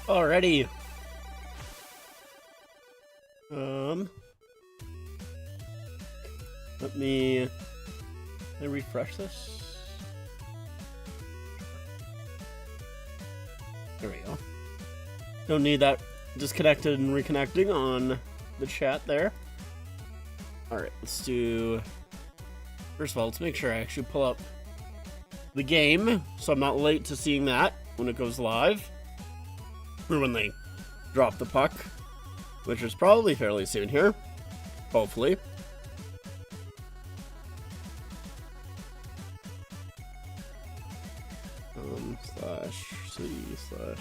Alrighty. Let me refresh this. There we go. Don't need that disconnected and reconnecting on the chat there. Alright, let's do... First of all, let's make sure I actually pull up the game, so I'm not late to seeing that when it goes live. Or when they drop the puck, which is probably fairly soon here. Hopefully. /C/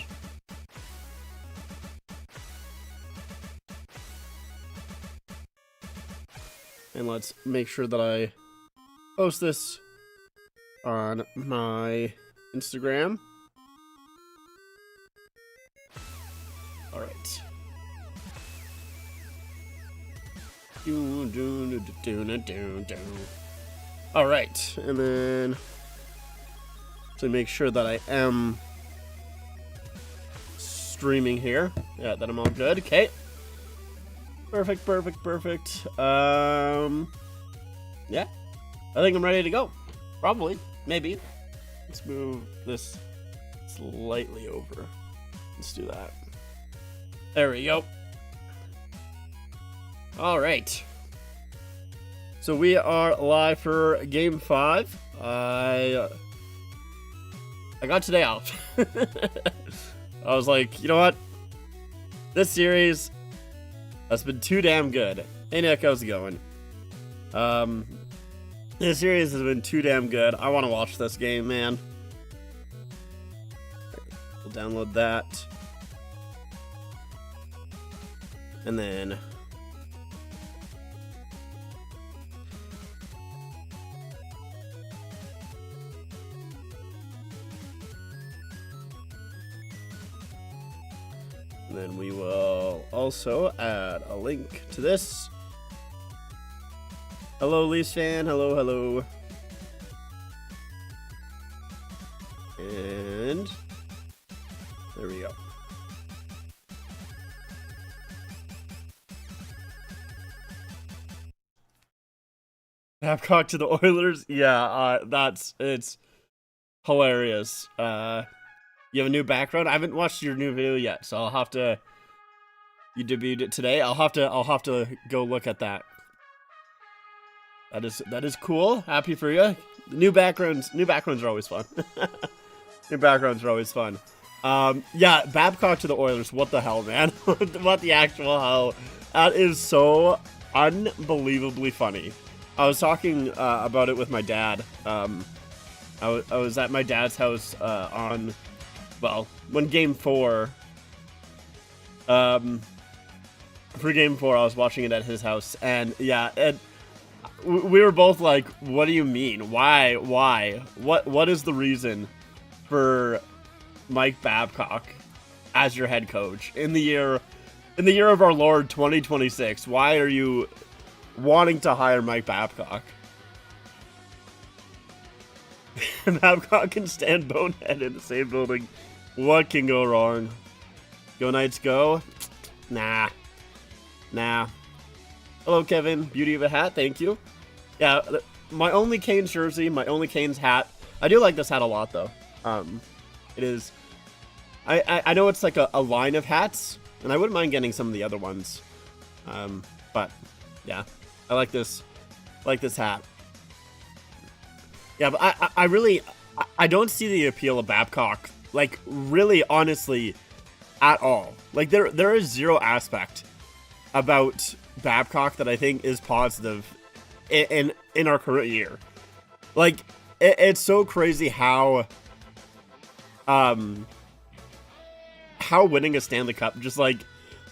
and let's make sure that I post this on my Instagram. All right. All right, and then to make sure that I am streaming here. Yeah, that I'm all good. Okay. Perfect. Yeah. I think I'm ready to go. Probably. Maybe. Let's move this slightly over. Let's do that. There we go. All right. So we are live for Game 5. I got today off. I was like, you know what? This series has been too damn good. Hey Nick, how's it going? This series has been too damn good. I want to watch this game, man. We'll download that. And then... then we will also add a link to this. Hello, Leafs fan. Hello. And there we go. Babcock to the Oilers. Yeah, it's hilarious. You have a new background? I haven't watched your new video yet, so I'll have to. You debuted it today. I'll have to go look at that. That is cool. Happy for you. New backgrounds are always fun. New backgrounds are always fun. Yeah, Babcock to the Oilers. What the hell, man? What the actual hell? That is so unbelievably funny. I was talking about it with my dad. I was at my dad's house on. Well, when Game 4, for Game 4, I was watching it at his house, and yeah, we were both like, what do you mean? Why? What is the reason for Mike Babcock as your head coach in the year of our Lord 2026? Why are you wanting to hire Mike Babcock? Babcock can stand Bonehead in the same building. What can go wrong? Go Knights, go? Nah. Hello, Kevin. Beauty of a hat. Thank you. Yeah, my only Canes jersey, my only Canes hat. I do like this hat a lot, though. It is... I know it's like a line of hats, and I wouldn't mind getting some of the other ones. But, yeah. I like this hat. Yeah, but I don't see the appeal of Babcock, like, really, honestly, at all. Like, there is zero aspect about Babcock that I think is positive in our current year. Like, it's so crazy how winning a Stanley Cup just, like,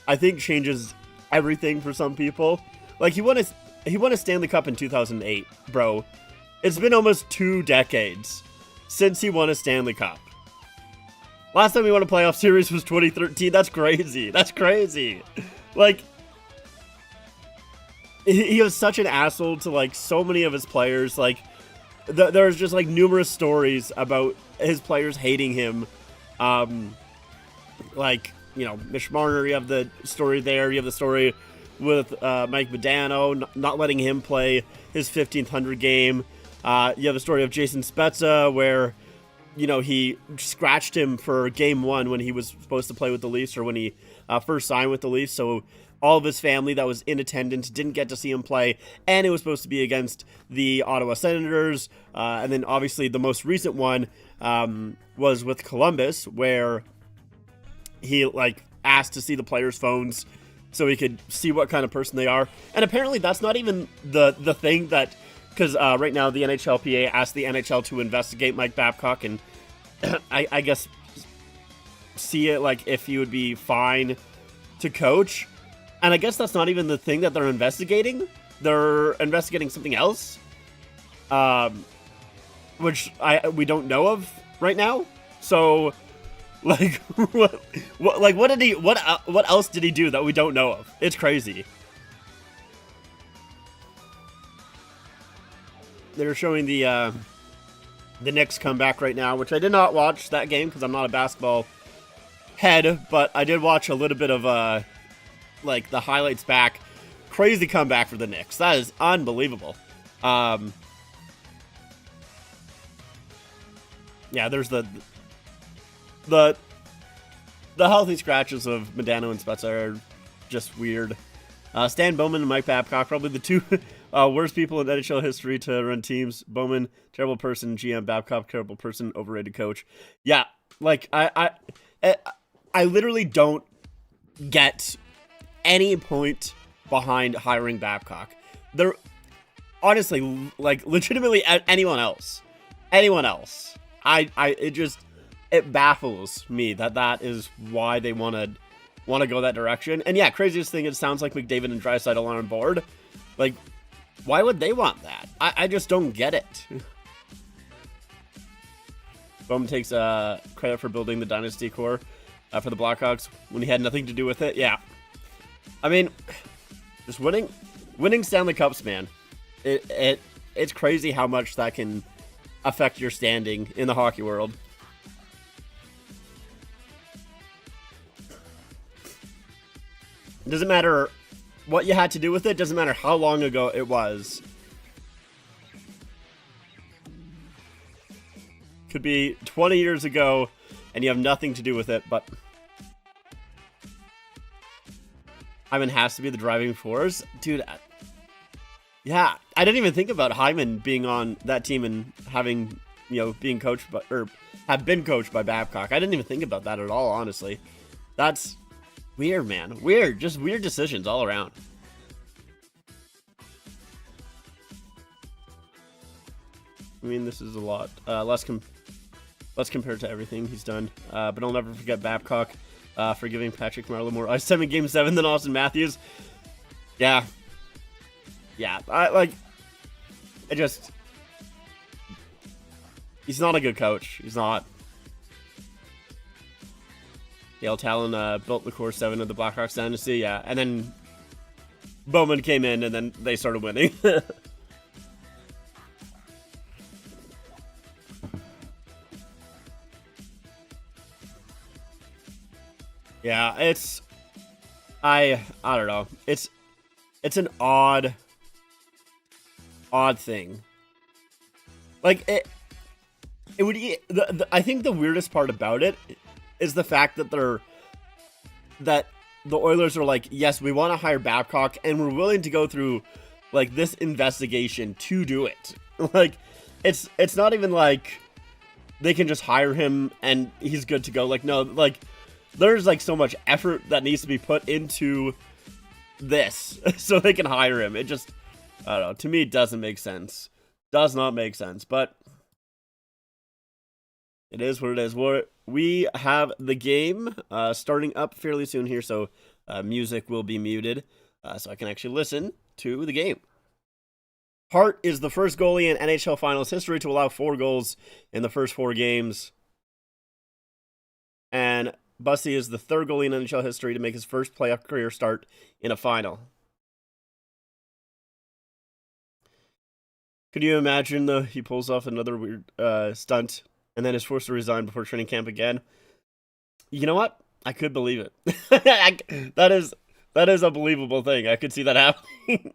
I think changes everything for some people. Like, he won a Stanley Cup in 2008, bro. It's been almost 2 decades since he won a Stanley Cup. Last time he won a playoff series was 2013. That's crazy. Like, he was such an asshole to, like, so many of his players. Like, there's just, like, numerous stories about his players hating him. Like, Mitch Marner, you have the story there. You have the story with Mike Modano, not letting him play his 1500 game. You have the story of Jason Spezza, where, he scratched him for game one when he was supposed to play with the Leafs, or when he first signed with the Leafs. So all of his family that was in attendance didn't get to see him play, and it was supposed to be against the Ottawa Senators. And then obviously the most recent one was with Columbus, where he asked to see the players' phones so he could see what kind of person they are. And apparently that's not even the thing that, because right now the NHLPA asked the NHL to investigate Mike Babcock and I guess see it if he would be fine to coach. And I guess that's not even the thing that they're investigating. They're investigating something else, which we don't know of right now. So, what else did he do that we don't know of? It's crazy. They're showing the Knicks comeback right now, which I did not watch that game because I'm not a basketball head, but I did watch a little bit of the highlights back. Crazy comeback for the Knicks. That is unbelievable. Yeah, there's the healthy scratches of Modano and Spezza are just weird. Stan Bowman and Mike Babcock, probably the two worst people in NHL history to run teams. Bowman, terrible person. GM Babcock, terrible person. Overrated coach. Yeah, I literally don't get any point behind hiring Babcock. There, honestly, legitimately anyone else. It baffles me that is why they want to go that direction. And yeah, craziest thing, it sounds like McDavid and Draisaitl are on board. Why would they want that? I just don't get it. Bowman takes credit for building the dynasty core for the Blackhawks when he had nothing to do with it. Yeah, I mean, just winning Stanley Cups, man. It's crazy how much that can affect your standing in the hockey world. It doesn't matter what you had to do with it. Doesn't matter how long ago it was. Could be 20 years ago and you have nothing to do with it, but Hyman has to be the driving force. Dude, yeah, I didn't even think about Hyman being on that team and having, being coached by, or have been coached by Babcock. I didn't even think about that at all, honestly. That's weird, man. Weird. Just weird decisions all around. I mean, this is a lot. Less compared to everything he's done. But I'll never forget Babcock for giving Patrick Marleau more ice time in Game 7 than Austin Matthews. Yeah. Yeah. He's not a good coach. He's not. Dale Talon built the core 7 of the Blackhawks dynasty, yeah. And then Bowman came in, and then they started winning. Yeah, it's... I don't know. It's an odd thing. It would... I think the weirdest part about it is the fact that the Oilers are yes, we want to hire Babcock and we're willing to go through this investigation to do it. It's not even they can just hire him and he's good to go. No, there's so much effort that needs to be put into this so they can hire him. It just, I don't know, to me it doesn't make sense. Does not make sense, but it is what it is. We have the game starting up fairly soon here, so music will be muted so I can actually listen to the game. Hart is the first goalie in NHL Finals history to allow 4 goals in the first 4 games. And Bussey is the third goalie in NHL history to make his first playoff career start in a final. Could you imagine, though, he pulls off another weird stunt and then is forced to resign before training camp again? You know what? I could believe it. That is a believable thing. I could see that happening.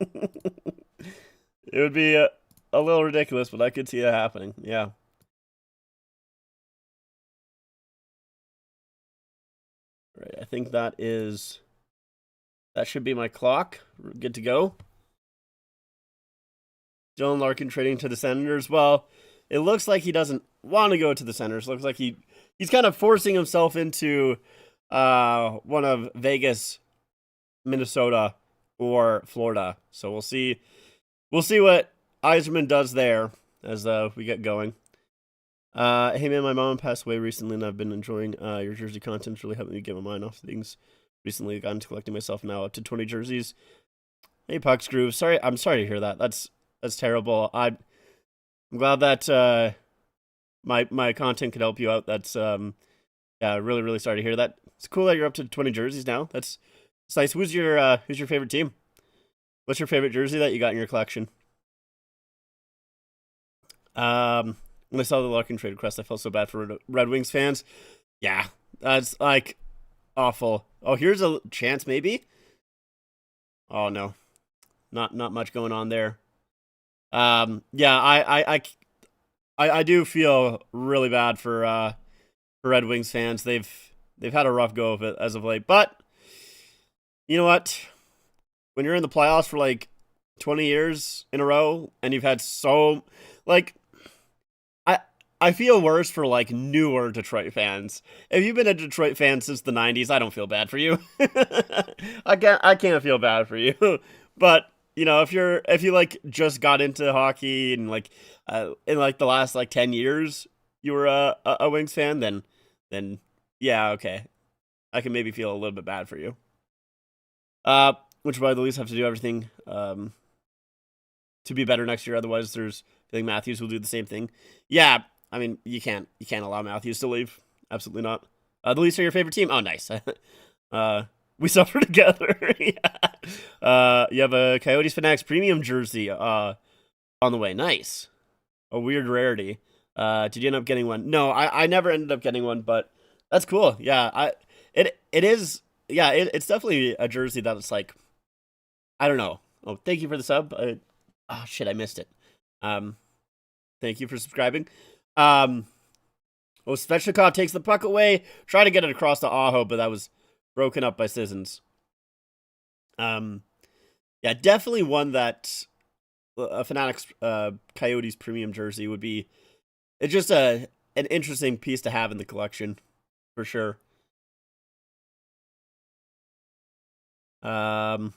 It would be a little ridiculous, but I could see it happening. Yeah. Right. I think that should be my clock. We're good to go. Dylan Larkin trading to the Senators. Well, it looks like he doesn't want to go to the Senators. Looks like he's kind of forcing himself into one of Vegas, Minnesota, or Florida. So we'll see. We'll see what Yzerman does there as we get going. Hey man, my mom passed away recently, and I've been enjoying your jersey content. It's really helping me get my mind off things. Recently, I got into collecting myself now up to 20 jerseys. Hey Pucks Groove, I'm sorry to hear that. That's terrible. I'm glad that my content could help you out. That's yeah, really really sorry to hear that. It's cool that you're up to 20 jerseys now. It's nice. Who's your favorite team? What's your favorite jersey that you got in your collection? When I saw the Larkin trade request, I felt so bad for Red Wings fans. Yeah, that's like awful. Oh, here's a chance, maybe. Oh no, not much going on there. Yeah, I do feel really bad for Red Wings fans. They've had a rough go of it as of late, but you know what? When you're in the playoffs for like 20 years in a row, and you've had so like. I feel worse for like newer Detroit fans. If you've been a Detroit fan since the 90s, I don't feel bad for you. I can't feel bad for you. But, you know, if you like just got into hockey and like in like the last like 10 years you were a Wings fan, then yeah, okay. I can maybe feel a little bit bad for you. Which by the least have to do everything to be better next year. Otherwise, I think Matthews will do the same thing. Yeah, I mean, you can't allow Matthews to leave. Absolutely not. The Leafs are your favorite team. Oh, nice. We suffer together. Yeah. You have a Coyotes Fanatics premium jersey on the way. Nice. A weird rarity. Did you end up getting one? No, I never ended up getting one, but that's cool. Yeah, it is. Yeah, it's definitely a jersey that it's like, I don't know. Oh, thank you for the sub. Oh shit, I missed it. Thank you for subscribing. Oh, Svechnikov takes the puck away. Try to get it across to Aho, but that was broken up by Sissons. Yeah, definitely one that a Fanatics Coyotes premium jersey would be. It's just an interesting piece to have in the collection, for sure. Yeah,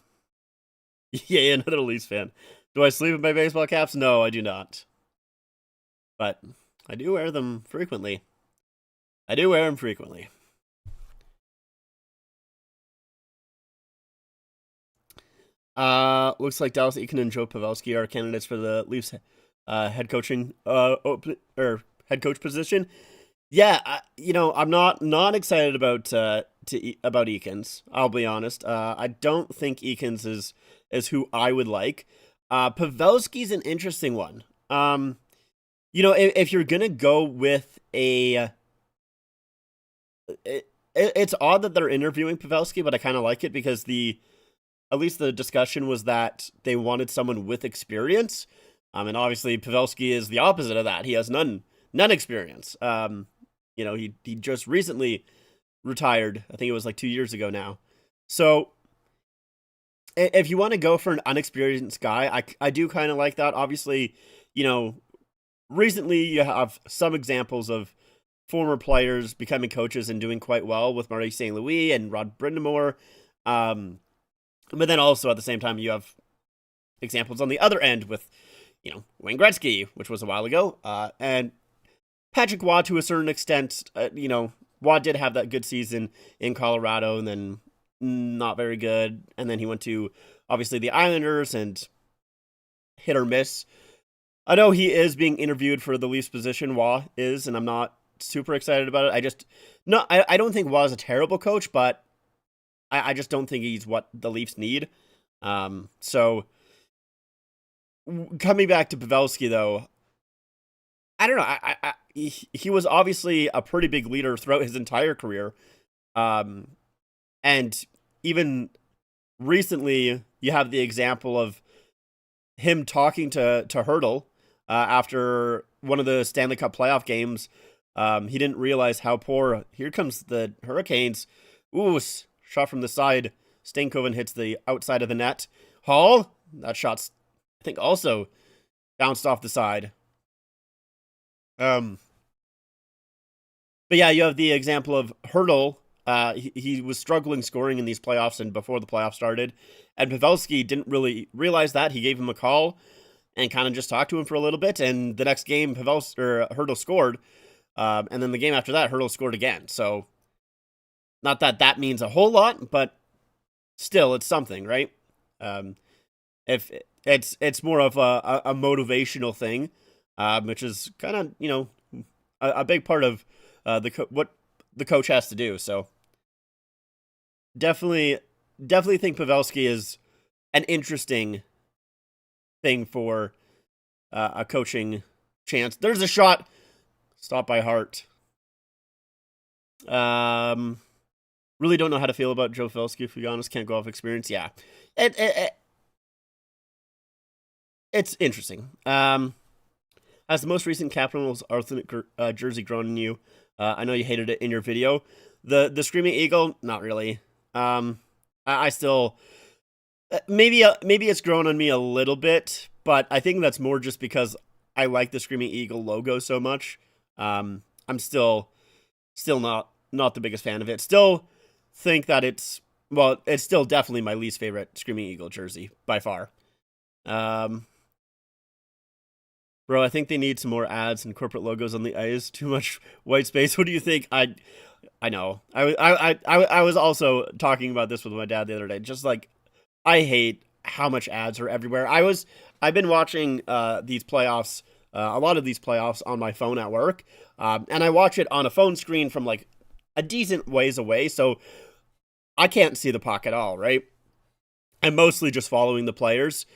another Leafs fan. Do I sleep with my baseball caps? No, I do not. But I do wear them frequently. Looks like Dallas Eakin and Joe Pavelski are candidates for the Leafs head coaching head coach position. Yeah, I'm not excited about about Eakins. I'll be honest. I don't think Eakins is who I would like. Pavelski's an interesting one. If you're gonna go with it's odd that they're interviewing Pavelski, but I kind of like it because at least the discussion was that they wanted someone with experience. And obviously Pavelski is the opposite of that. He has none experience. He just recently retired. I think it was like 2 years ago now. So if you want to go for an unexperienced guy, I do kind of like that. Obviously, recently you have some examples of former players becoming coaches and doing quite well with Marty St. Louis and Rod Brindamore. But then also at the same time, you have examples on the other end with, Wayne Gretzky, which was a while ago, and Patrick Waugh to a certain extent. Waugh did have that good season in Colorado and then not very good. And then he went to, obviously, the Islanders and hit or miss. I know he is being interviewed for the Leafs position, Waugh is, and I'm not super excited about it. I don't think Waugh is a terrible coach, but I just don't think he's what the Leafs need. So coming back to Pavelski, though, I don't know. He was obviously a pretty big leader throughout his entire career. Um, and even recently, you have the example of him talking to Hurdle after one of the Stanley Cup playoff games. He didn't realize how poor. Here comes the Hurricanes. Ooh, shot from the side. Stankoven hits the outside of the net. Hall, that shot's, I think, also bounced off the side. Um, but yeah, you have the example of Hurdle. He was struggling scoring in these playoffs and before the playoffs started. And Pavelski didn't really realize that. He gave him a call and kind of just talked to him for a little bit. And the next game, Hurdle scored. And then the game after that, Hurdle scored again. So, not that that means a whole lot, but still, it's something, right? If it's more of a motivational thing, which is kind of a big part of what the coach has to do. So definitely think Pavelski is an interesting thing for a coaching chance. There's a shot. Stop by Hart. Really don't know how to feel about Joe Pavelski, if to be honest. Can't go off experience. Yeah. It's interesting. Has the most recent Capitals authentic jersey grown on you? I know you hated it in your video. The Screaming Eagle, not really. I still maybe it's grown on me a little bit, but I think that's more just because I like the Screaming Eagle logo so much. I'm still not the biggest fan of it. Still think that it's still definitely my least favorite Screaming Eagle jersey by far. Bro, I think they need some more ads and corporate logos on the ice. Too much white space. What do you think? I know. I was also talking about this with my dad the other day. Just like, I hate how much ads are everywhere. I've been watching these playoffs, a lot of these playoffs on my phone at work, and I watch it on a phone screen from like a decent ways away, so I can't see the puck at all, right? I'm mostly just following the players,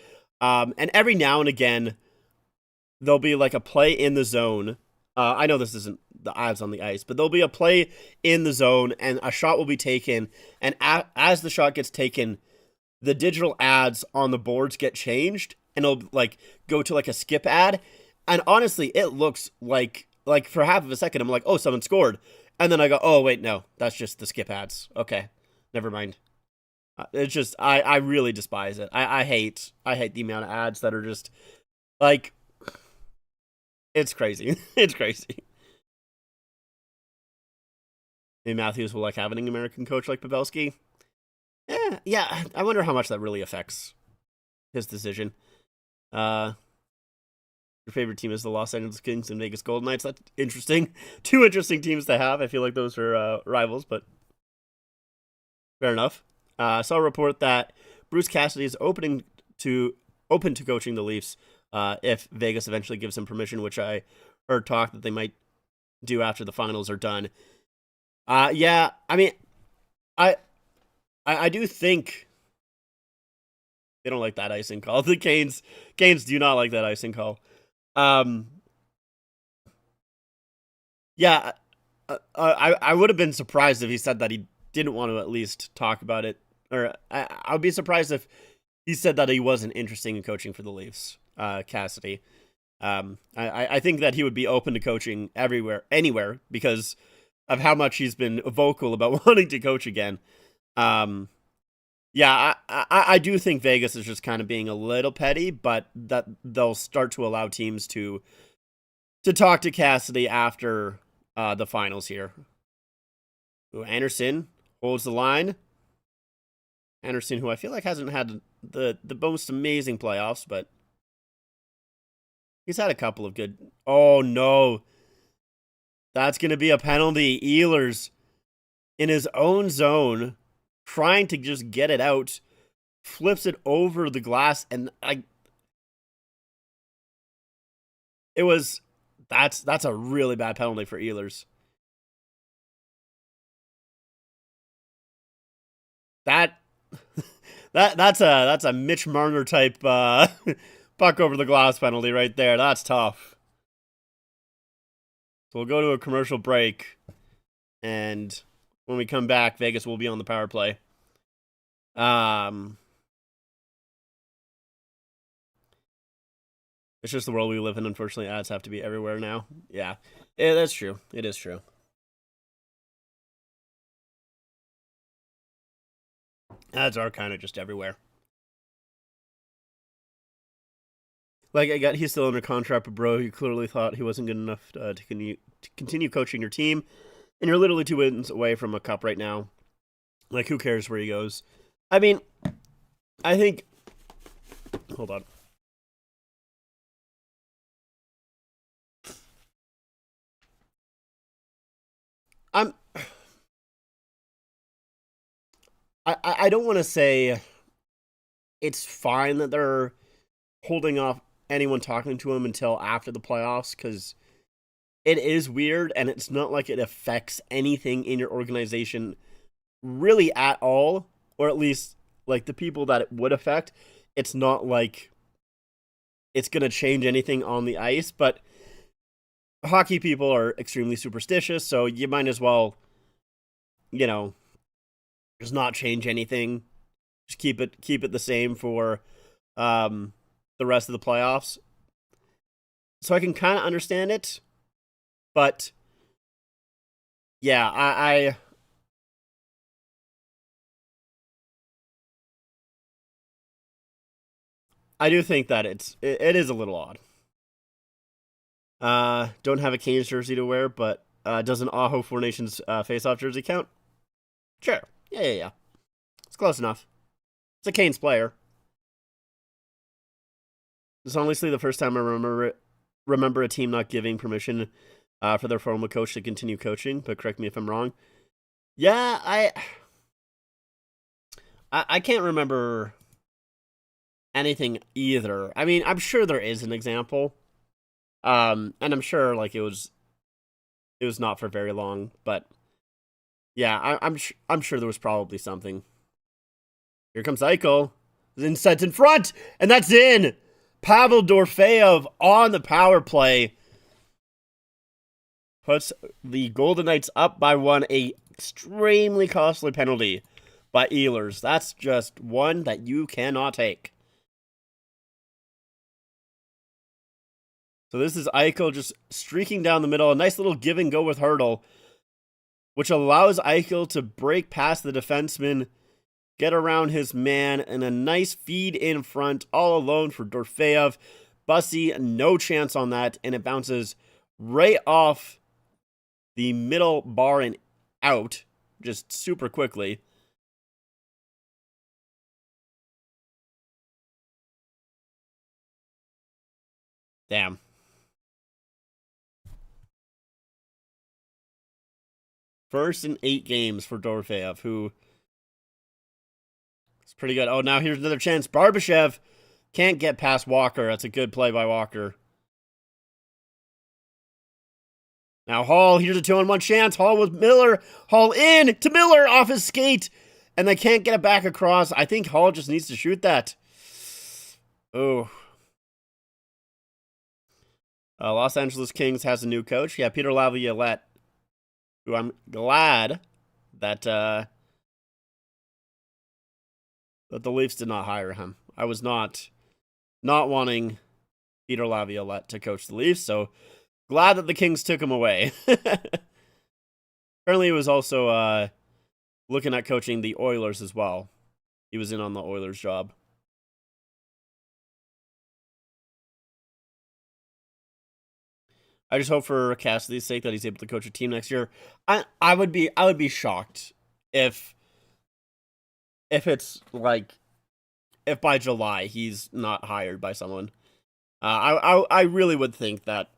and every now and again, there'll be like a play in the zone. I know this isn't the ads on the ice, but there'll be a play in the zone and a shot will be taken. And as the shot gets taken, the digital ads on the boards get changed and it'll like go to like a skip ad. And honestly, it looks like for half of a second, I'm like, oh, someone scored. And then I go, oh, wait, no, that's just the skip ads. Okay, never mind. It's just, I really despise it. I hate the amount of ads that are just like, it's crazy. It's crazy. Maybe Matthews will like having an American coach like Pavelski. Yeah, I wonder how much that really affects his decision. Your favorite team is the Los Angeles Kings and Vegas Golden Knights. That's interesting. Two interesting teams to have. I feel like those are rivals, but fair enough. I saw a report that Bruce Cassidy is open to coaching the Leafs if Vegas eventually gives him permission, which I heard talk that they might do after the finals are done. Yeah, I mean, I do think they don't like that icing call. The Canes do not like that icing call. Yeah, I would have been surprised if he said that he didn't want to at least talk about it, or I would be surprised if he said that he wasn't interested in coaching for the Leafs. Cassidy. I think that he would be open to coaching anywhere, because of how much he's been vocal about wanting to coach again. Yeah, I do think Vegas is just kind of being a little petty, but that they'll start to allow teams to talk to Cassidy after the finals here. Ooh, Anderson holds the line. Anderson, who I feel like hasn't had the most amazing playoffs, but he's had a couple of good. Oh no, that's gonna be a penalty. Ehlers in his own zone, trying to just get it out, flips it over the glass, and that's a really bad penalty for Ehlers. That that's a Mitch Marner type puck over the glass penalty right there. That's tough. So we'll go to a commercial break, and When we come back, Vegas will be on the power play. It's just the world we live in. Unfortunately, ads have to be everywhere now. Yeah, that's true. It is true. Ads are kind of just everywhere. Like, he's still under contract, but bro, you clearly thought he wasn't good enough to continue coaching your team, and you're literally 2 wins away from a cup right now. Like, who cares where he goes? I mean, I think. Hold on. I don't want to say it's fine that they're holding off anyone talking to him until after the playoffs, because it is weird, and it's not like it affects anything in your organization really at all, or at least like the people that it would affect. It's not like it's going to change anything on the ice, but hockey people are extremely superstitious, so you might as well, just not change anything. Just keep it the same for the rest of the playoffs. So I can kind of understand it, but yeah, I do think that it is a little odd. Don't have a Canes jersey to wear, but does an Aho Four Nations face-off jersey count? Sure. Yeah. It's close enough. It's a Canes player. It's honestly the first time I remember a team not giving permission for their former coach to continue coaching, but correct me if I'm wrong. Yeah, I can't remember anything either. I mean, I'm sure there is an example. And I'm sure like it was not for very long, but yeah, I'm sure there was probably something. Here comes Eichel. Sets in front, and that's in. Pavel Dorofeyev on the power play puts the Golden Knights up by 1. A extremely costly penalty by Ehlers. That's just one that you cannot take. So this is Eichel just streaking down the middle. A nice little give and go with Hertl, which allows Eichel to break past the defenseman, get around his man, and a nice feed in front, all alone for Dorofeyev. Bussy, no chance on that, and it bounces right off the middle bar and out, just super quickly. Damn. First in 8 games for Dorofeyev, who is pretty good. Oh, now here's another chance. Barbashev can't get past Walker. That's a good play by Walker. Now Hall, here's a 2-on-1 chance. Hall with Miller. Hall in to Miller off his skate. And they can't get it back across. I think Hall just needs to shoot that. Oh. Los Angeles Kings has a new coach. Yeah, Peter Laviolette, who I'm glad that that the Leafs did not hire him. I was not wanting Peter Laviolette to coach the Leafs, so glad that the Kings took him away. Apparently, he was also looking at coaching the Oilers as well. He was in on the Oilers job. I just hope for Cassidy's sake that he's able to coach a team next year. I would be shocked if it's like if by July he's not hired by someone. I really would think that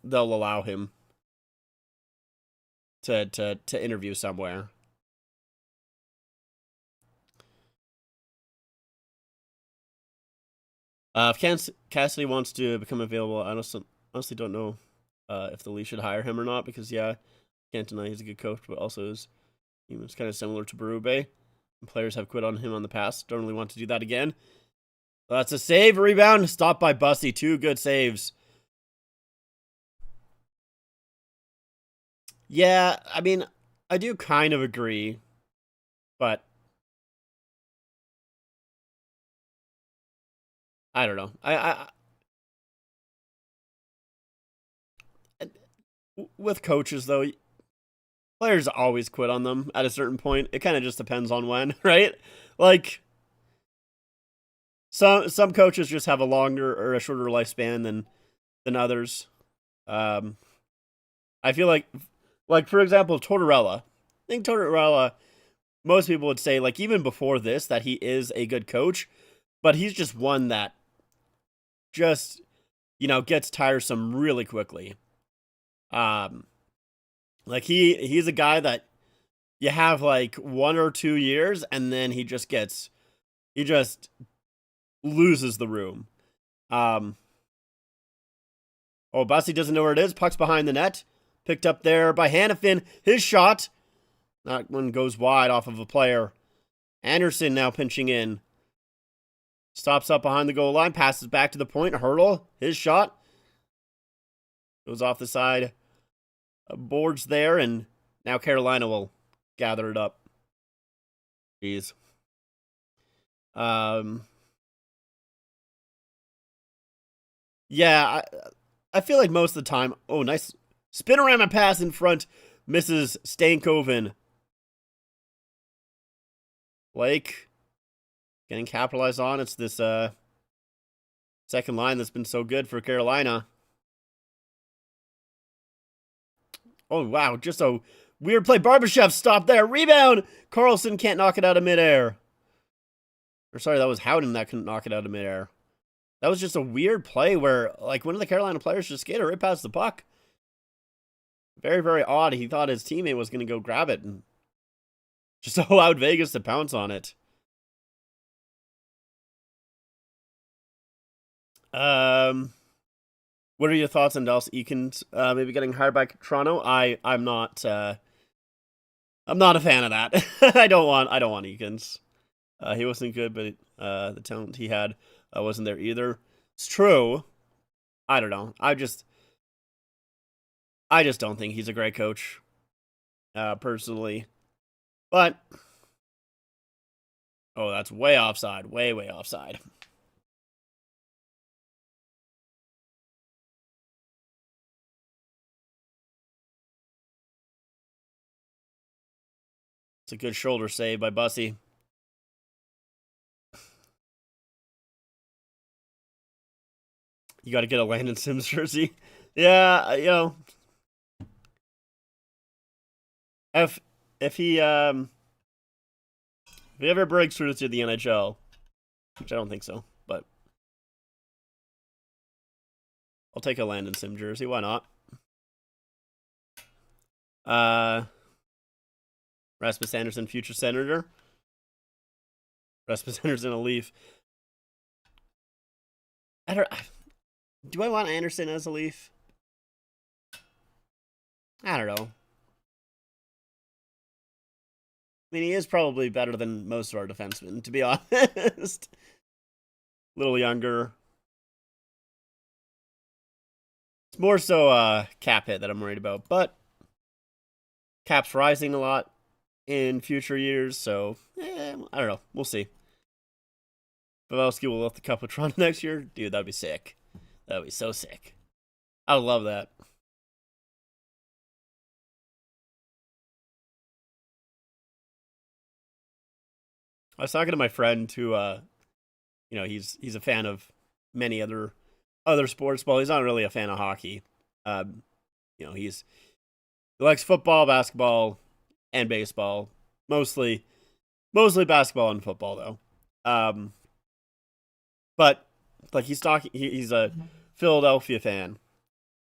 they'll allow him to interview somewhere. If Cassidy wants to become available, I honestly don't know if the Leafs should hire him or not, because yeah, can't deny he's a good coach, but also he was kind of similar to Berube. Players have quit on him on the past. Don't really want to do that again. That's a save, rebound, stopped by Bussy. 2 good saves. Yeah, I mean, I do kind of agree, but I don't know. With coaches though, players always quit on them at a certain point. It kind of just depends on when, right? Like some coaches just have a longer or a shorter lifespan than others. Um, I feel like for example, Tortorella. I think Tortorella. Most people would say, like even before this, that he is a good coach, but he's just one that just gets tiresome really quickly. Um, like he's a guy that you have like 1 or 2 years, and then he just loses the room. Um, oh, Bussy doesn't know where it is. Puck's behind the net, picked up there by Hannafin. His shot, that one goes wide off of a player. Anderson now pinching in. Stops up behind the goal line, passes back to the point. Hurdle, his shot goes off the side. Boards there, and now Carolina will gather it up. Jeez. Yeah, I feel like most of the time. Oh, nice spinorama pass in front, misses Stankoven. Blake getting capitalized on. It's this second line that's been so good for Carolina. Oh, wow. Just a weird play. Barbashev stopped there. Rebound. Carlson can't knock it out of midair. Or sorry, that was Howden that couldn't knock it out of midair. That was just a weird play where, like, one of the Carolina players just skated right past the puck. Very, very odd. He thought his teammate was going to go grab it and just allowed Vegas to pounce on it. What are your thoughts on Dallas Eakins maybe getting hired by Toronto? I'm not a fan of that. I don't want Eakins. He wasn't good, but the talent he had wasn't there either. It's true. I don't know. I just don't think he's a great coach, personally. But oh, that's way offside. Way offside. It's a good shoulder save by Bussy. You got to get a Landon Sims jersey. Yeah, if he ever breaks through to the NHL, which I don't think so, but I'll take a Landon Sim jersey. Why not? Rasmus Anderson, future senator. Rasmus Anderson, a Leaf. Do I want Anderson as a Leaf? I don't know. I mean, he is probably better than most of our defensemen, to be honest. A little younger. It's more so cap hit that I'm worried about, but cap's rising a lot in future years, so I don't know. We'll see. Pavelski will lift the cup with Toronto next year. Dude, that'd be sick. That'd be so sick. I would love that. I was talking to my friend who, he's a fan of many other sports. Well, he's not really a fan of hockey. He likes football, basketball, and baseball. Mostly basketball and football though. But like he's a Philadelphia fan,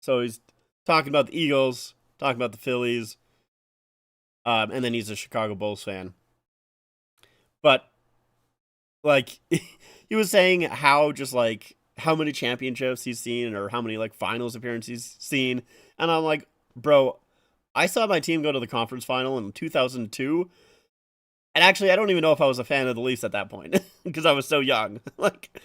so he's talking about the Eagles, talking about the Phillies, and then he's a Chicago Bulls fan. But like he was saying how many championships he's seen or how many like finals appearances he's seen, and I'm like, bro, I saw my team go to the conference final in 2002. And actually, I don't even know if I was a fan of the Leafs at that point because I was so young. like,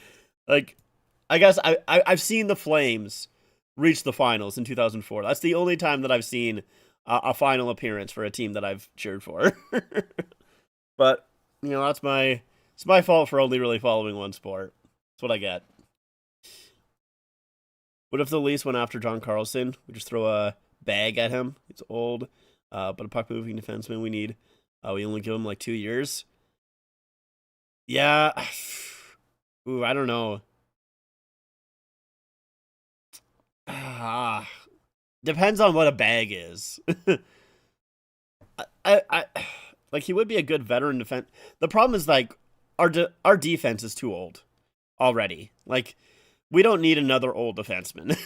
I guess I've seen the Flames reach the finals in 2004. That's the only time that I've seen a final appearance for a team that I've cheered for. But it's my fault for only really following one sport. That's what I get. What if the Leafs went after John Carlson? We just throw a bag at him. He's old, but a puck moving defenseman we need. We only give him like 2 years. Yeah. Ooh, I don't know. Depends on what a bag is. I like he would be a good veteran defense. The problem is like our defense is too old already. Like we don't need another old defenseman.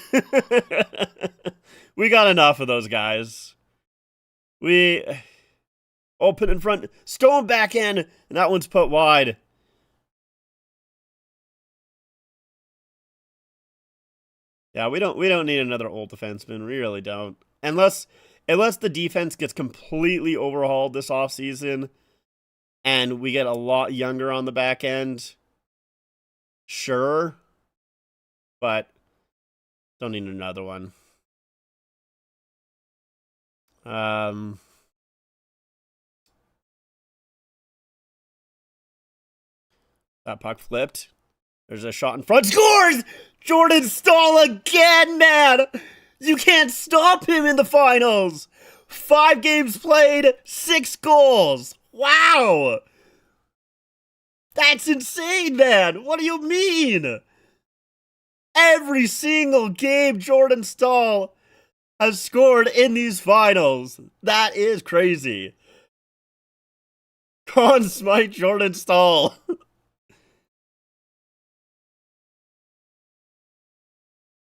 We got enough of those guys. We open in front, Stone back in, and that one's put wide. Yeah, we don't need another old defenseman. We really don't. Unless the defense gets completely overhauled this offseason and we get a lot younger on the back end. Sure. But don't need another one. That puck flipped. There's a shot in front. Scores! Jordan Staal again, man! You can't stop him in the finals! 5 games played, 6 goals! Wow! That's insane, man! What do you mean? Every single game Jordan Staal has scored in these finals. That is crazy. Conn Smythe Jordan Staal.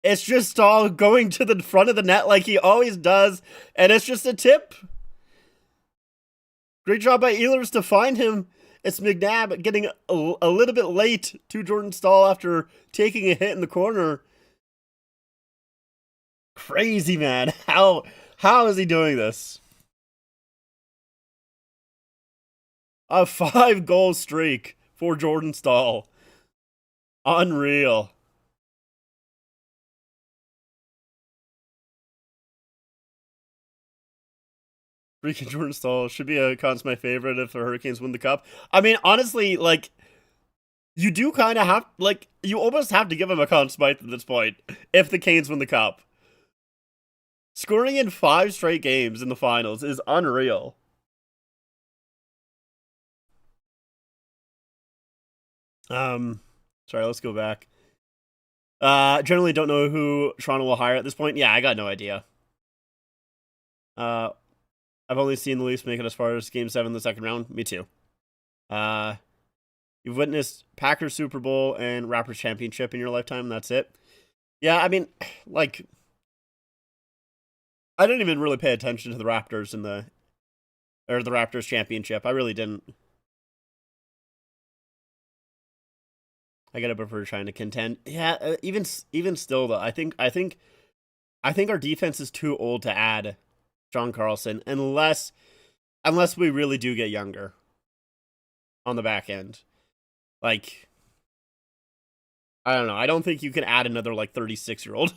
It's just Staal going to the front of the net like he always does, and it's just a tip. Great job by Ehlers to find him. It's McNabb getting a little bit late to Jordan Staal after taking a hit in the corner. Crazy, man. How is he doing this? A 5-goal streak for Jordan Staal. Unreal. Freaking Jordan Staal should be a Conn Smythe favorite if the Hurricanes win the cup. I mean, honestly, like, you do kind of have, like, you almost have to give him a Conn Smythe at this point if the Canes win the cup. Scoring in 5 straight games in the finals is unreal. Sorry, let's go back. Generally don't know who Toronto will hire at this point. Yeah, I got no idea. I've only seen the Leafs make it as far as Game 7 in the second round. Me too. You've witnessed Packers Super Bowl and Raptors Championship in your lifetime. That's it. Yeah, I mean, like, I didn't even really pay attention to the Raptors in the Raptors Championship. I really didn't. I gotta prefer trying to contend. Yeah, even still though, I think our defense is too old to add John Carlson unless we really do get younger on the back end. Like, I don't know. I don't think you can add another like 36-year-old.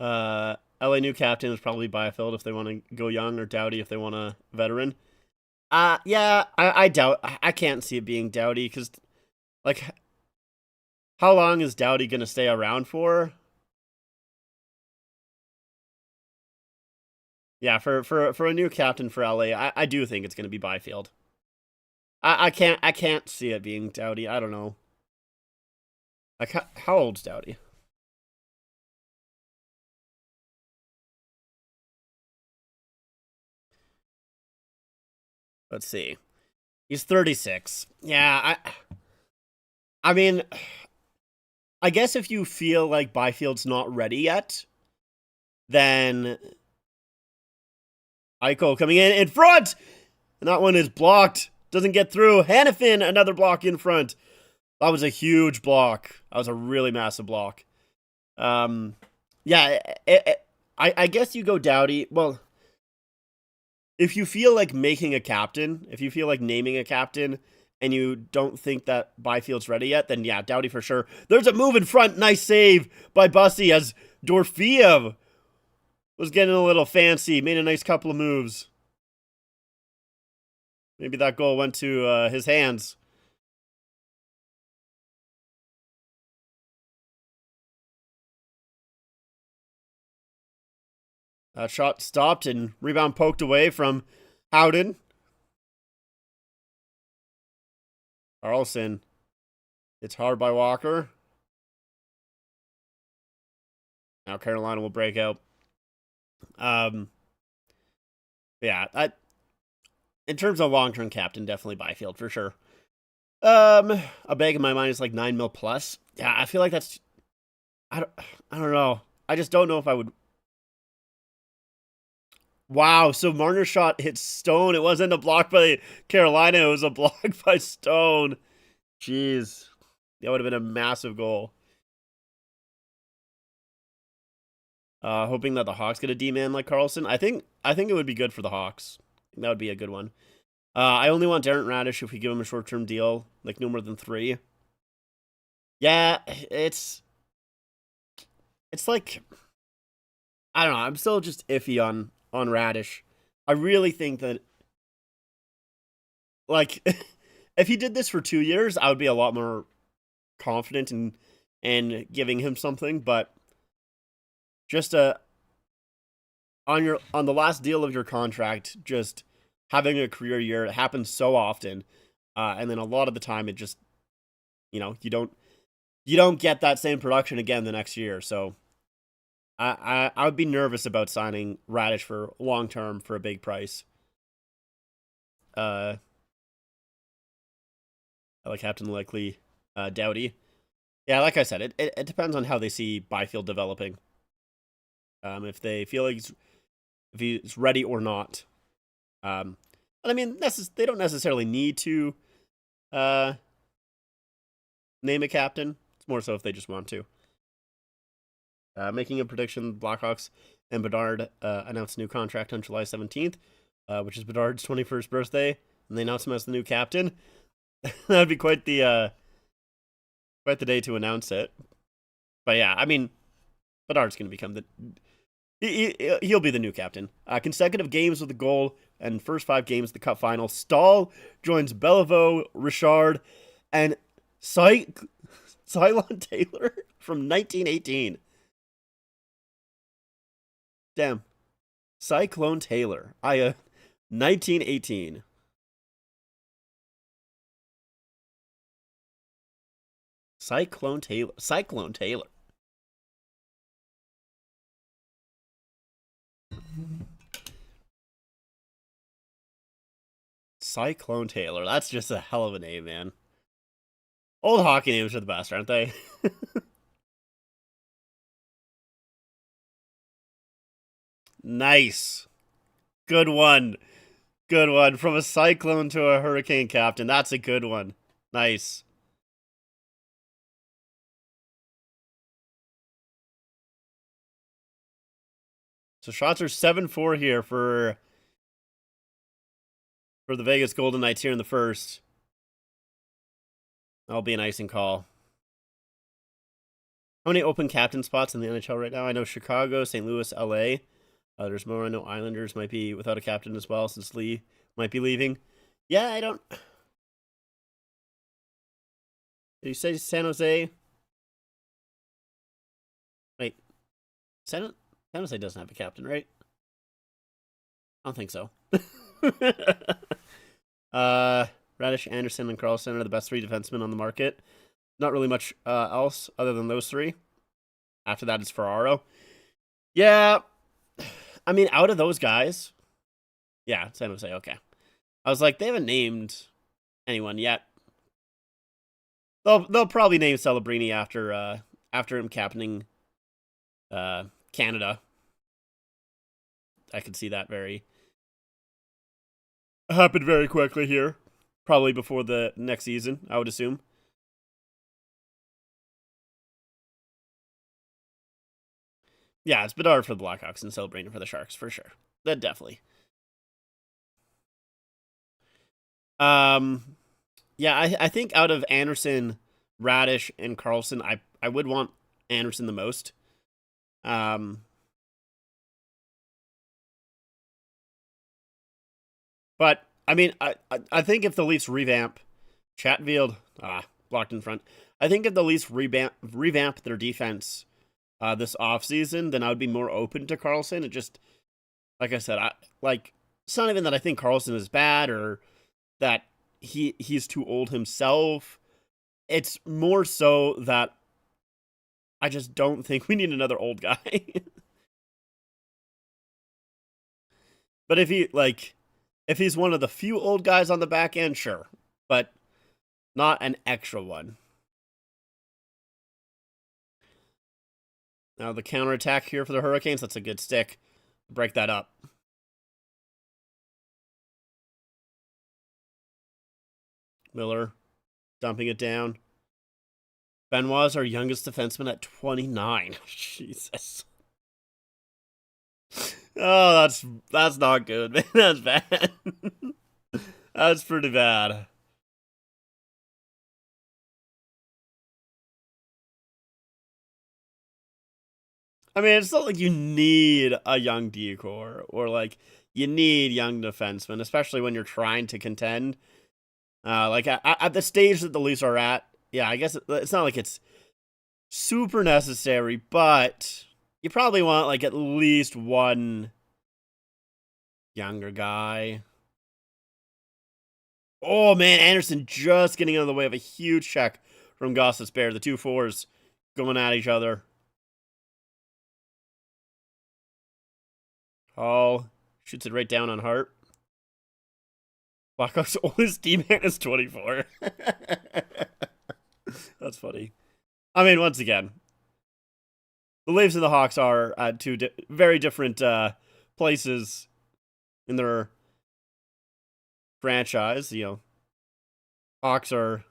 LA new captain is probably Byfield if they want to go young, or Doughty if they want a veteran. Yeah, I doubt. I can't see it being Doughty because, like, how long is Doughty gonna stay around for? Yeah, for a new captain for LA, I do think it's gonna be Byfield. I can't see it being Doughty. I don't know. Like how old's Doughty? Let's see. He's 36. Yeah, I mean, I guess if you feel like Byfield's not ready yet, then Eichel coming in front! And that one is blocked. Doesn't get through. Hannafin, another block in front. That was a huge block. That was a really massive block. Yeah, I guess you go Doughty. Well, if you feel like making a captain, if you feel like naming a captain, and you don't think that Byfield's ready yet, then yeah, Doughty for sure. There's a move in front. Nice save by Bussy as Dorfiev was getting a little fancy. Made a nice couple of moves. Maybe that goal went to his hands. That shot stopped and rebound poked away from Howden. Carlson. It's hard by Walker. Now Carolina will break out. Yeah, in terms of long-term captain, definitely Byfield for sure. A bag in my mind is like 9 mil plus. Yeah, I feel like that's. I don't know. I just don't know if I would. Wow, so Marner's shot hit Stone. It wasn't a block by Carolina. It was a block by Stone. Jeez, that would have been a massive goal. Hoping that the Hawks get a D-man like Carlson. I think it would be good for the Hawks. That would be a good one. I only want Darren Radish if we give him a short-term deal, like no more than 3. Yeah, it's like, I don't know. I'm still just iffy on Radish. I really think that, like, if he did this for 2 years, I would be a lot more confident in giving him something. But just on the last deal of your contract, just having a career year, it happens so often, and then a lot of the time it just, you don't get that same production again the next year. So I would be nervous about signing Radish for long term for a big price. I like Captain Likely, Doughty. Yeah, like I said, it depends on how they see Byfield developing. If they feel like if he's ready or not. But I mean, they don't necessarily need to name a captain. It's more so if they just want to. Making a prediction, Blackhawks and Bedard announced a new contract on July 17th, which is Bedard's 21st birthday, and they announced him as the new captain. That would be quite the day to announce it. But yeah, I mean, Bedard's going to become he'll be the new captain. Consecutive games with a goal and first 5 games of the Cup final. Stahl joins Beliveau, Richard, and Cylon Taylor from 1918. Damn. Cyclone Taylor. 1918. Cyclone Taylor. Cyclone Taylor. Cyclone Taylor. That's just a hell of a name, man. Old hockey names are the best, aren't they? Nice. Good one. Good one. From a cyclone to a hurricane captain. That's a good one. Nice. So shots are 7-4 here for the Vegas Golden Knights here in the first. That'll be an icing call. How many open captain spots in the NHL right now? I know Chicago, St. Louis, LA. There's more. I know Islanders might be without a captain as well, since Lee might be leaving. Yeah, I don't. Did you say San Jose? Wait. San Jose doesn't have a captain, right? I don't think so. Radish, Anderson, and Carlson are the best 3 defensemen on the market. Not really much else other than those 3. After that, it's Ferraro. Yeah. I mean, out of those guys, yeah, San Jose, okay. I was like, they haven't named anyone yet. They'll probably name Celebrini after him captaining Canada. I could see that happen very quickly here. Probably before the next season, I would assume. Yeah, it's Bedard for the Blackhawks and Celebrini for the Sharks, for sure. That definitely. Yeah, Yeah, I think out of Anderson, Radish, and Carlson, I would want Anderson the most. Um, but I mean, I think if the Leafs revamp Chatfield, blocked in front. I think if the Leafs revamp their defense this offseason, then I would be more open to Carlson. It just, like I said, it's not even that I think Carlson is bad or that he's too old himself. It's more so that I just don't think we need another old guy. But if he's one of the few old guys on the back end, sure, but not an extra one. Now the counterattack here for the Hurricanes, that's a good stick. Break that up. Miller dumping it down. Benoit's our youngest defenseman at 29. Jesus. Oh, that's not good, man. That's bad. That's pretty bad. I mean, it's not like you need a young decor or like you need young defensemen, especially when you're trying to contend. Like at the stage that the Leafs are at, yeah, I guess it's not like it's super necessary, but you probably want like at least one younger guy. Oh man, Anderson just getting out of the way of a huge check from Gostisbehere. The two fours going at each other. Hall shoots it right down on Hart. Blackhawks' oldest D-man is 24. That's funny. I mean, once again, the Leafs and the Hawks are at two very different places in their franchise. You know, Hawks are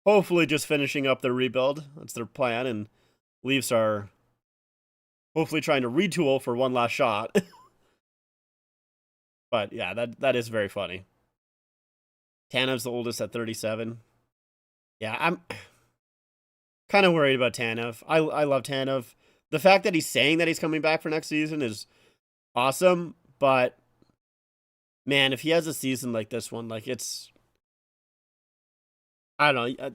hopefully just finishing up their rebuild. That's their plan. And Leafs are hopefully trying to retool for one last shot. But yeah, that is very funny. Tanev's the oldest at 37. Yeah, I'm kind of worried about Tanev. I love Tanev. The fact that he's saying that he's coming back for next season is awesome, but man, if he has a season like this one, like it's, I don't know.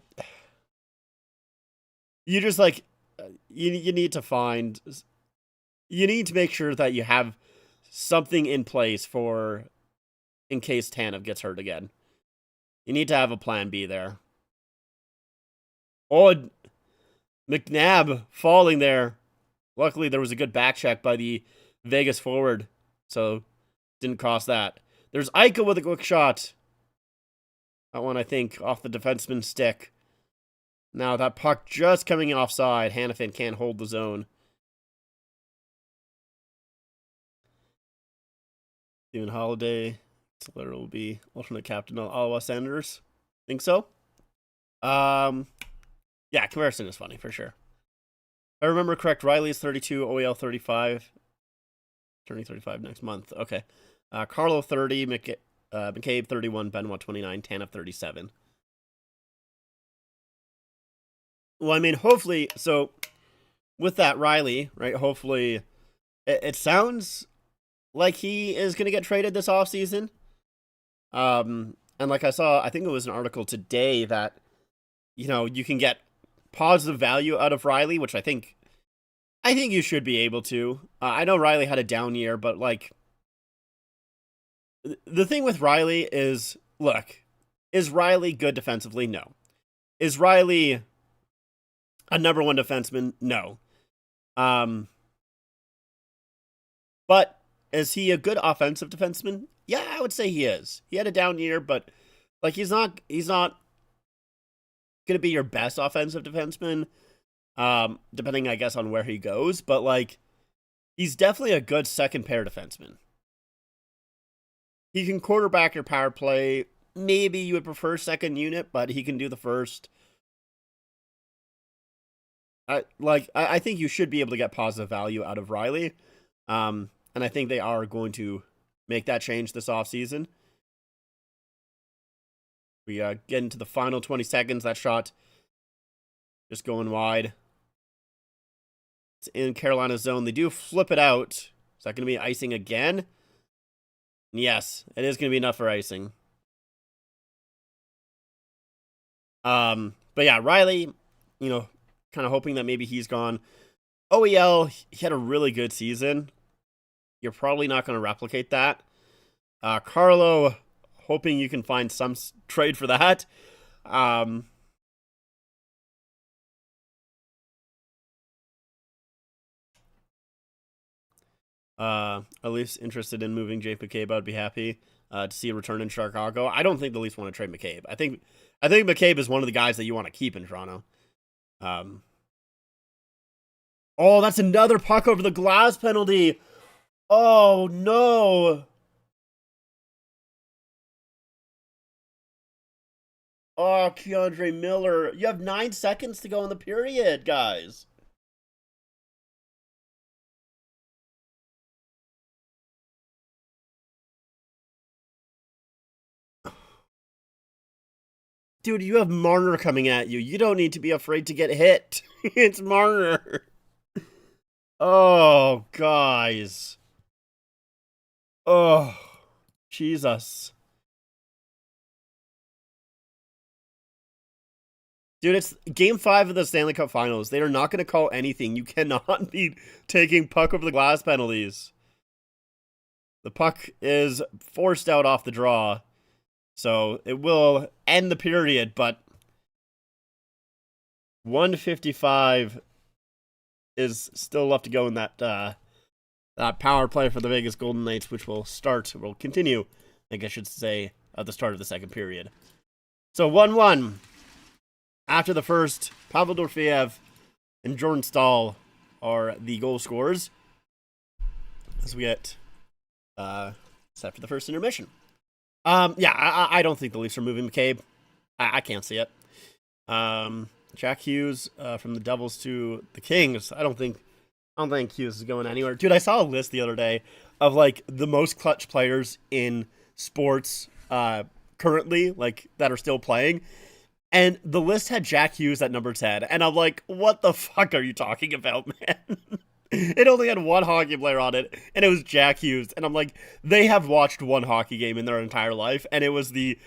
You just like you need to find, you need to make sure that you have something in place for in case Tanev gets hurt again. You need to have a plan B there. Oh, McNabb falling there. Luckily, there was a good back check by the Vegas forward, so didn't cost that. There's Eichel with a quick shot. That one, I think, off the defenseman's stick. Now, that puck just coming offside. Hannafin can't hold the zone. Steven Holiday. Slater will be alternate captain of Ottawa Senators. Think so? Yeah, comparison is funny, for sure. If I remember correct, Riley is 32, OEL 35. Turning 35 next month. Okay. Carlo 30, McCabe 31, Benoit 29, Tanev 37. Well, I mean, hopefully, so with that Riley, right, hopefully, it sounds like he is going to get traded this offseason. And like I saw, I think it was an article today that, you know, you can get positive value out of Riley, which I think you should be able to. I know Riley had a down year, but like the thing with Riley is, look, is Riley good defensively? No. Is Riley a number one defenseman? No. But is he a good offensive defenseman? Yeah, I would say he is. He had a down year, but like he's not gonna be your best offensive defenseman. Depending, I guess, on where he goes, but like he's definitely a good second pair defenseman. He can quarterback your power play. Maybe you would prefer second unit, but he can do the first. I think you should be able to get positive value out of Riley. And I think they are going to make that change this offseason. We get into the final 20 seconds. That shot just going wide. It's in Carolina's zone. They do flip it out. Is that going to be icing again? Yes, it is going to be enough for icing. But yeah, Riley, you know, kind of hoping that maybe he's gone. OEL, he had a really good season. You're probably not going to replicate that. Carlo, hoping you can find some trade for that. At least interested in moving Jake McCabe. I'd be happy to see a return in Chicago. I don't think the Leafs want to trade McCabe. I think McCabe is one of the guys that you want to keep in Toronto. Oh, that's another puck over the glass penalty. Oh no. Oh, Keandre Miller. You have 9 seconds to go in the period, guys. Dude, you have Marner coming at you. You don't need to be afraid to get hit. It's Marner. Oh, guys. Oh, Jesus. Dude, it's Game 5 of the Stanley Cup Finals. They are not going to call anything. You cannot be taking puck over the glass penalties. The puck is forced out off the draw. So it will end the period, but 155 is still left to go in that power play for the Vegas Golden Knights, which will continue, I think I should say, at the start of the second period. So 1-1. After the first, Pavel Dorofeyev and Jordan Staal are the goal scorers as we get set for the first intermission. Yeah, I don't think the Leafs are moving McCabe. I can't see it. Jack Hughes from the Devils to the Kings. I don't think Hughes is going anywhere. Dude, I saw a list the other day of like the most clutch players in sports currently, like that are still playing. And the list had Jack Hughes at number 10. And I'm like, what the fuck are you talking about, man? It only had one hockey player on it, and it was Jack Hughes. And I'm like, they have watched one hockey game in their entire life, and it was the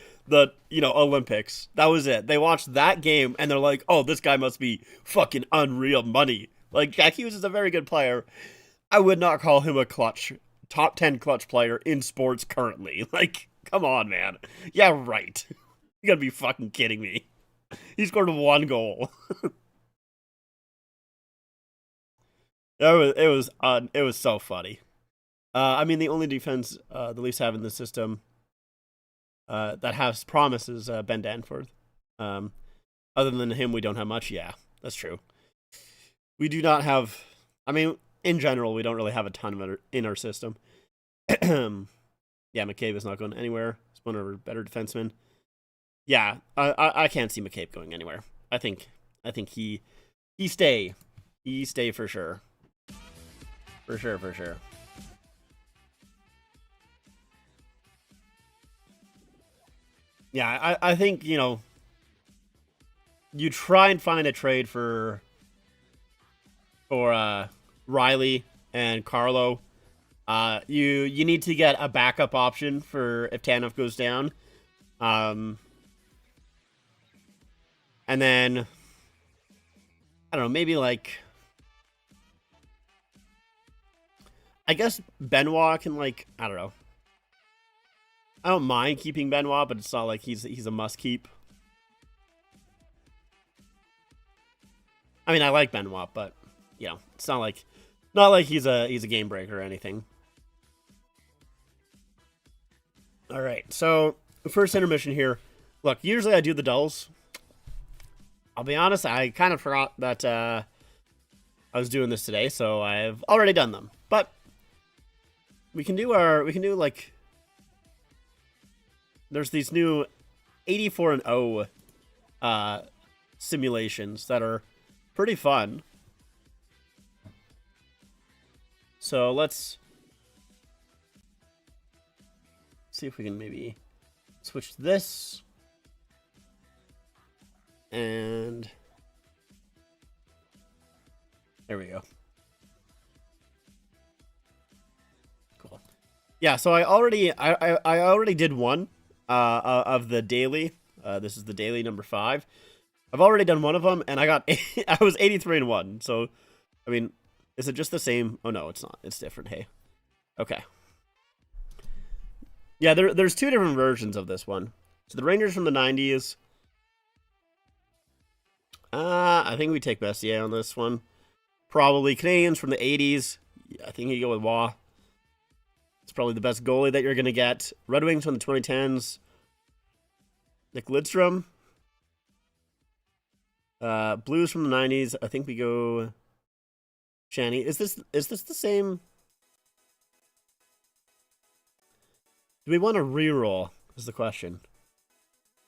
Olympics. That was it. They watched that game, and they're like, oh, this guy must be fucking unreal money. Like, Jack Hughes is a very good player. I would not call him a top 10 clutch player in sports currently. Like, come on, man. Yeah, right. You gotta be fucking kidding me. He scored one goal. It was so funny. I mean, the only defense the Leafs have in the system that has promise is Ben Danforth. Other than him, we don't have much. Yeah, that's true. We do not have. I mean, in general, we don't really have a ton of it in our system. Yeah, McCabe is not going anywhere. He's one of our better defensemen. Yeah, I can't see McCabe going anywhere. I think he stay for sure. For sure. Yeah, I think, you try and find a trade for Riley and Carlo. You need to get a backup option for if Tanev goes down. And then, I don't know, maybe like, I guess Benoit can, like, I don't know. I don't mind keeping Benoit, but it's not like he's a must keep. I mean, I like Benoit, but it's not like he's a game breaker or anything. All right, so first intermission here. Look, usually I do the dulls. I'll be honest, I kind of forgot that I was doing this today, so I've already done them. But we can do like, there's these new 84-0 simulations that are pretty fun. So let's see if we can maybe switch this. And there we go. Cool. Yeah, so I already did one of the daily. This is the daily number 5. I've already done one of them, and I was 83-1. So, I mean, is it just the same? Oh no, it's not. It's different. Hey, okay. Yeah, there's 2 different versions of this one. So the Rangers from the 90s. I think we take Messier on this one. Probably Canadians from the 80s. Yeah, I think you go with Waugh. It's probably the best goalie that you're going to get. Red Wings from the 2010s. Nick Lidstrom. Blues from the 90s. I think we go Shanny. Is this the same? Do we want to reroll? Is the question.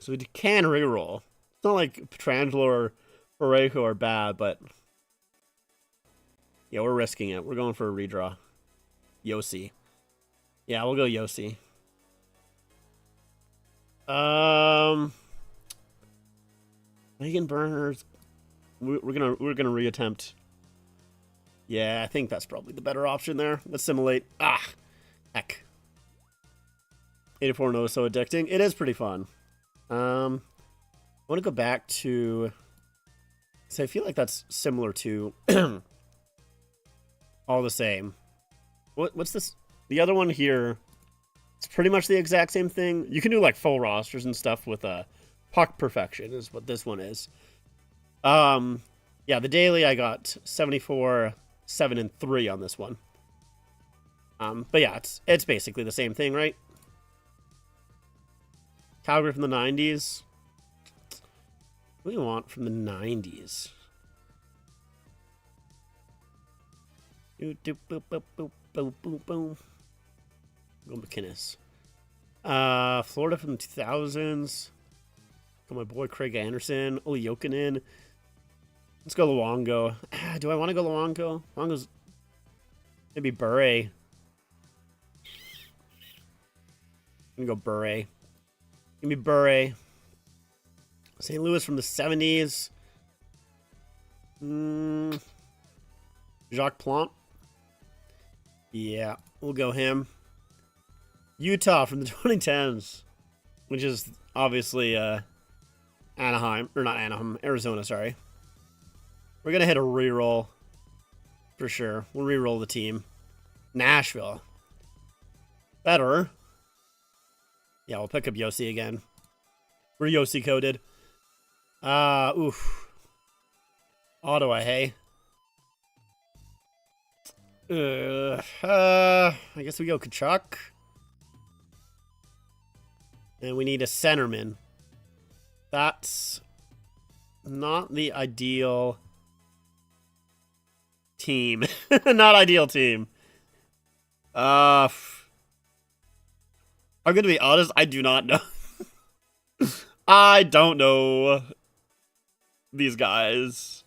So we can reroll. It's not like Petrangelo or Parayko are bad, but yeah, we're risking it. We're going for a redraw. Yossi. Yeah, we'll go Yossi. Megan Burners. We're gonna reattempt. Yeah, I think that's probably the better option there. Let's simulate. Heck. 84-0 is so addicting. It is pretty fun. I want to go back to. So I feel like that's similar to all the same. What's this? The other one here. It's pretty much the exact same thing. You can do like full rosters and stuff with puck perfection is what this one is. Yeah, the daily I got 74, 7, and 3 on this one. But yeah, it's basically the same thing, right? Calgary from the 90s. What do you want from the 90s? Boom. Go McInnes. Florida from the 2000s. Got my boy Craig Anderson. Oli Jokinen. Let's go Luongo. Do I want to go Luongo? Luongo's maybe Bure. I'm gonna go Bure. Give me Bure. St. Louis from the 70s. Jacques Plante. Yeah, we'll go him. Utah from the 2010s, which is obviously Anaheim, or not Anaheim, Arizona, sorry. We're going to hit a reroll for sure. We'll reroll the team. Nashville. Better. Yeah, we'll pick up Yossi again. We're Yossi coded. Oof. Ottawa, hey. I guess we go Kachuk. And we need a centerman. That's not the ideal team. Not ideal team. I'm going to be honest, I do not know. I don't know these guys.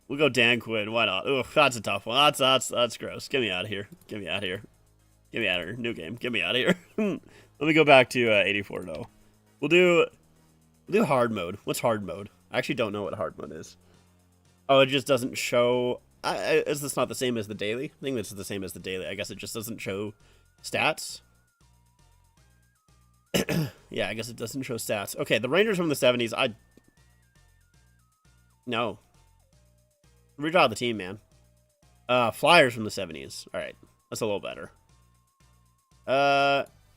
We'll go Dan Quinn. Why not? Ugh, that's a tough one. That's gross. Get me out of here. Get me out of here. Get me out of here. New game. Get me out of here. Let me go back to 84 though. We'll do hard mode. What's hard mode? I actually don't know what hard mode is. Oh, it just doesn't show. Is this not the same as the daily? I think this is the same as the daily. I guess it just doesn't show stats. Yeah, I guess it doesn't show stats. Okay, the Rangers from the 70s. No. Redraw the team, man. Flyers from the 70s. All right, that's a little better.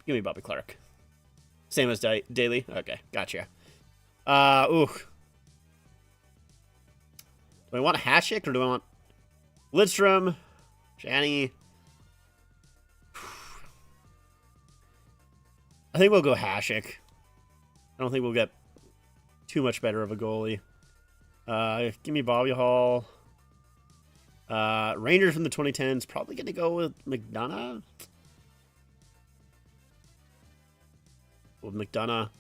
Give me Bobby Clark. Same as daily. Okay, gotcha. Ooh. Do I want Hasek or do I want Lidstrom? Shanny. I think we'll go Hasek. I don't think we'll get too much better of a goalie. Give me Bobby Hall. Rangers from the 2010s. Probably going to go with McDonough. With McDonough.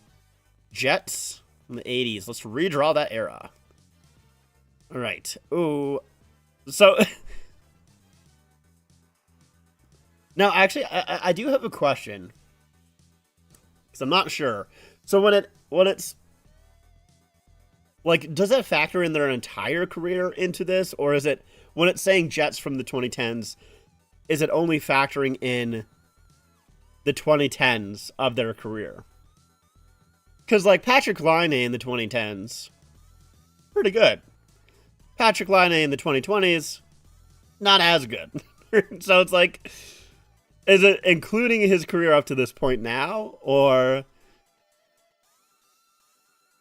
Jets from the 80s. Let's redraw that era. All right. Ooh. So now, actually, I do have a question because I'm not sure. So when it's Like, does that factor in their entire career into this? Or is it, when it's saying Jets from the 2010s, is it only factoring in the 2010s of their career? Because, like, Patrick Laine in the 2010s, pretty good. Patrick Laine in the 2020s, not as good. So it's like, is it including his career up to this point now, or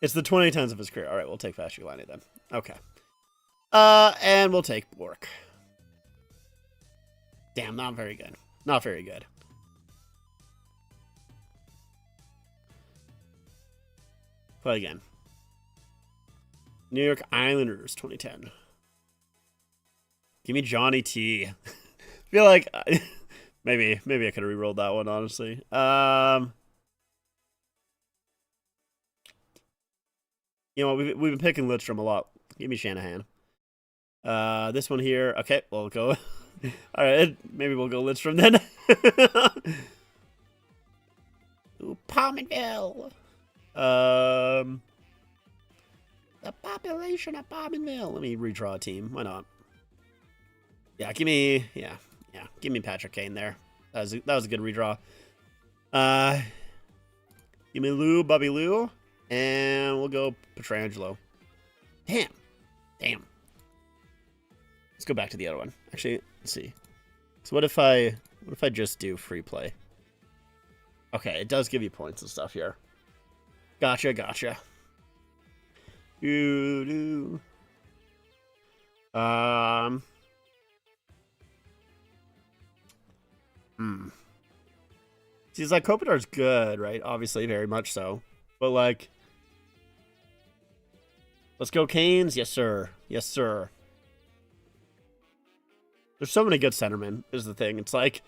it's the 2010s of his career? All right, we'll take Patrick Laine then. Okay. And we'll take Bork. Damn, not very good. Not very good. Play again. New York Islanders 2010. Give me Johnny T. I feel like maybe I could have re-rolled that one, honestly. You know, we've been picking Lidstrom a lot. Give me Shanahan. This one here. Okay, we'll go. All right, maybe we'll go Lidstrom then. Ooh, Pominville. The population of Pominville. Let me redraw a team. Why not? Yeah, give me Patrick Kane there. That was a good redraw. Give me Lou, Bobby Lou, and we'll go Petrangelo. Damn. Let's go back to the other one. Actually, let's see. So what if I just do free play? Okay, it does give you points and stuff here. Gotcha. See, it's like Kopitar's good, right? Obviously, very much so. But like, let's go Canes. Yes, sir. Yes, sir. There's so many good centermen, is the thing. It's like,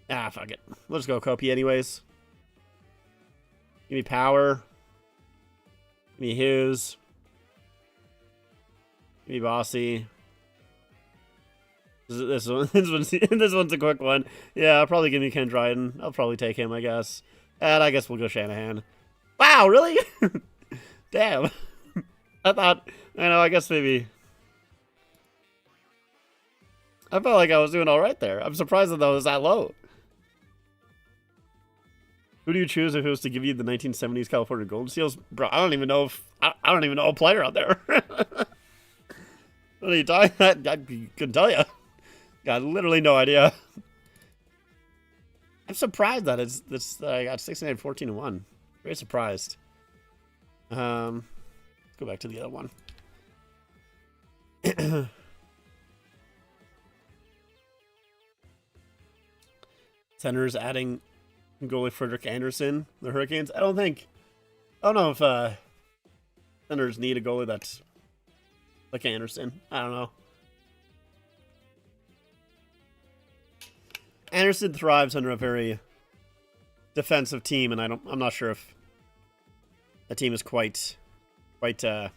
fuck it. We'll just go Kopi anyways. Give me Power. Give me Hughes. Give me Bossy. This one's a quick one. Yeah, I'll probably give me Ken Dryden. I'll probably take him, I guess. And I guess we'll go Shanahan. Wow, really? Damn. I guess maybe. I felt like I was doing all right there. I'm surprised that was that low. Who do you choose if it was to give you the 1970s California Golden Seals? Bro, I don't even know a player out there. What are you talking about? I couldn't tell you. Got literally no idea. I'm surprised that I got 69, 14, and 1. Very surprised. Let's go back to the other one. Senators adding goalie Frederick Anderson, the Hurricanes. I don't know if Senators need a goalie that's like Anderson. I don't know. Anderson thrives under a very defensive team, and I'm not sure if the team is quite Ottawa.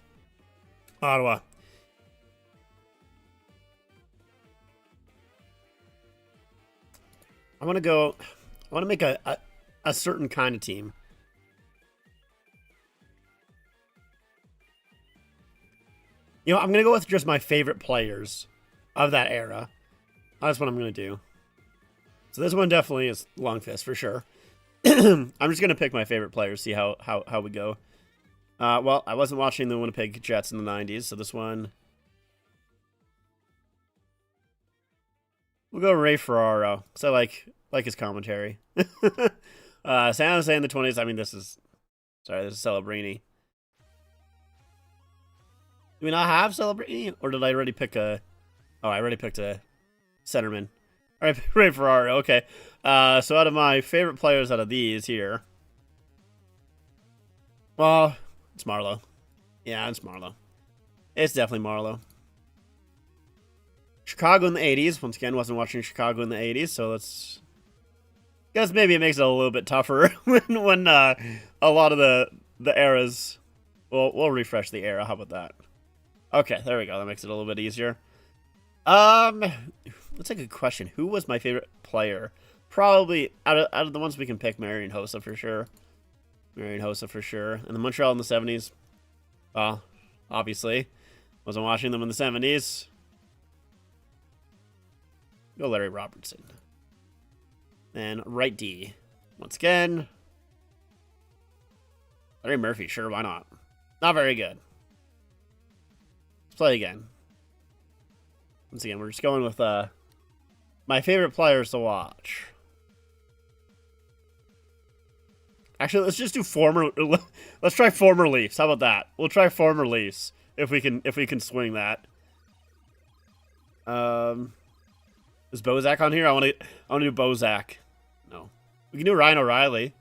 I want to make a certain kind of team. You know, I'm going to go with just my favorite players of that era. That's what I'm going to do. So this one definitely is Longfist for sure. I'm just going to pick my favorite players, see how we go. Well, I wasn't watching the Winnipeg Jets in the 90s, so this one... We'll go Ray Ferraro, because I like his commentary. San Jose in the 20s, I mean, this is Celebrini. Do we not have Celebrini? Or did I already pick a... Oh, I already picked a centerman. All right, Ray Ferraro, okay. So out of my favorite players out of these here... Well, it's Marleau. Yeah, it's Marleau. It's definitely Marleau. Chicago in the 80s. Once again, wasn't watching Chicago in the 80s, so let's... Guess maybe it makes it a little bit tougher when a lot of the eras... We'll refresh the era. How about that? Okay, there we go. That makes it a little bit easier. That's a good question. Who was my favorite player? Probably, out of the ones we can pick, Marian Hossa for sure. Marian Hossa for sure. And the Montreal in the 70s. Well, obviously. Wasn't watching them in the 70s. Go Larry Robertson. And right D. Once again. Larry Murphy, sure, why not? Not very good. Let's play again. Once again, we're just going with my favorite players to watch. Actually, let's just do former. Let's try former Leafs. How about that? We'll try former Leafs if we can swing that. Is Bozak on here? I want to do Bozak. No, we can do Ryan O'Reilly.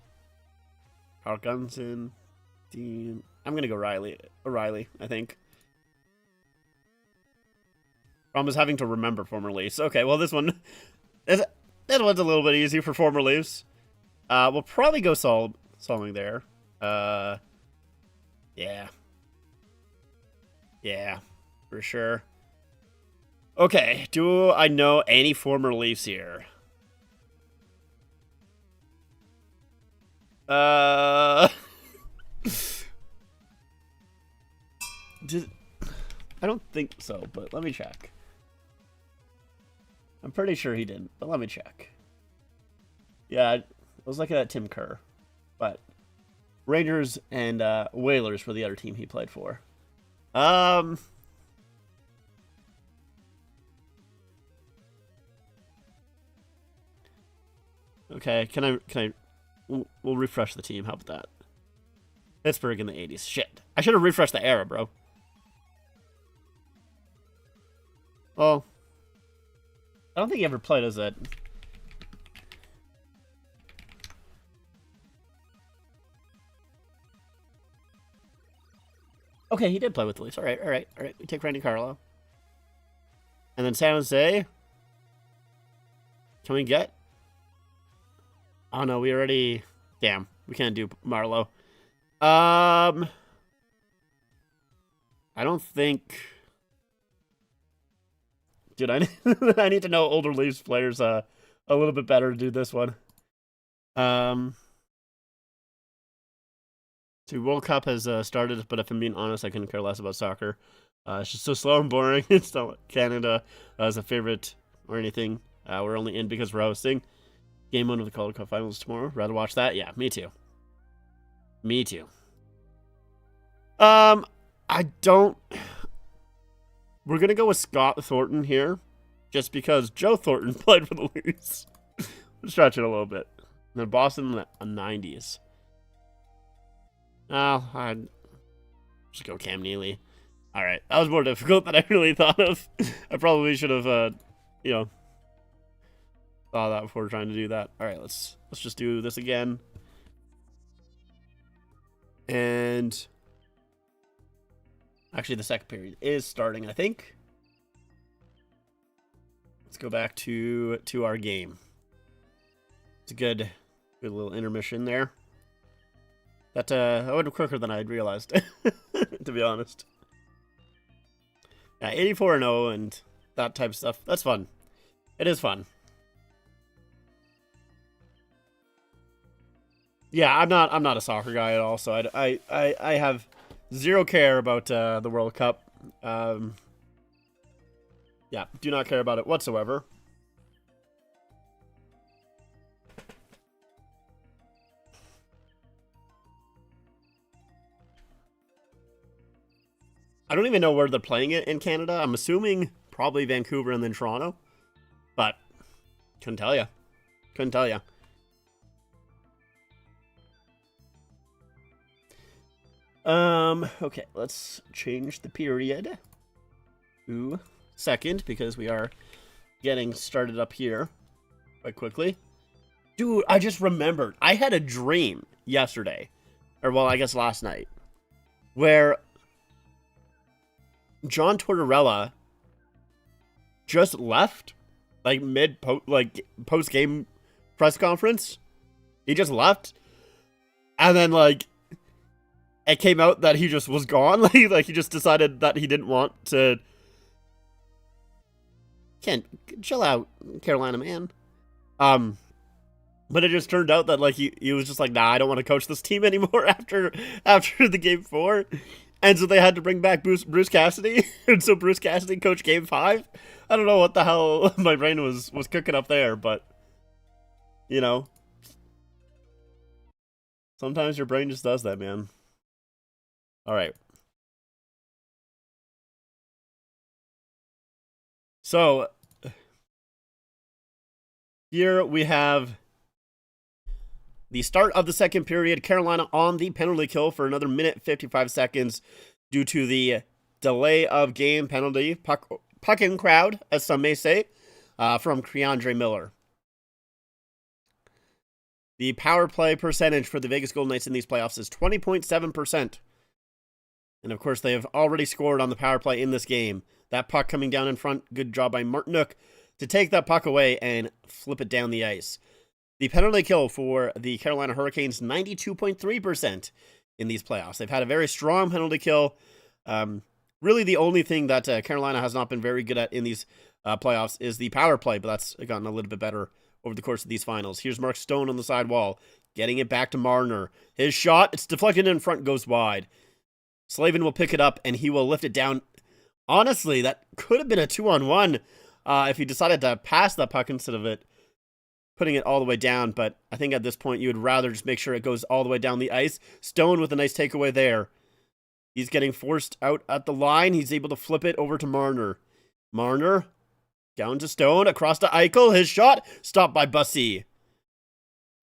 Carl Gunson, Dean. I'm gonna go O'Reilly. I think. Problem is having to remember former Leafs. Okay, well this one's a little bit easy for former Leafs. We'll probably go Solving there. Yeah. Yeah, for sure. Okay, do I know any former Leafs here? I don't think so, but let me check. I'm pretty sure he didn't, but let me check. Yeah, I was looking at Tim Kerr, but Rangers and Whalers were the other team he played for. Okay, can I we'll refresh the team. How about that? Pittsburgh in the 80s. Shit. I should have refreshed the era, bro. Oh. I don't think he ever played as that. Okay, he did play with the Leafs. All right. We take Randy Carlo. And then San Jose. Can we get? Oh, no, we already... Damn, we can't do Marlowe. I don't think... Dude, I need to know older Leafs players a little bit better to do this one. So World Cup has started, but if I'm being honest, I couldn't care less about soccer. It's just so slow and boring. It's not Canada as a favorite or anything. We're only in because we're hosting. Game 1 of the Calder Cup Finals tomorrow. Rather watch that? Yeah, me too. Me too. I don't... We're going to go with Scott Thornton here, just because Joe Thornton played for the Leafs. Stretch it a little bit. And then Boston in the 90s. Oh, I'd just go Cam Neely. All right, that was more difficult than I really thought of. I probably should have, thought of that before trying to do that. All right, let's just do this again. And actually, the second period is starting, I think. Let's go back to our game. It's a good little intermission there. That went quicker than I'd realized, to be honest. Yeah, 84-0 and that type of stuff. That's fun. It is fun. Yeah, I'm not a soccer guy at all, so I have zero care about the World Cup. Yeah, do not care about it whatsoever. I don't even know where they're playing it in Canada. I'm assuming probably Vancouver and then Toronto. But couldn't tell you. Couldn't tell you. Okay, let's change the period to second because we are getting started up here quite quickly. Dude, I just remembered. I had a dream yesterday, or well, I guess last night, where John Tortorella just left, like post game press conference. He just left, and then it came out that he just was gone. Like he just decided that he didn't want to. Can't chill out, Carolina man. But it just turned out that like he was just like, nah, I don't want to coach this team anymore after the game 4, and so they had to bring back Bruce Cassidy, and so Bruce Cassidy coached game 5. I don't know what the hell my brain was cooking up there, but you know, sometimes your brain just does that, man. All right. So here we have the start of the second period. Carolina on the penalty kill for another minute 55 seconds due to the delay of game penalty, puck in crowd, as some may say, from Keandre Miller. The power play percentage for the Vegas Golden Knights in these playoffs is 20.7%. And of course, they have already scored on the power play in this game. That puck coming down in front, good job by Martinook to take that puck away and flip it down the ice. The penalty kill for the Carolina Hurricanes, 92.3% in these playoffs. They've had a very strong penalty kill. Really, the only thing that Carolina has not been very good at in these playoffs is the power play, but that's gotten a little bit better over the course of these finals. Here's Mark Stone on the side wall, getting it back to Marner. His shot, it's deflected in front, goes wide. Slavin will pick it up, and he will lift it down. Honestly, that could have been a 2-on-1 if he decided to pass that puck instead of it putting it all the way down, but I think at this point you would rather just make sure it goes all the way down the ice. Stone with a nice takeaway there. He's getting forced out at the line. He's able to flip it over to Marner. Marner, down to Stone, across to Eichel. His shot, stopped by Bussy.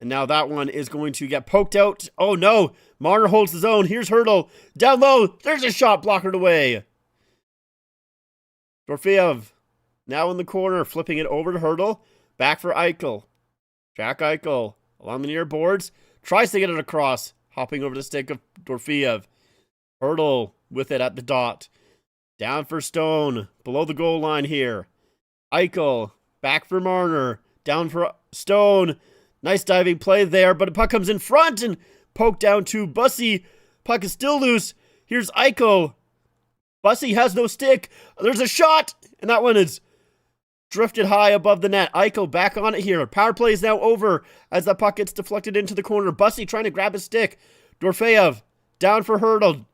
And now that one is going to get poked out. Oh no, Marner holds his own. Here's Hertl, down low. There's a shot blockered away. Dorofeyev, now in the corner, flipping it over to Hertl. Back for Eichel. Jack Eichel, along the near boards, tries to get it across, hopping over the stick of Dorofeyev. Hertl with it at the dot. Down for Stone, below the goal line here. Eichel, back for Marner, down for Stone. Nice diving play there, but a puck comes in front and poked down to Bussy. Puck is still loose. Here's Eichel. Bussy has no stick. There's a shot, and that one is drifted high above the net. Eichel back on it here. Power play is now over as the puck gets deflected into the corner. Bussy trying to grab his stick. Dorofeyev down for Hertl.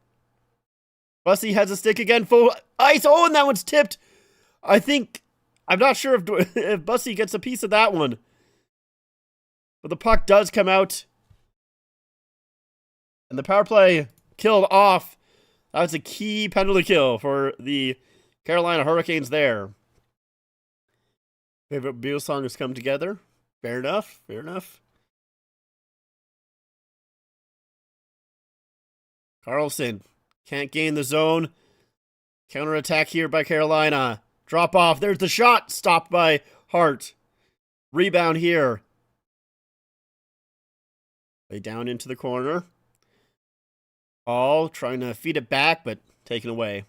Bussy has a stick again. Full ice. Oh, and that one's tipped. I'm not sure if Bussy gets a piece of that one. But the puck does come out. And the power play killed off. That was a key penalty kill for the Carolina Hurricanes there. Favorite Beatles song has come together. Fair enough. Fair enough. Carlson can't gain the zone. Counterattack here by Carolina. Drop off. There's the shot. Stopped by Hart. Rebound here. Lay down into the corner. All trying to feed it back, but taken away.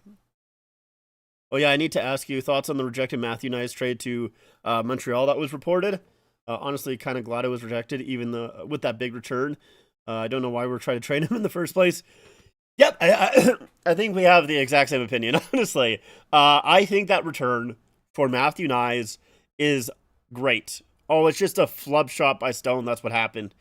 Oh yeah, I need to ask you thoughts on the rejected Matthew Knies trade to Montreal that was reported. Honestly, kind of glad it was rejected, even with that big return. I don't know why we're trying to trade him in the first place. Yep, I think we have the exact same opinion, honestly. I think that return for Matthew Knies is great. Oh, it's just a flub shot by Stone. That's what happened.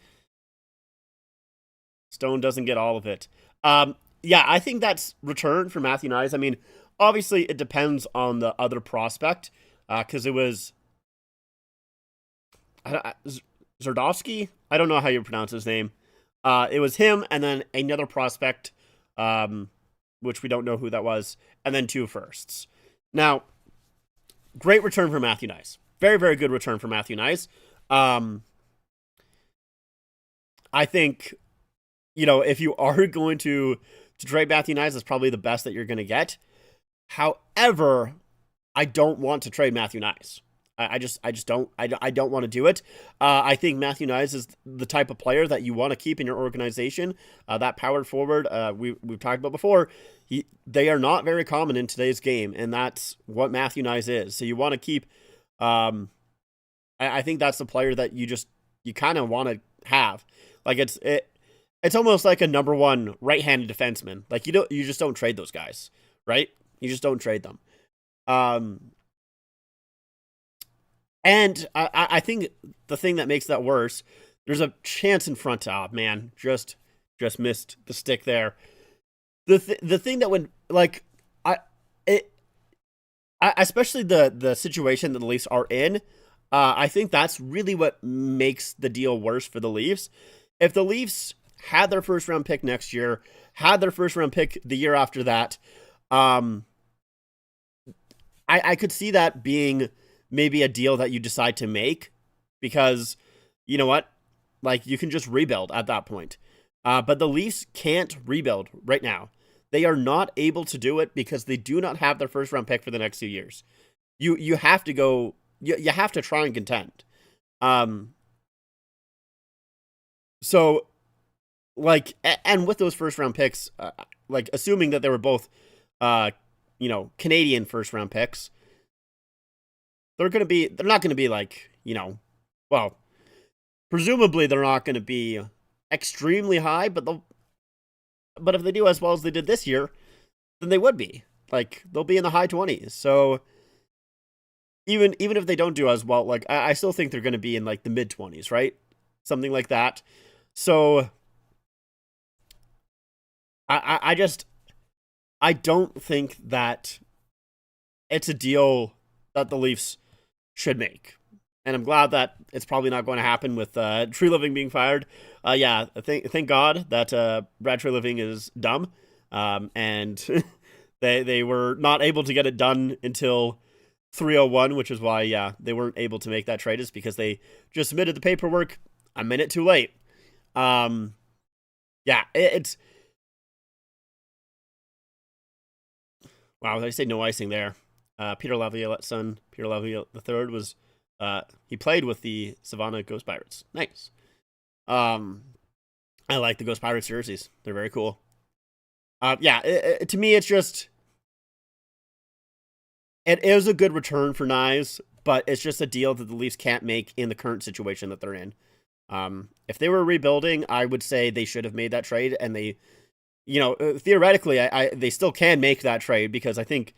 Stone doesn't get all of it. Yeah, I think that's return for Matthew Knies. I mean, obviously, it depends on the other prospect, because it was Zardovsky. I don't know how you pronounce his name. It was him, and then another prospect, which we don't know who that was, and then 2 firsts. Now, great return for Matthew Knies. Very, very good return for Matthew Knies. I think, if you are going to trade Matthew Knies, that's probably the best that you're going to get. However, I don't want to trade Matthew Knies. I just don't. I don't want to do it. I think Matthew Knies is the type of player that you want to keep in your organization. That power forward we've talked about before. They are not very common in today's game, and that's what Matthew Knies is. So you want to keep. I think that's the player that you kind of want to have. Like it's almost like a number 1 right-handed defenseman. Like you just don't trade those guys, right? You just don't trade them. And I think the thing that makes that worse There's a chance in front. Ah, man, just missed the stick there. The thing that would like I it especially the situation that the Leafs are in. I think that's really what makes the deal worse for the Leafs. If the Leafs had their first round pick next year, had their first round pick the year after that, um, I could see that being maybe a deal that you decide to make because you know what? Like, you can just rebuild at that point. But the Leafs can't rebuild right now. They are not able to do it because they do not have their first round pick for the next few years. You have to go. You have to try and contend. Um. So, like, and with those first round picks, like assuming that they were both, uh, Canadian first round picks, they're not gonna be like, well, presumably they're not gonna be extremely high, but if they do as well as they did this year, then they would be. Like, they'll be in the high 20s. So even if they don't do as well, like I still think they're going to be in like the mid 20s, right? Something like that. So I just I don't think that it's a deal that the Leafs should make. And I'm glad that it's probably not going to happen with Tree Living being fired. Yeah, thank God that Brad Tree Living is dumb, and they were not able to get it done until 3:01, which is why they weren't able to make that trade. Is because they just submitted the paperwork a minute too late. Yeah, it's wow. Did I say no icing there? Peter Laviolette's son, Peter Laviolette III, was he played with the Savannah Ghost Pirates. Nice. I like the Ghost Pirates jerseys. They're very cool. Yeah, to me, it's just it is a good return for Knies, but it's just a deal that the Leafs can't make in the current situation that they're in. If they were rebuilding, I would say they should have made that trade, and they, theoretically, they still can make that trade because I think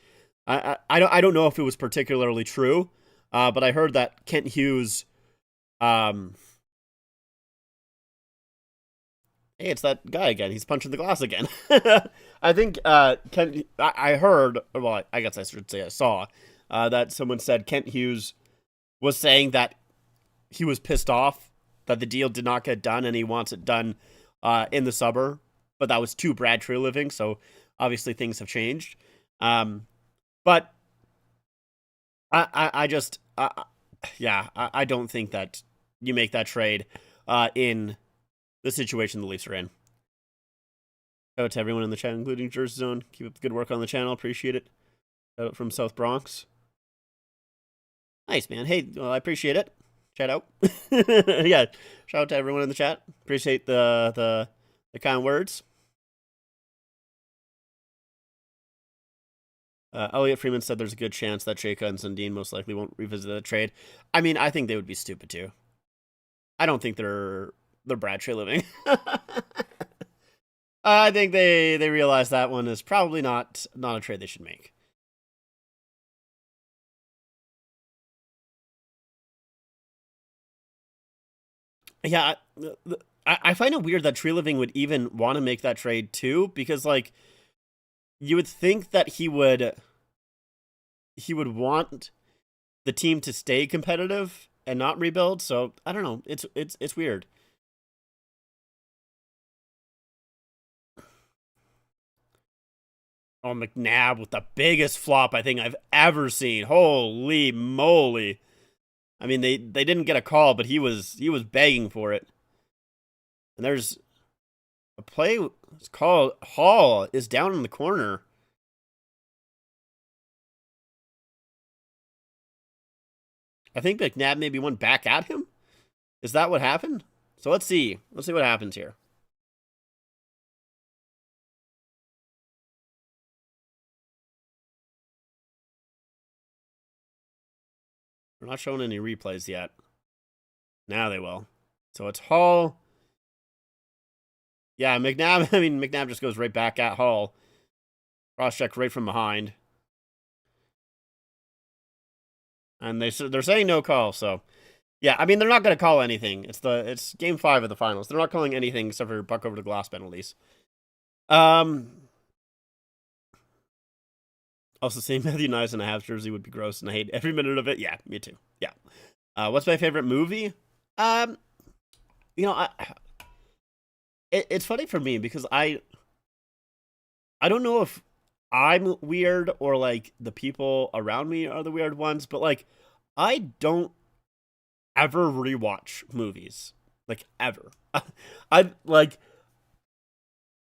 I don't know if it was particularly true, but I heard that Kent Hughes, hey, it's that guy again. He's punching the glass again. I think Kent. I heard. Well, I guess I should say I saw that someone said Kent Hughes was saying that he was pissed off that the deal did not get done, and he wants it done in the summer. But that was too Brad Tree Living, so obviously things have changed. But I just I don't think that you make that trade in the situation the Leafs are in. Shout out to everyone in the chat, including Jersey Zone. Keep up the good work on the channel. Appreciate it. Shout out from South Bronx. Nice, man. Hey, well, I appreciate it. Shout out. Yeah, shout out to everyone in the chat. Appreciate the kind words. Elliot Freeman said there's a good chance that Shaka and Sundin most likely won't revisit the trade. I mean, I think they would be stupid too. I don't think they're Brad Tree Living. I think they realize that one is probably not a trade they should make. Yeah, I find it weird that Tree Living would even want to make that trade too, because like you would think that he would want the team to stay competitive and not rebuild. So I don't know. It's weird. Oh, McNabb with the biggest flop I think I've ever seen. Holy moly! I mean, they didn't get a call, but he was begging for it. And there's a play. It's called Hall is down in the corner. I think McNabb maybe went back at him. Is that what happened? So let's see. Let's see what happens here. We're not showing any replays yet. Now they will. So it's Hall. Yeah, McNabb. I mean, McNabb just goes right back at Hall. Cross check right from behind. And they're saying no call. So Yeah, I mean they're not gonna call anything. It's game 5 of the finals. They're not calling anything except for buck over the glass penalties. Um. Also, seeing Matthew Nice in a Habs jersey would be gross, and I hate every minute of it. Yeah, me too. Yeah. What's my favorite movie? Um, you know, it's funny for me because I don't know if I'm weird or like the people around me are the weird ones, but like I don't ever rewatch movies. Like ever. I like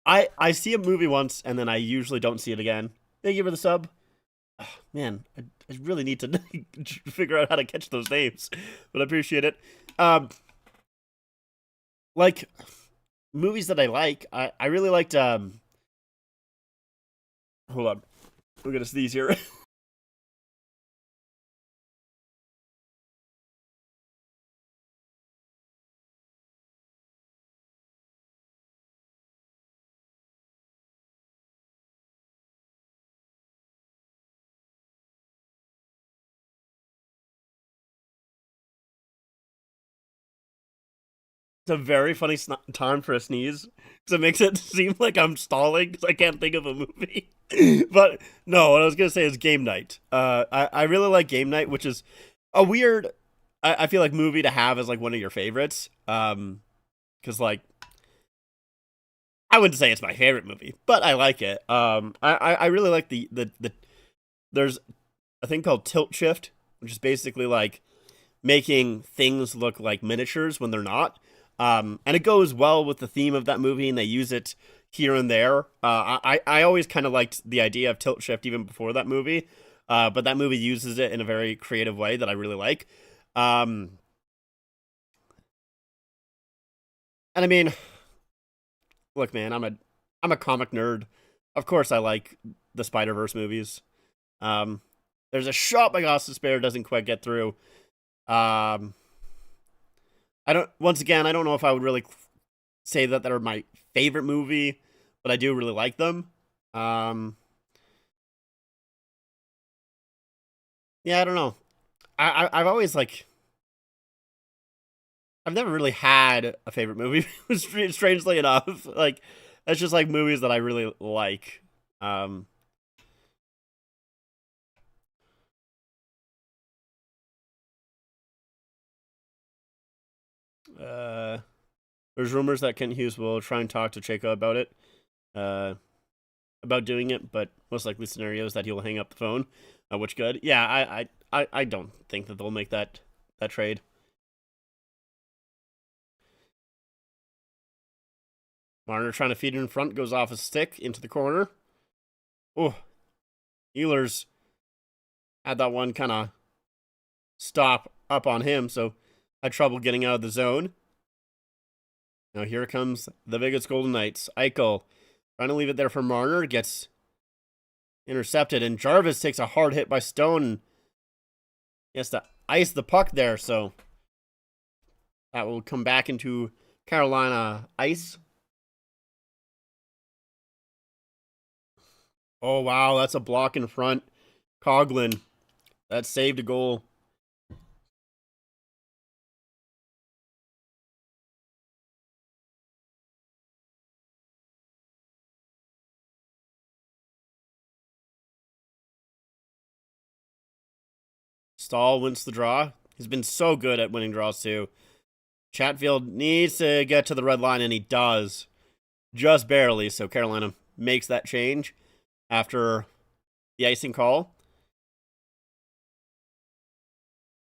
I see a movie once and then I usually don't see it again. Thank you for the sub. Oh, man, I really need to figure out how to catch those names, but I appreciate it. Um, like movies that I like, I really liked. Hold on, we're gonna sneeze here. It's a very funny time for a sneeze because it makes it seem like I'm stalling because I can't think of a movie. But no, what I was gonna say is Game Night. I really like Game Night, which is a weird. I feel like movie to have as like one of your favorites. Because like I wouldn't say it's my favorite movie, but I like it. I really like the there's a thing called tilt shift, which is basically like making things look like miniatures when they're not. And it goes well with the theme of that movie, and they use it here and there. I always kind of liked the idea of tilt shift even before that movie, but that movie uses it in a very creative way that I really like. Um, and I mean, look, man, I'm a comic nerd. Of course, I like the Spider Verse movies. Um, there's a shot my Goss Despair doesn't quite get through. Um, I don't. Once again, I don't know if I would really say that they're my favorite movie, but I do really like them. Um, yeah, I don't know. I've always like I've never really had a favorite movie. Strangely enough, like that's just like movies that I really like. Um, uh, there's rumors that Kent Hughes will try and talk to Checo about it. Uh, about doing it, but most likely scenario is that he will hang up the phone. Which good? Yeah, I don't think that they'll make that trade. Marner trying to feed it in front goes off a stick into the corner. Oh, Ehlers had that one kind of stop up on him, so had trouble getting out of the zone. Now here comes the Vegas Golden Knights. Eichel trying to leave it there for Marner, gets intercepted, and Jarvis takes a hard hit by Stone. He has to ice the puck there, so that will come back into Carolina ice. Oh, wow, that's a block in front. Coglin, that saved a goal. Stahl wins the draw. He's been so good at winning draws, too. Chatfield needs to get to the red line, and he does. Just barely, so Carolina makes that change after the icing call.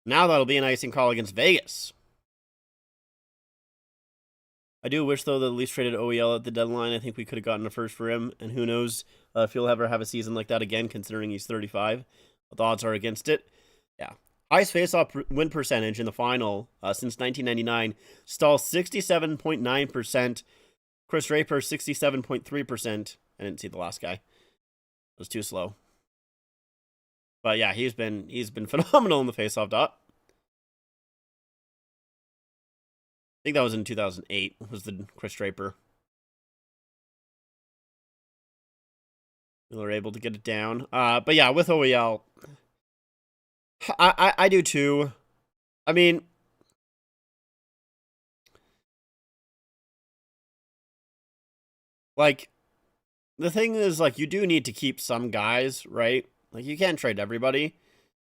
Now that'll be an icing call against Vegas. I do wish, though, that at least traded OEL at the deadline. I think we could have gotten a first for him, and who knows if he'll ever have a season like that again, considering he's 35. But the odds are against it. Yeah. Highest faceoff win percentage in the final since 1999. Stahl 67.9%. Chris Draper 67.3%. I didn't see the last guy. It was too slow. But yeah, he's been phenomenal in the faceoff dot. I think that was in 2008. Was the Chris Draper. They were able to get it down. But yeah, with OEL, I do too. I mean, Like, the thing is, like, you do need to keep some guys, right? Like, you can't trade everybody.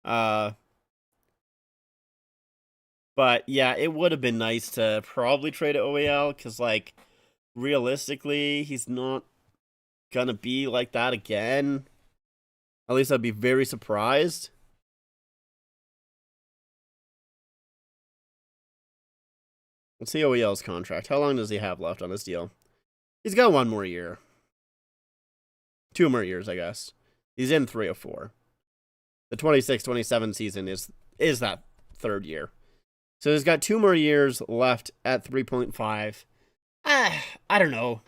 But yeah, it would have been nice to probably trade OEL because, like, realistically, he's not gonna be like that again. At least I'd be very surprised. Let's see OEL's contract. How long does he have left on his deal? He's got 1 more year. 2 more years, I guess. He's in 3 of 4. The 26-27 season is that 3rd year. So he's got 2 more years left at 3.5. I don't know.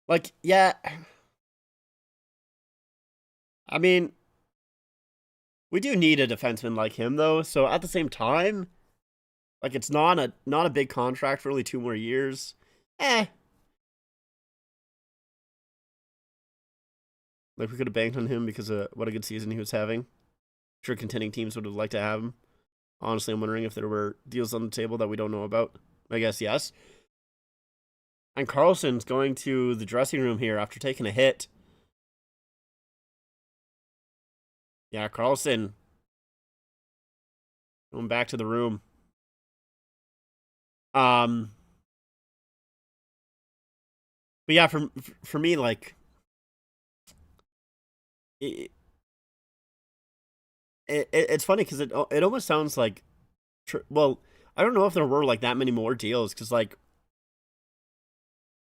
Like, yeah. I mean, we do need a defenseman like him, though. So at the same time, like, it's not a big contract for only 2 more years. Like, we could have banked on him because of what a good season he was having. I'm sure contending teams would have liked to have him. Honestly, I'm wondering if there were deals on the table that we don't know about. I guess yes. And Carlson's going to the dressing room here after taking a hit. Yeah, Carlson going back to the room. But yeah, for me, like, it's funny because it almost sounds like, well, I don't know if there were like that many more deals because, like,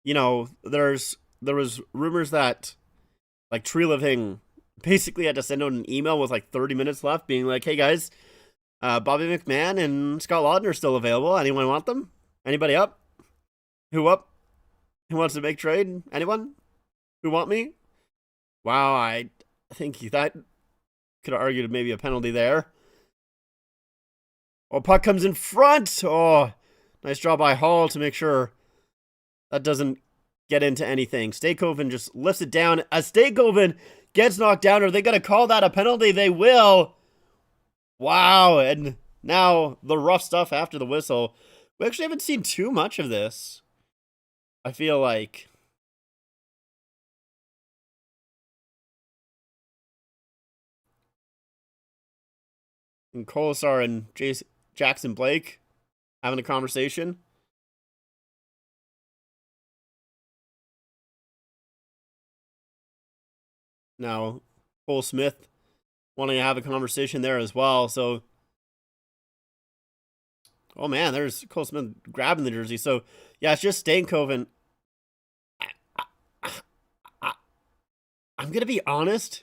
you know, there was rumors that, like, Tree Living basically had to send out an email with like 30 minutes left, being like, "Hey guys, Bobby McMahon and Scott Laughton are still available. Anyone want them? Anybody up? Who up? Who wants to make trade? Anyone? Who want me?" Wow, I think that could have argued maybe a penalty there. Oh, puck comes in front. Oh, nice job by Hall to make sure that doesn't get into anything. Stakehoven just lifts it down. As Stakehoven gets knocked down, are they going to call that a penalty? They will. Wow, and now the rough stuff after the whistle. We actually haven't seen too much of this, I feel like. And Colasar and Jackson Blake having a conversation. Now, Cole Smith wanting to have a conversation there as well. So, oh man, there's Cole Smith grabbing the jersey. So, yeah, it's just Stankoven. I'm going to be honest.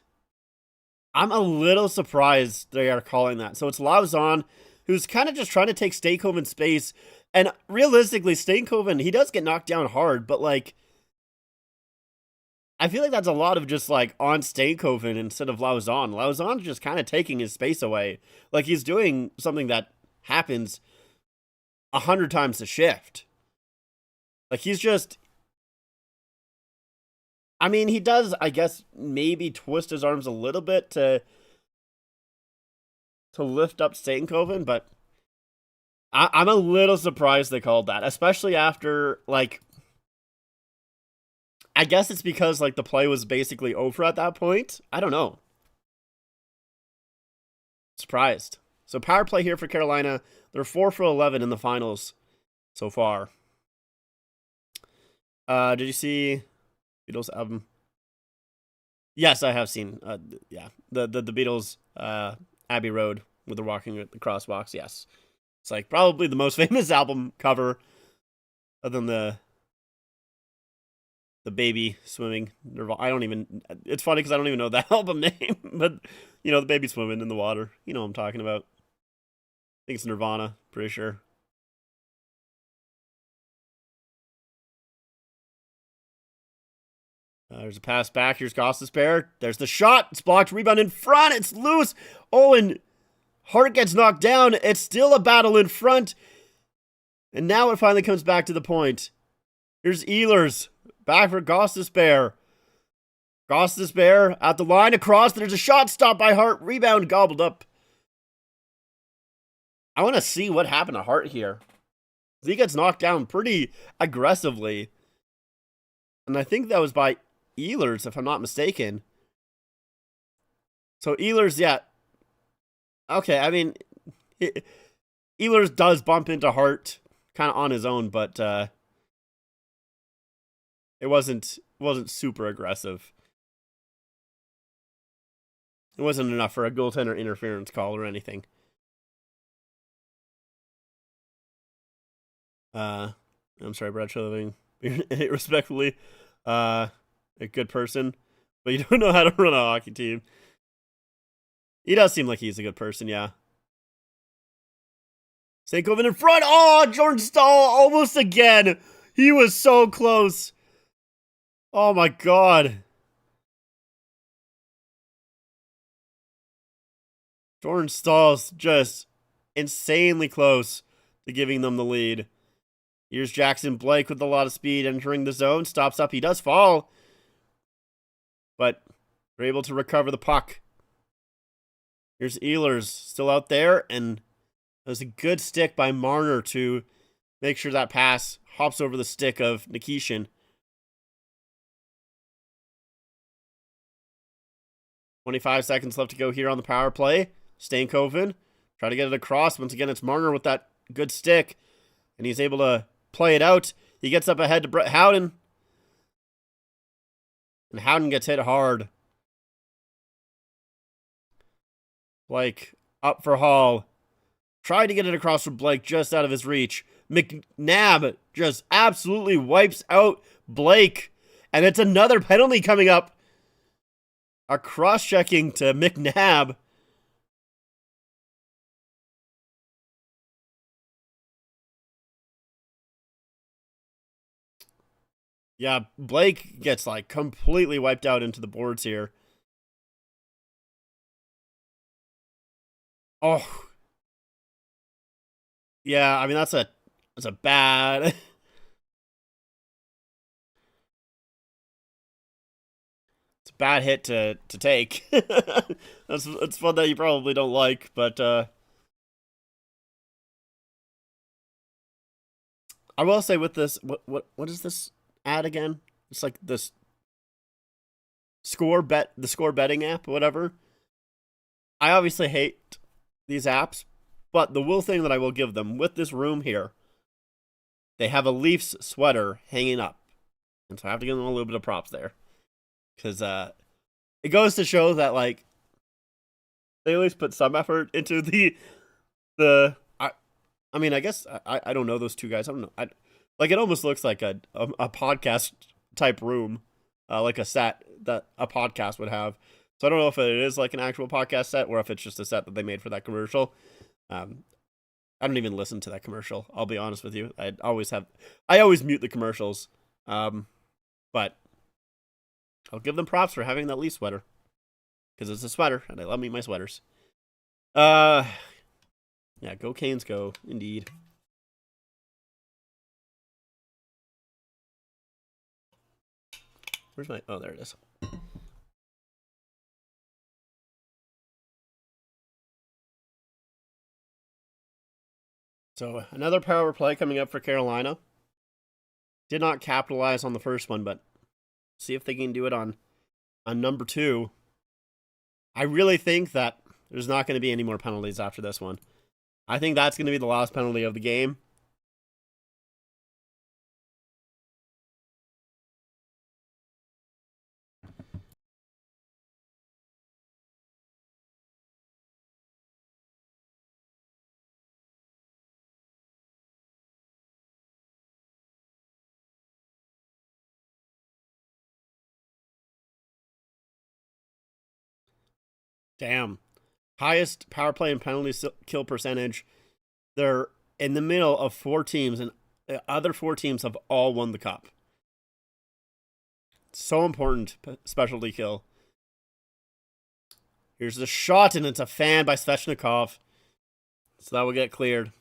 I'm a little surprised they are calling that. So it's Lauzon, who's kind of just trying to take Stankoven's space. And realistically, Stankoven, he does get knocked down hard, but, like, I feel like that's a lot of just, like, on Stankoven instead of Lauzon. Lauzon's just kind of taking his space away. Like, he's doing something that happens 100 times a shift. Like, he's just... I mean, he does, I guess, maybe twist his arms a little bit to lift up Stankoven, but I'm a little surprised they called that, especially after, like, I guess it's because, like, the play was basically over at that point. I don't know. Surprised. So power play here for Carolina. They're 4 for 11 in the finals so far. Did you see Beatles album? Yes, I have seen. Yeah, the Beatles Abbey Road with the walking the crosswalks. Yes, it's like probably the most famous album cover, other than the baby swimming. I don't even. It's funny because I don't even know the album name, but you know, the baby swimming in the water. You know what I'm talking about. I think it's Nirvana. Pretty sure. There's a pass back. Here's Gostisbehere. There's the shot. It's blocked. Rebound in front. It's loose. Oh, and Hart gets knocked down. It's still a battle in front. And now it finally comes back to the point. Here's Ehlers. Back for Gostisbehere. Gostisbehere at the line across. There's a shot stopped by Hart. Rebound gobbled up. I want to see what happened to Hart here. He gets knocked down pretty aggressively. And I think that was by Ehlers, if I'm not mistaken. So Ehlers, yeah. Okay, I mean, Ehlers does bump into Hart kind of on his own, but it wasn't super aggressive. It wasn't enough for a goaltender interference call or anything. I'm sorry, Brad Living. Respectfully, a good person, but you don't know how to run a hockey team. He does seem like he's a good person, yeah. Stankoven in front. Oh, Jordan Staal almost again. He was so close. Oh my god. Jordan Staal's just insanely close to giving them the lead. Here's Jackson Blake with a lot of speed entering the zone. Stops up. He does fall. But they're able to recover the puck. Here's Ehlers still out there. And there's a good stick by Marner to make sure that pass hops over the stick of Nikishin. 25 seconds left to go here on the power play. Stankoven try to get it across. Once again, it's Marner with that good stick. And he's able to play it out. He gets up ahead to Brett Howden. And Howden gets hit hard. Blake up for Hall. Tried to get it across from Blake, just out of his reach. McNabb just absolutely wipes out Blake. And it's another penalty coming up. A cross-checking to McNabb. Yeah, Blake gets like completely wiped out into the boards here. Oh. Yeah, I mean that's a bad it's a bad hit to take. It's fun that you probably don't like, but I will say with this what is this ad again? It's like this the score betting app, whatever. I obviously hate these apps, but the will thing that I will give them with this room here, they have a Leafs sweater hanging up. And so I have to give them a little bit of props there. Because it goes to show that, like, they at least put some effort into I mean, I guess I don't know those two guys. I don't know. Like, it almost looks like a podcast type room, like a set that a podcast would have. So I don't know if it is like an actual podcast set or if it's just a set that they made for that commercial. I don't even listen to that commercial. I'll be honest with you. I always mute the commercials. But I'll give them props for having that Leaf sweater. Because it's a sweater, and I love me my sweaters. Yeah, go Canes go, indeed. Where's my... Oh, there it is. So, another power play coming up for Carolina. Did not capitalize on the first one, but see if they can do it on number 2. I really think that there's not going to be any more penalties after this one. I think that's going to be the last penalty of the game. Damn. Highest power play and penalty kill percentage. They're in the middle of 4 teams, and the other 4 teams have all won the cup. So important, specialty kill. Here's the shot, and it's a fan by Svechnikov. So that will get cleared.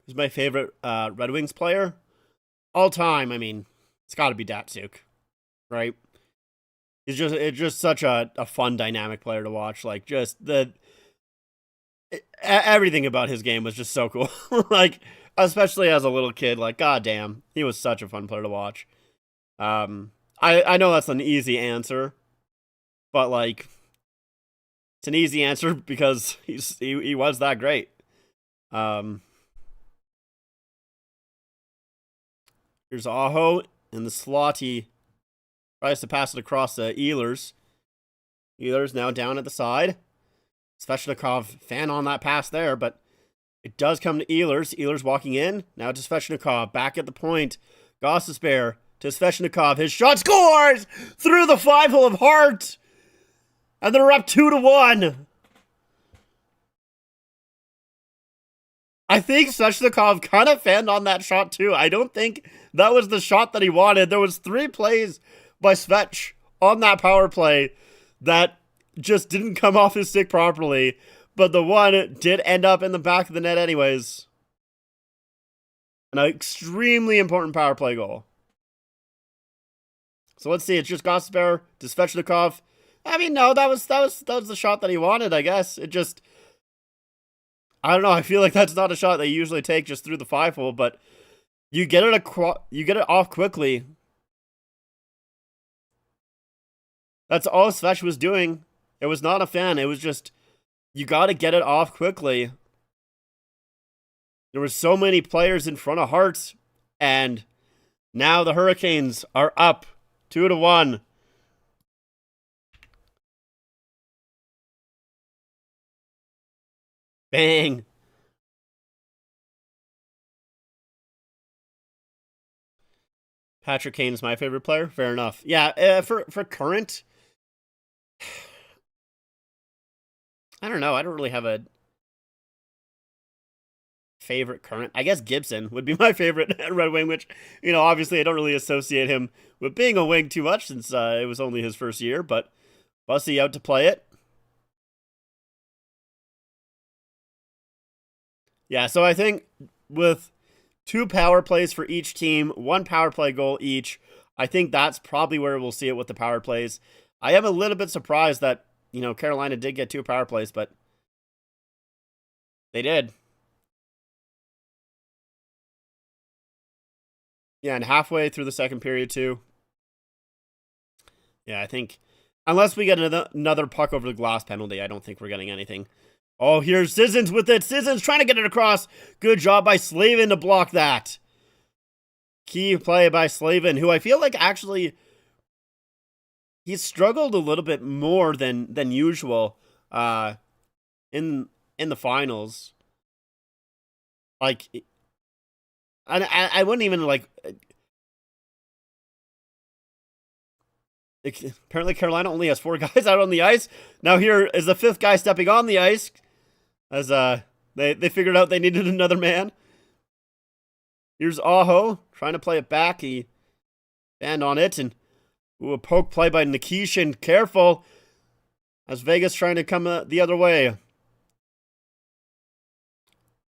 Who's my favorite Red Wings player? All time, I mean, it's got to be Datsuk, right? It's just such a fun, dynamic player to watch. Like, just Everything about his game was just so cool. Like, especially as a little kid, like, goddamn, he was such a fun player to watch. Um, I know that's an easy answer, but like, it's an easy answer because he was that great. Um, Here's Aho in the slot. He tries to pass it across the Ehlers. Ehlers now down at the side. Svechnikov fan on that pass there, but it does come to Ehlers. Ehlers walking in. Now to Svechnikov. Back at the point. Gostisbehere to Svechnikov. His shot scores through the 5-hole of Hart. And they're up 2-1. I think Svechnikov kind of fanned on that shot too. I don't think that was the shot that he wanted. There was 3 plays by Svech on that power play that just didn't come off his stick properly, but the one did end up in the back of the net anyways. An extremely important power play goal. So let's see. It's just Gostisbehere to Svechnikov. I mean, no, that was the shot that he wanted. I guess it just. I don't know. I feel like that's not a shot they usually take just through the 5-hole, but you get it off quickly. That's all Svech was doing. It was not a fan. It was just, you got to get it off quickly. There were so many players in front of Hearts, and now the Hurricanes are up 2-1. Bang. Patrick Kane is my favorite player. Fair enough. Yeah, for current, I don't know. I don't really have a favorite current. I guess Gibson would be my favorite Red Wing, which, obviously I don't really associate him with being a wing too much since it was only his first year, but Bussy out to play it. Yeah, so I think with 2 power plays for each team, 1 power play goal each, I think that's probably where we'll see it with the power plays. I am a little bit surprised that, Carolina did get 2 power plays, but they did. Yeah, and halfway through the second period, too. Yeah, I think, unless we get another puck over the glass penalty, I don't think we're getting anything. Oh, here's Sissons with it. Sissons trying to get it across. Good job by Slavin to block that. Key play by Slavin, who I feel like actually he's struggled a little bit more than usual in the finals. Like, I wouldn't even like. Apparently, Carolina only has 4 guys out on the ice. Now here is the 5th guy stepping on the ice. As they figured out they needed another man. Here's Aho trying to play it back. He banned on it, and a poke play by Nikishin. Careful, as Vegas trying to come the other way.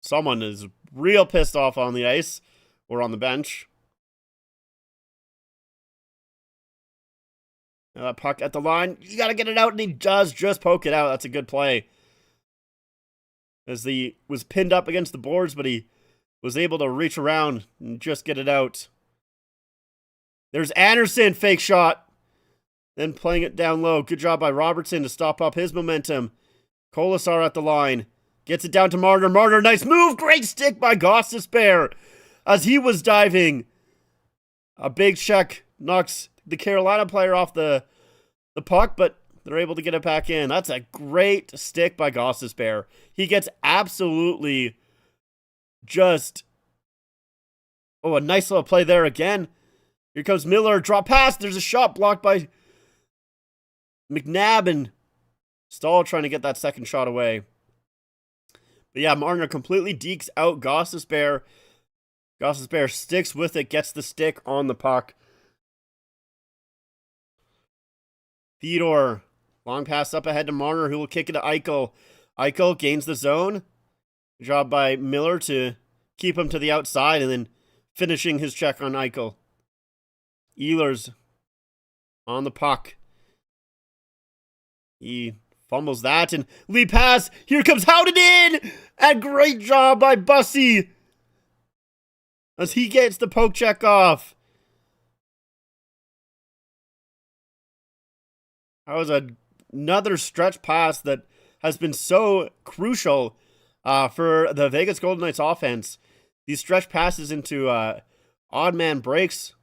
Someone is real pissed off on the ice or on the bench. Now that puck at the line. You got to get it out, and he does just poke it out. That's a good play. As he was pinned up against the boards, but he was able to reach around and just get it out. There's Anderson, fake shot. Then playing it down low. Good job by Robertson to stop up his momentum. Kolasar at the line. Gets it down to Marner. Marner, nice move. Great stick by Gostisbehere as he was diving. A big check knocks the Carolina player off the puck, but they're able to get it back in. That's a great stick by Gostisbehere. He gets absolutely just... Oh, a nice little play there again. Here comes Miller. Drop pass. There's a shot blocked by McNabb, and Stahl trying to get that second shot away. But yeah, Marner completely dekes out Gostisbehere. Gostisbehere sticks with it, gets the stick on the puck. Theodore, long pass up ahead to Marner, who will kick it to Eichel. Eichel gains the zone. Good job by Miller to keep him to the outside and then finishing his check on Eichel. Ehlers on the puck. He Fumbles that, and lead pass. Here comes Howden in! And great job by Bussy as he gets the poke check off. That was another stretch pass that has been so crucial for the Vegas Golden Knights offense. These stretch passes into odd man breaks.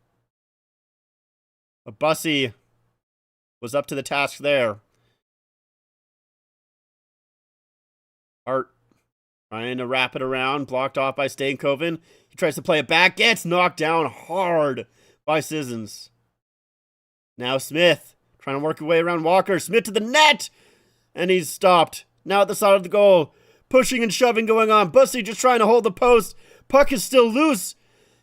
But Bussy was up to the task there. Hart trying to wrap it around, blocked off by Stankoven. He tries to play it back, gets knocked down hard by Sissons. Now Smith trying to work his way around Walker. Smith to the net, and he's stopped. Now at the side of the goal, pushing and shoving going on. Bussy just trying to hold the post. Puck is still loose.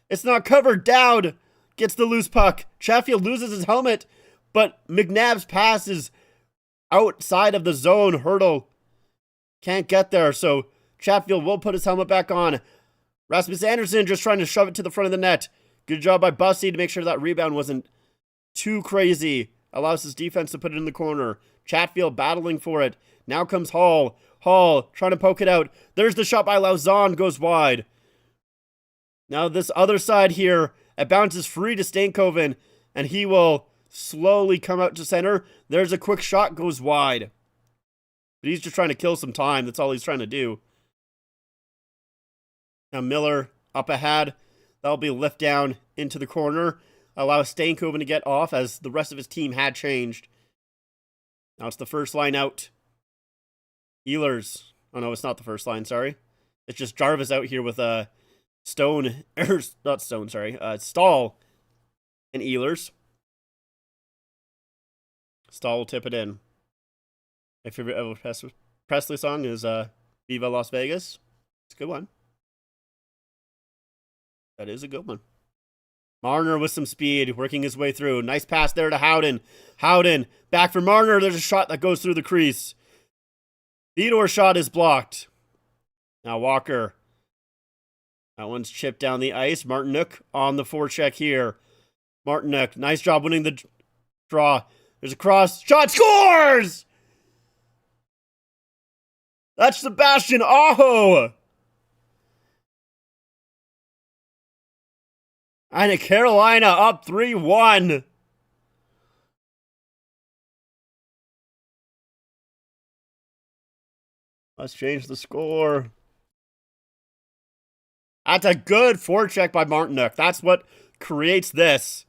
It's not covered. Dowd gets the loose puck. Chatfield loses his helmet, but McNabb's pass is outside of the zone. Hurdle can't get there, so Chatfield will put his helmet back on. Rasmus Anderson just trying to shove it to the front of the net. Good job by Bussy to make sure that rebound wasn't too crazy. Allows his defense to put it in the corner. Chatfield battling for it. Now comes Hall. Hall trying to poke it out. There's the shot by Lauzon. Goes wide. Now this other side here. It bounces free to Stankoven. And he will slowly come out to center. There's a quick shot. Goes wide. But he's just trying to kill some time. That's all he's trying to do. Now Miller up ahead. That'll be lift down into the corner. Allow Stankoven to get off as the rest of his team had changed. Now it's the first line out. Ehlers. Oh no, it's not the first line, sorry. It's just Jarvis out here with Stone, or not Stone, sorry. Stahl and Ehlers. Stahl will tip it in. My favorite Elvis Presley song is Viva Las Vegas. It's a good one. That is a good one. Marner with some speed, working his way through. Nice pass there to Howden. Howden, back for Marner. There's a shot that goes through the crease. Theodore's shot is blocked. Now Walker. That one's chipped down the ice. Martinook on the forecheck here. Martinook, nice job winning the draw. There's a cross. Shot, scores! That's Sebastian Aho! And Carolina up 3-1. Let's change the score. That's a good forecheck by Martinook. That's what creates this.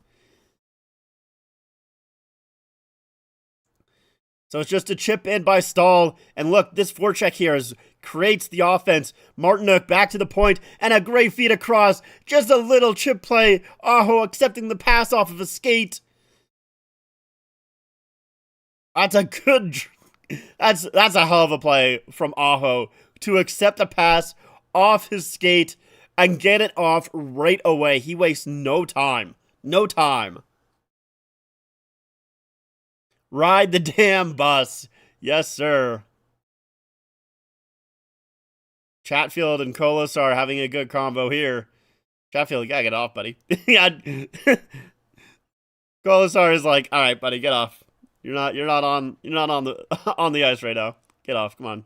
So it's just a chip in by Stahl. And look, this forecheck here creates the offense. Martinook back to the point and a great feed across. Just a little chip play. Aho accepting the pass off of a skate. That's a good... That's a hell of a play from Aho to accept a pass off his skate and get it off right away. He wastes no time. No time. Ride the damn bus. Yes, sir. Chatfield and Kolesar having a good combo here. Chatfield, you gotta get off, buddy. Kolesar is like, all right, buddy, get off. You're not on the on the ice right now. Get off, come on.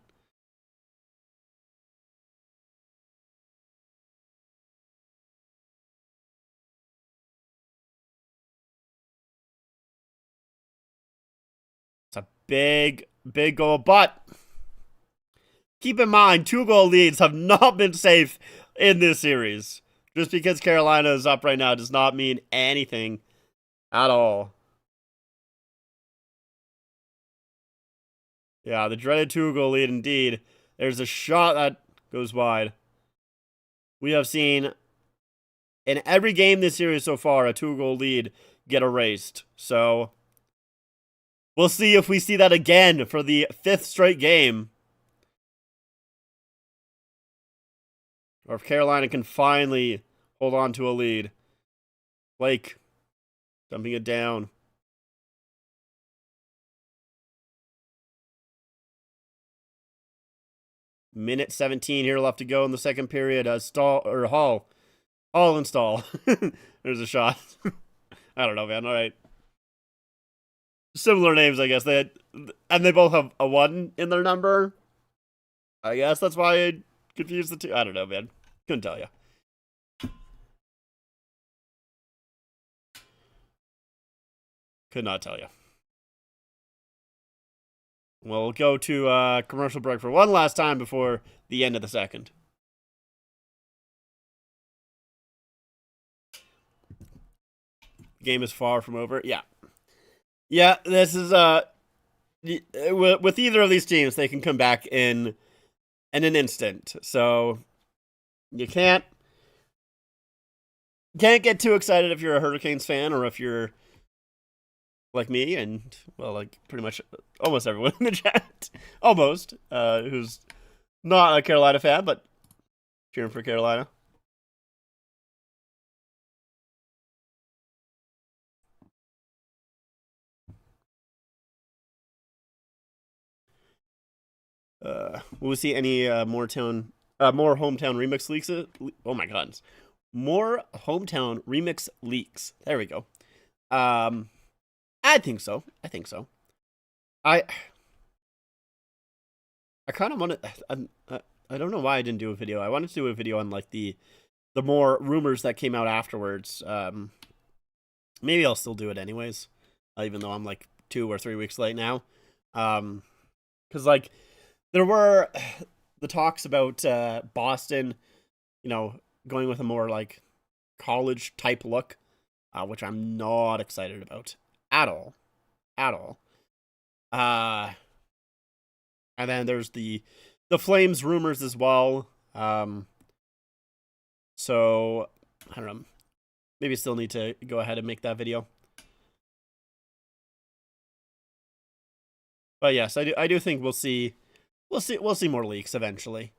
It's a big goal, but keep in mind, 2-goal leads have not been safe in this series. Just because Carolina is up right now does not mean anything at all. Yeah, the dreaded 2-goal lead indeed. There's a shot that goes wide. We have seen in every game this series so far a 2-goal lead get erased. So we'll see if we see that again for the 5th straight game. Or if Carolina can finally hold on to a lead. Blake dumping it down. Minute 17 here left to go in the second period. Hall and Stahl. There's a shot. I don't know, man. All right. similar names, I guess. And they both have a 1 in their number. I guess that's why I confused the two. I don't know, man. Couldn't tell you. Could not tell you. We'll go to commercial break for one last time before the end of the second. Game is far from over. Yeah. Yeah, this is with either of these teams, they can come back in an instant. So you can't get too excited if you're a Hurricanes fan, or if you're like me and, well, like pretty much almost everyone in the chat, almost, who's not a Carolina fan but cheering for Carolina. Will we see any more hometown remix leaks? Oh my god, more hometown remix leaks. There we go. I think so. I kind of want to. I don't know why I didn't do a video. I wanted to do a video on like the more rumors that came out afterwards. Maybe I'll still do it anyways, even though I'm like 2 or 3 weeks late now. Because like there were the talks about Boston, going with a more like college type look, which I'm not excited about at all. And then there's the Flames rumors as well. So I don't know. Maybe still need to go ahead and make that video. But yes, I do think we'll see more leaks eventually.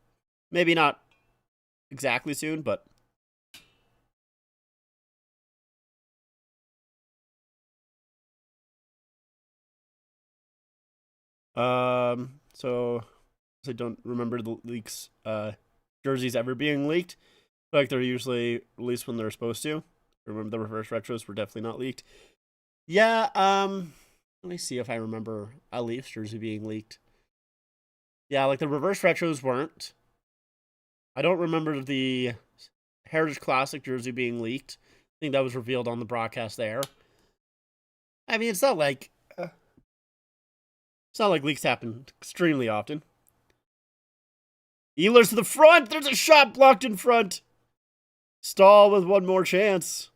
Maybe not exactly soon, but so I don't remember the leaks jerseys ever being leaked. I feel like they're usually released when they're supposed to. Remember the reverse retros were definitely not leaked. Yeah, let me see if I remember a Leafs jersey being leaked. Yeah, like the reverse retros weren't. I don't remember the Heritage Classic jersey being leaked. I think that was revealed on the broadcast there. I mean, it's not like leaks happen extremely often. Ehlers to the front. There's a shot blocked in front. Stahl with one more chance.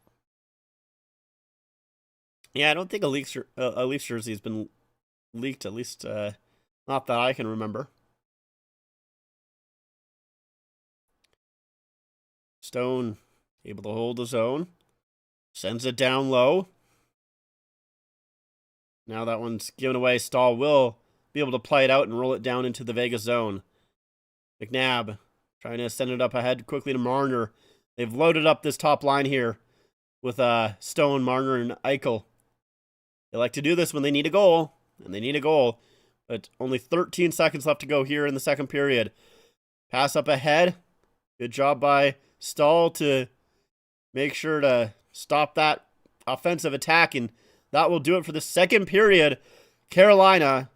Yeah, I don't think a Leafs jersey has been leaked, at least not that I can remember. Stone able to hold the zone. Sends it down low. Now that one's given away. Stahl will be able to play it out and roll it down into the Vegas zone. McNabb trying to send it up ahead quickly to Marner. They've loaded up this top line here with Stone, Marner, and Eichel. They like to do this when they need a goal, and they need a goal. But only 13 seconds left to go here in the second period. Pass up ahead. Good job by Stahl to make sure to stop that offensive attack, and that will do it for the second period. Carolina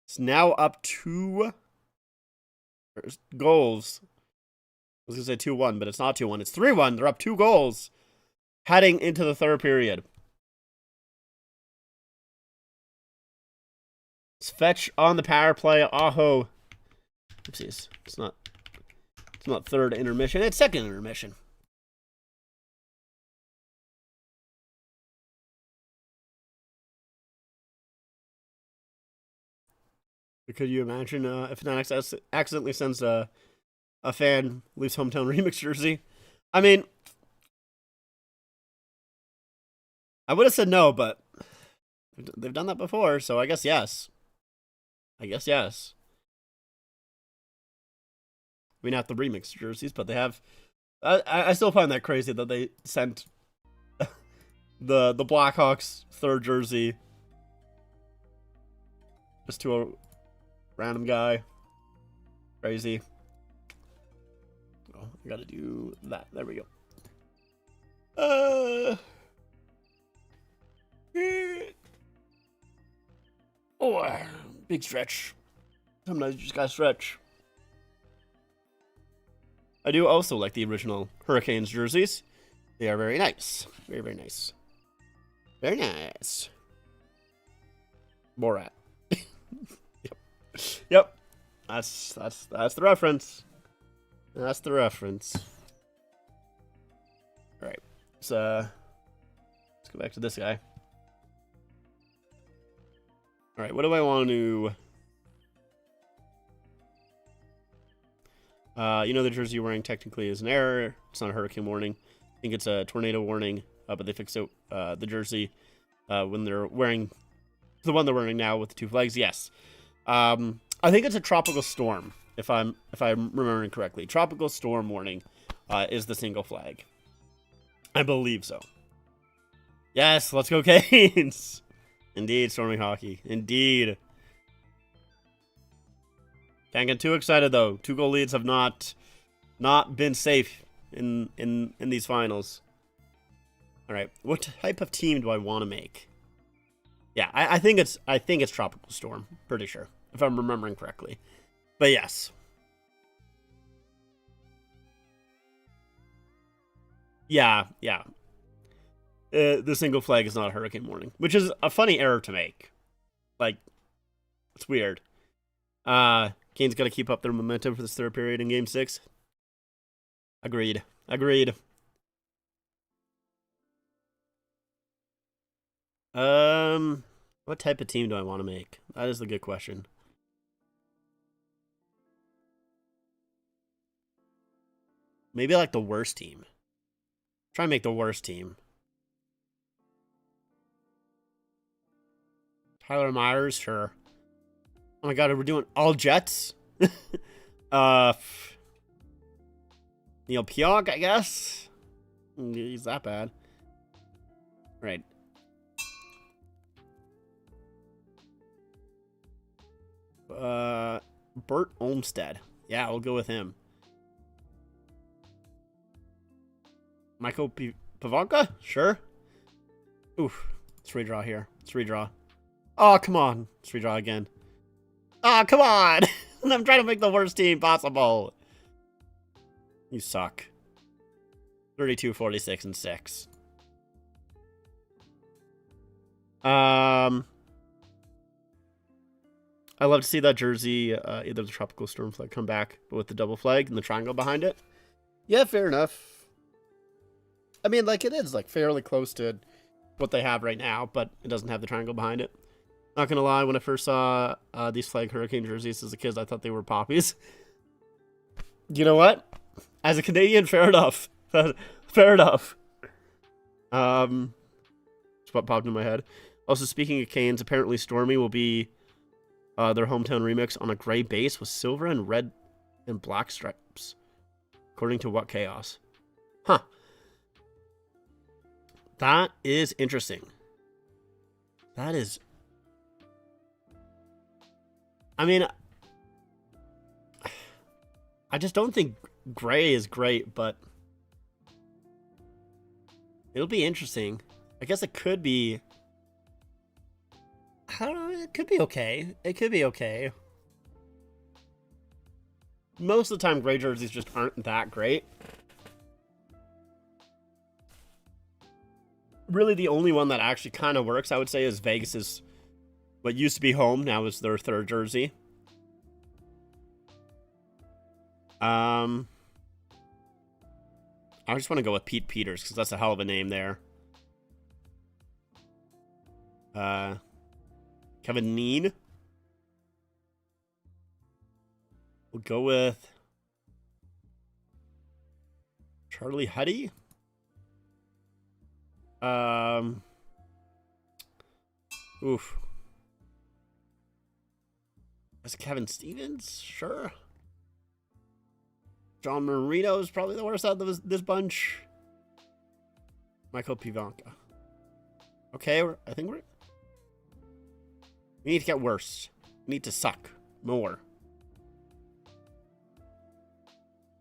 is now up 2 goals. I was going to say 2-1, but it's not 2-1. It's 3-1. They're up 2 goals heading into the third period. Fetch on the power play. Aho. Oopsies. It's not third intermission. It's second intermission. Could you imagine if Fanatics accidentally sends a fan Leafs hometown remix jersey? I mean, I would have said no, but they've done that before, so I guess yes. I mean, not the remix jerseys, but they have. I still find that crazy that they sent the Blackhawks third jersey just to a random guy. Crazy. Oh, I gotta do that. There we go. Oh, big stretch. Sometimes you just gotta stretch. I do also like the original Hurricanes jerseys. They are very nice. Very, very nice. Very nice. Borat. Yep. Yep. That's the reference. That's the reference. Alright. Let's go back to this guy. Alright, what do I want to... you know the jersey you're wearing technically is an error. It's not a hurricane warning. I think it's a tornado warning, but they fixed it, the jersey when they're wearing the one they're wearing now with the 2 flags. Yes. I think it's a tropical storm, if I'm remembering correctly. Tropical storm warning is the single flag. I believe so. Yes, let's go Canes! Indeed, storming hockey. Indeed. Can't get too excited though. 2-goal leads have not been safe in these finals. All right, what type of team do I want to make? Yeah, I think it's Tropical Storm. Pretty sure, if I'm remembering correctly. But yes. Yeah. The single flag is not a hurricane warning, which is a funny error to make. Like, it's weird. Canes got to keep up their momentum for this third period in Game 6. Agreed. What type of team do I want to make? That is the good question. Maybe like the worst team. Try and make the worst team. Tyler Myers, sure. Oh my god, we're doing all Jets? Neil Pionk, I guess? He's that bad. Right. Bert Olmsted. Yeah, we'll go with him. Michael Pavanka? Sure. Oof. Let's redraw here. Let's redraw. Oh, come on. Let's redraw again. Oh, come on. I'm trying to make the worst team possible. You suck. 32, 46, and 6. I love to see that jersey, either the Tropical Storm flag come back, but with the double flag and the triangle behind it. Yeah, fair enough. I mean, like, it is, like, fairly close to what they have right now, but it doesn't have the triangle behind it. Not gonna lie, when I first saw these flag Hurricane jerseys as a kid, I thought they were poppies. You know what? As a Canadian, fair enough. Fair enough. That's what popped in my head. Also, speaking of Canes, apparently Stormy will be their hometown remix on a gray base with silver and red and black stripes. According to What Chaos. Huh. That is interesting. That is... I mean... I just don't think gray is great, but... It'll be interesting. I guess it could be... I don't know, it could be okay. It could be okay. Most of the time, gray jerseys just aren't that great. Really, the only one that actually kind of works, I would say, is Vegas's... What used to be home, now is their third jersey. I just want to go with Pete Peters, because that's a hell of a name there. Kevin Neen. We'll go with Charlie Huddy. Oof. That's Kevin Stevens? Sure. John Marino is probably the worst out of this bunch. Michael Pivanka. Okay, I think we need to get worse. We need to suck more.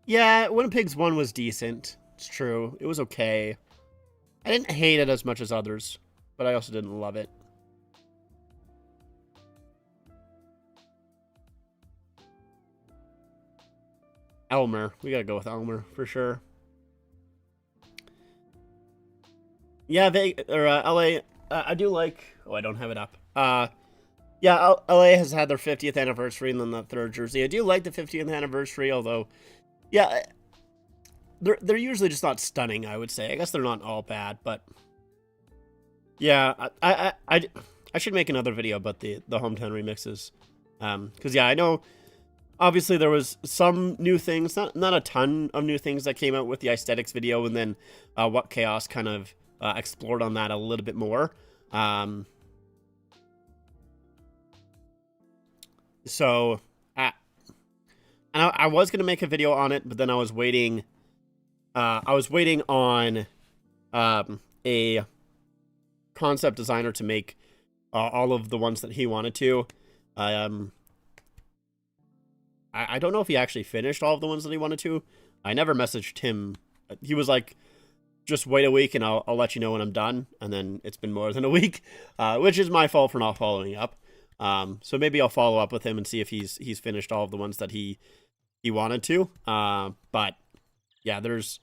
Yeah, Winnipeg's one was decent. It's true. It was okay. I didn't hate it as much as others, but I also didn't love it. Elmer. We gotta go with Elmer for sure. Yeah, LA. I do like. Oh, I don't have it up. Yeah, LA has had their 50th anniversary and then the third jersey. I do like the 50th anniversary, although, yeah, they're usually just not stunning. I would say. I guess they're not all bad, but yeah, I should make another video about the hometown remixes, because yeah, I know. Obviously, there was some new things, not a ton of new things that came out with the aesthetics video, and then What Chaos kind of explored on that a little bit more. So, and I was gonna make a video on it, but then I was waiting. I was waiting on a concept designer to make all of the ones that he wanted to. I don't know if he actually finished all of the ones that he wanted to. I never messaged him. He was like, just wait a week and I'll let you know when I'm done. And then it's been more than a week, which is my fault for not following up. So maybe I'll follow up with him and see if he's finished all of the ones that he wanted to. But yeah, there's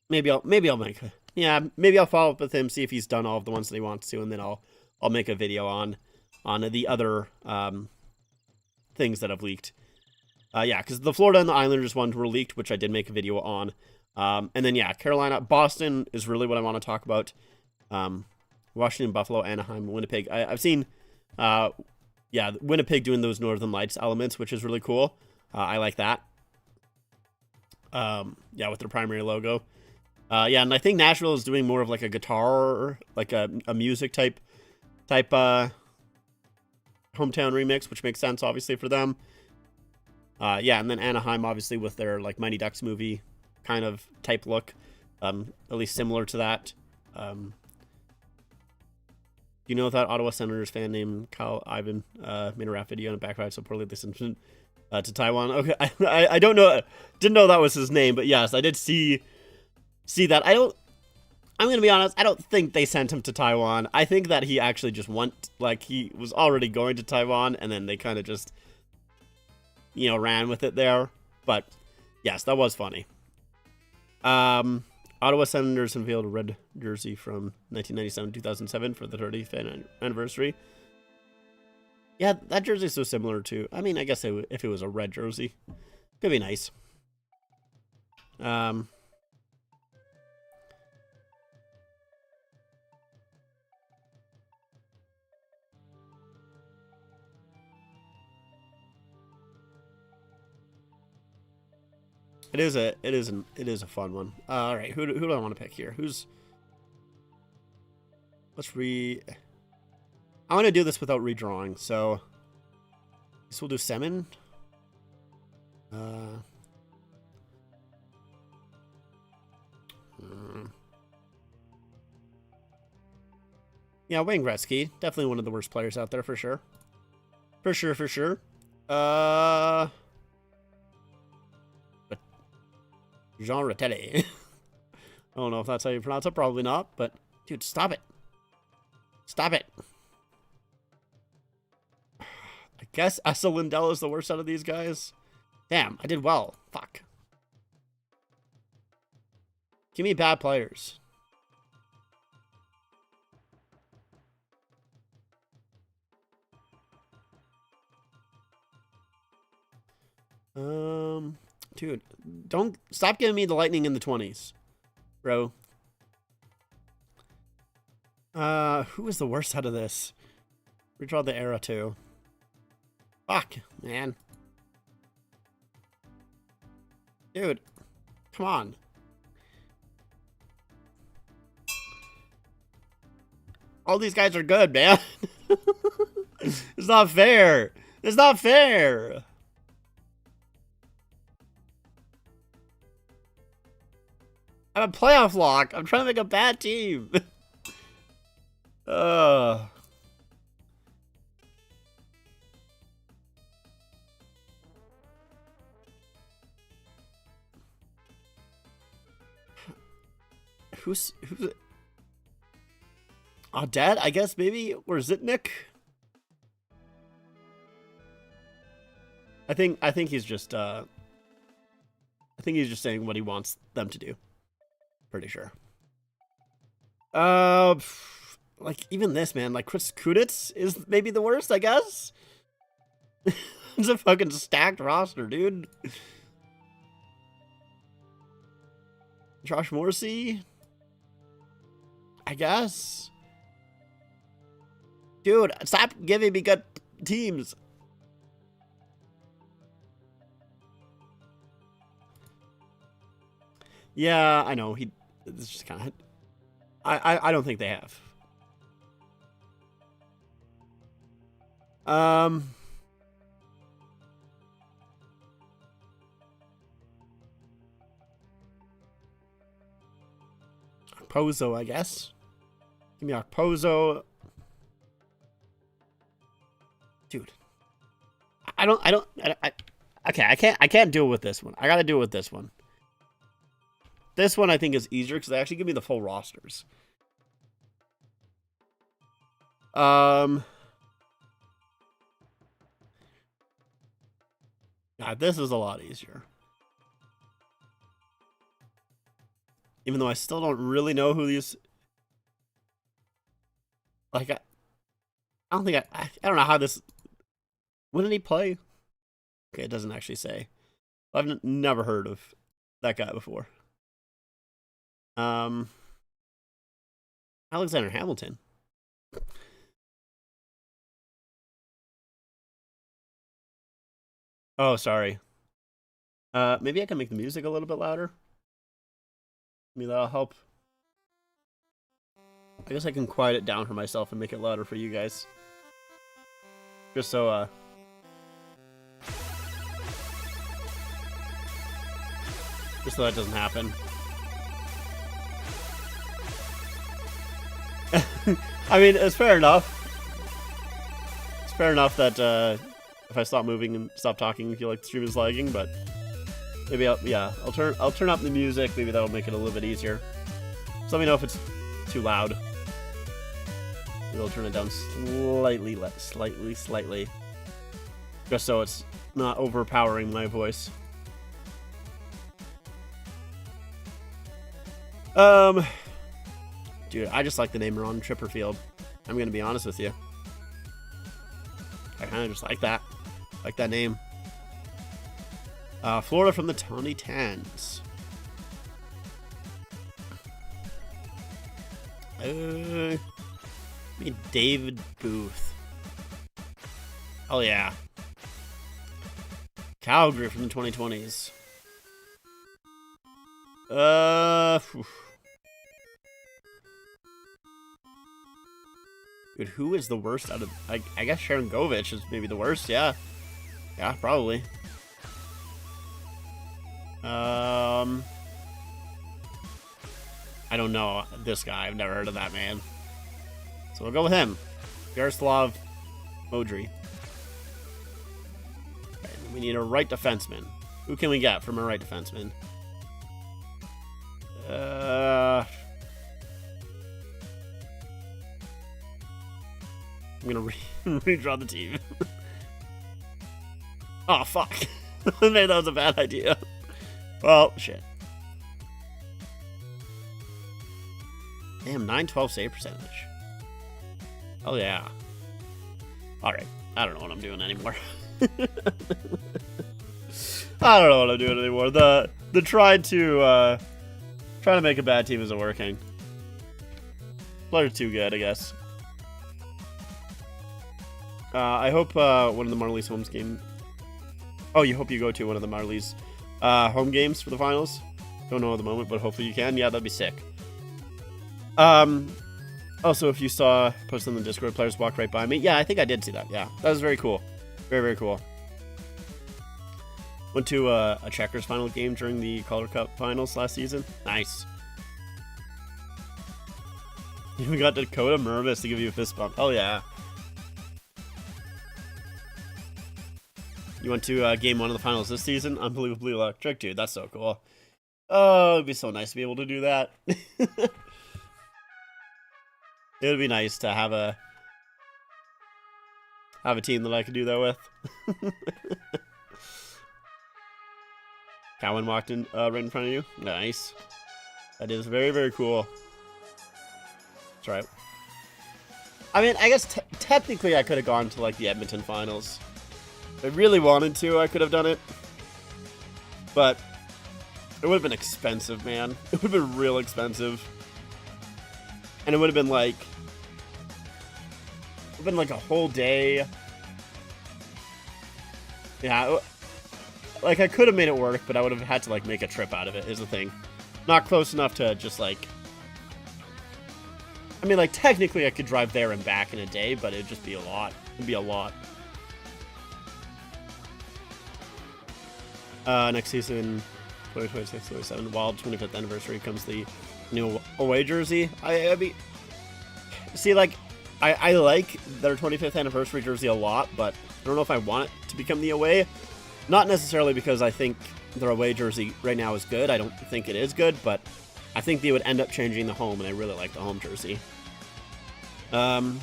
maybe I'll make maybe I'll follow up with him, see if he's done all of the ones that he wants to, and then I'll make a video on the other things that have leaked. Yeah, because the Florida and the Islanders ones were leaked, which I did make a video on. And then, yeah, Carolina, Boston is really what I want to talk about. Washington, Buffalo, Anaheim, Winnipeg. I've seen, Winnipeg doing those Northern Lights elements, which is really cool. I like that. With their primary logo. And I think Nashville is doing more of like a guitar, like a music type hometown remix, which makes sense, obviously, for them. And then Anaheim, obviously, with their like Mighty Ducks movie kind of type look, at least similar to that. You know that Ottawa Senators fan named Kyle Ivan made a rap video on a backfire so poorly they sent him to Taiwan. Okay, I don't know, didn't know that was his name, but yes, I did see that. I'm gonna be honest, I don't think they sent him to Taiwan. I think that he actually just he was already going to Taiwan, and then they kind of just, ran with it there. But yes, that was funny. Ottawa Senators unveiled a red jersey from 1997-2007 for the 30th anniversary. Yeah, that jersey is so similar to. I mean, I guess if it was a red jersey, could be nice. It is a fun one. All right, who do I want to pick here? I want to do this without redrawing, so this will do Semin. Yeah, Wayne Gretzky, definitely one of the worst players out there for sure. For sure. Jean Ratelli. I don't know if that's how you pronounce it. Probably not. But, dude, stop it. Stop it. I guess Asa Lindell is the worst out of these guys. Damn, I did well. Fuck. Give me bad players. Dude, don't stop giving me the Lightning in the 20s, bro. Who is the worst out of this? Redraw the era too. Fuck, man. Dude, come on. All these guys are good, man. It's not fair. It's not fair. I'm a playoff lock. I'm trying to make a bad team. Who's Dad? I guess maybe, or Zitnik? I think he's just saying what he wants them to do. Pretty sure. Like even this man, like Chris Kuditz is maybe the worst, I guess. It's a fucking stacked roster, dude. Josh Morrissey, I guess. Dude, stop giving me good teams. Yeah, I know. It's just kind of. I don't think they have. Pozo, I guess. Give me Pozo. Dude. Okay, I can't deal with this one. I gotta deal with this one. This one I think is easier because they actually give me the full rosters. Yeah, this is a lot easier. Even though I still don't really know who these... Like, I don't think I don't know how this... When did he play? Okay, it doesn't actually say. I've never heard of that guy before. Alexander Hamilton. Oh, sorry. Maybe I can make the music a little bit louder. Maybe that'll help. I guess I can quiet it down for myself and make it louder for you guys. Just so, just so that doesn't happen. I mean, it's fair enough. It's fair enough that, if I stop moving and stop talking, you feel like the stream is lagging, but maybe I'll turn up the music. Maybe that'll make it a little bit easier. So let me know if it's too loud. Maybe I'll turn it down slightly, just so it's not overpowering my voice. Dude, I just like the name Ron Tripperfield. I'm gonna be honest with you. I kind of just like that. Like that name. Florida from the 2010s. Maybe David Booth. Oh yeah. Calgary from the 2020s. Dude, who is the worst out of... I guess Sharon Govich is maybe the worst, yeah. Yeah, probably. I don't know this guy. I've never heard of that man. So we'll go with him. Yaroslav Modry. Okay, we need a right defenseman. Who can we get from a right defenseman? I'm gonna redraw the team. Oh, fuck. Maybe that was a bad idea. Well, shit. Damn, 912 save percentage. Oh, yeah. Alright. I don't know what I'm doing anymore. I don't know what I'm doing anymore. The trying to make a bad team isn't working. Player's too good, I guess. I hope one of the Marlies home game. Oh, you hope you go to one of the Marlies home games for the finals. Don't know at the moment, but hopefully you can. Yeah, that'd be sick. Also, if you saw posted in the Discord, players walked right by me. Yeah, I think I did see that. Yeah, that was very cool. Very, very cool. Went to a Checkers final game during the Calder Cup finals last season. Nice. You got Dakota Mervis to give you a fist bump. Oh, yeah. You went to game 1 of the finals this season? Unbelievably electric. Dude, that's so cool. Oh, it'd be so nice to be able to do that. It would be nice to have a team that I could do that with. Cowan walked in right in front of you. Nice. That is very, very cool. That's right. I mean, I guess technically I could have gone to like the Edmonton finals. If I really wanted to, I could have done it. But it would have been expensive, man. It would have been real expensive. And it would have been like a whole day. Yeah, like I could have made it work, but I would have had to like make a trip out of it, is the thing. Not close enough to just like, I mean, like technically I could drive there and back in a day, but it'd just be a lot. It'd be a lot. Next season, 2026-27, Wild 25th anniversary, comes the new away jersey. I mean, see, like, I like their 25th anniversary jersey a lot, but I don't know if I want it to become the away. Not necessarily because I think their away jersey right now is good. I don't think it is good, but I think they would end up changing the home, and I really like the home jersey. I'd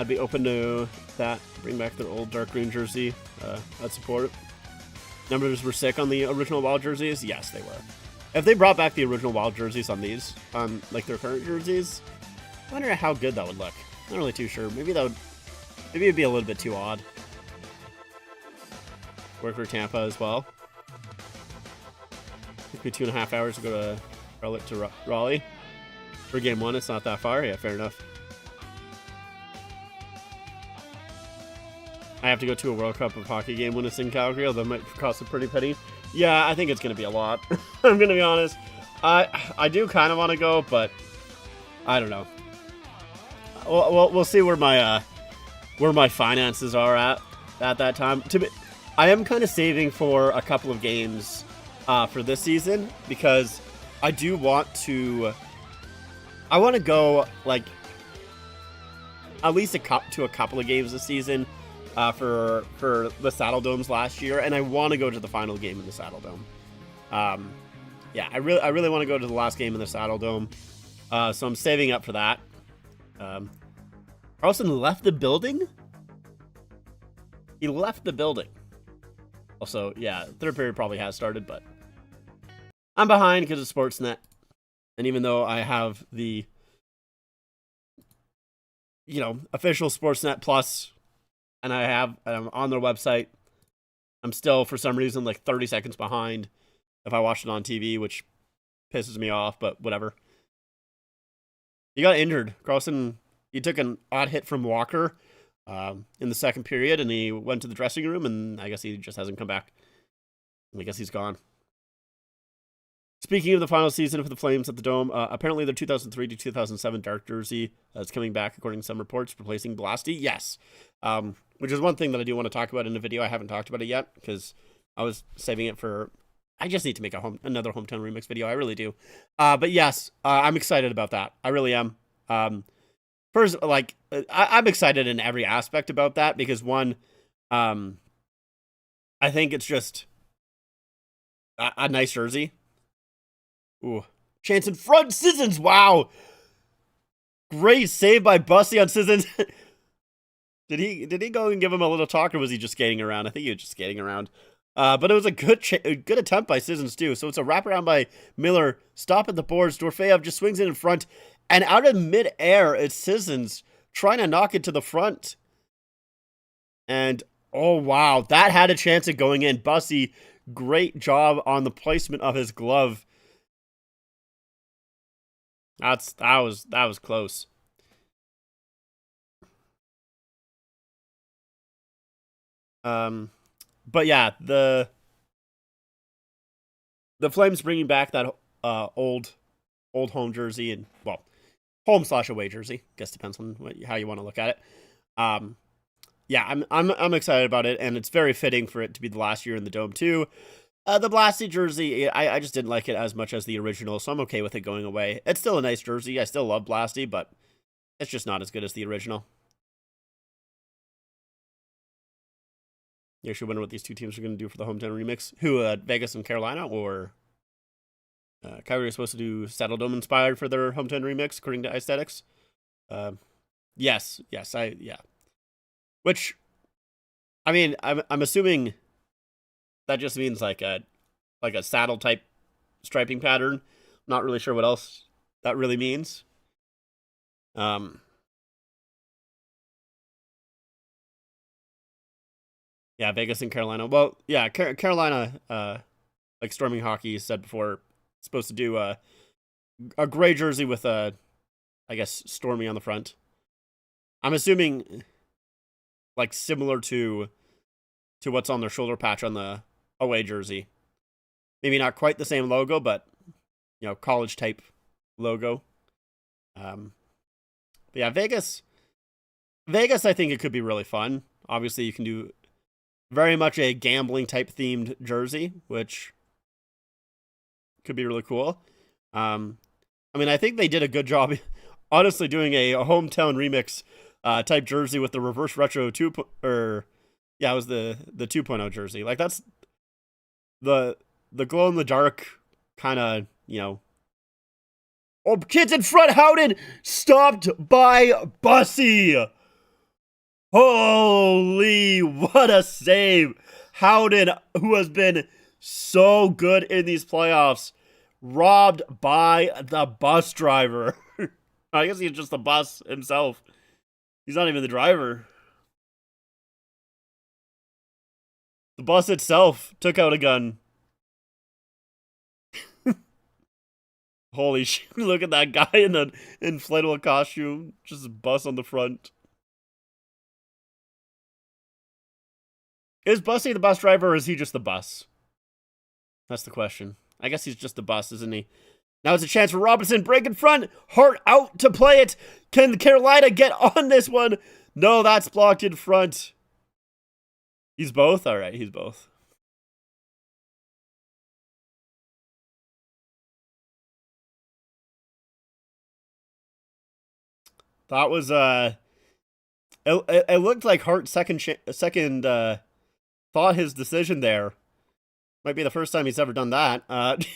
be open to that. Bring back their old dark green jersey. I'd support it. Numbers were sick on the original Wild jerseys. Yes, they were. If they brought back the original Wild jerseys on these, like their current jerseys, I wonder how good that would look. Not really too sure. Maybe it'd be a little bit too odd. Work for Tampa as well. Took me 2.5 hours to go to Raleigh. For game 1, it's not that far. Yeah, fair enough. I have to go to a World Cup of hockey game when it's in Calgary, although it might cost a pretty penny. Yeah, I think it's going to be a lot. I'm going to be honest. I do kind of want to go, but I don't know. We'll see where my finances are at that time. I am kind of saving for a couple of games for this season because I do want to. I want to go like at least to a couple of games this season. For the Saddle Domes last year, and I want to go to the final game in the Saddle Dome. Yeah, I really want to go to the last game in the Saddle Dome. So I'm saving up for that. Carlson left the building? He left the building. Also, yeah, third period probably has started, but I'm behind because of Sportsnet. And even though I have the, official Sportsnet Plus, and I'm on their website, I'm still, for some reason, like 30 seconds behind if I watch it on TV, which pisses me off, but whatever. He got injured. Carlson, he took an odd hit from Walker in the second period, and he went to the dressing room, and I guess he just hasn't come back. I guess he's gone. Speaking of the final season for the Flames at the Dome, apparently their 2003 to 2007 dark jersey is coming back, according to some reports, replacing Blasty. Yes. Which is one thing that I do want to talk about in the video. I haven't talked about it yet because I was saving it for. I just need to make another hometown remix video. I really do. But yes, I'm excited about that. I really am. First, like I'm excited in every aspect about that because one, I think it's just a nice jersey. Ooh, chance in front, Sissons. Wow, great save by Bussy on Sissons. Did he go and give him a little talk, or was he just skating around? I think he was just skating around. But it was a good attempt by Sissons, too. So it's a wraparound by Miller. Stop at the boards. Dorofeyev just swings it in front. And out of midair, it's Sissons trying to knock it to the front. And, oh, wow. That had a chance of going in. Bussy, great job on the placement of his glove. That was close. But yeah, the Flames bringing back that old home jersey, and well, home/away jersey. Guess depends on how you want to look at it. Yeah, I'm excited about it, and it's very fitting for it to be the last year in the Dome too. The Blasty jersey, I just didn't like it as much as the original, so I'm okay with it going away. It's still a nice jersey. I still love Blasty, but it's just not as good as the original. You actually wonder what these two teams are going to do for the hometown remix. Who, Vegas and Carolina, or Calgary is supposed to do Saddle Dome inspired for their hometown remix, according to Aesthetics. Yes, yeah. Which I mean, I'm assuming that just means like a saddle type striping pattern. Not really sure what else that really means. Um, yeah, Vegas and Carolina. Well, yeah, Carolina, like Storming Hockey said before, supposed to do a gray jersey with I guess Stormy on the front. I'm assuming like similar to what's on their shoulder patch on the away jersey. Maybe not quite the same logo, but college type logo. Um, but yeah, Vegas, I think it could be really fun. Obviously, you can do very much a gambling type themed jersey, which could be really cool. Um, I mean, I think they did a good job, honestly, doing a hometown remix type jersey with the reverse retro or yeah, it was the 2.0 jersey. Like that's the glow in the dark kind of Oh, kids in front, Howden stopped by Bussy. Holy, what a save. Howden, who has been so good in these playoffs, robbed by the bus driver. I guess he's just the bus himself. He's not even the driver. The bus itself took out a gun. Holy shit, look at that guy in an inflatable costume. Just a bus on the front. Is Bussy the bus driver or is he just the bus? That's the question. I guess he's just the bus, isn't he? Now it's a chance for Robinson. Break in front. Hart out to play it. Can Carolina get on this one? No, that's blocked in front. He's both? All right, he's both. That was it looked like Hart second thought his decision there. Might be the first time he's ever done that. But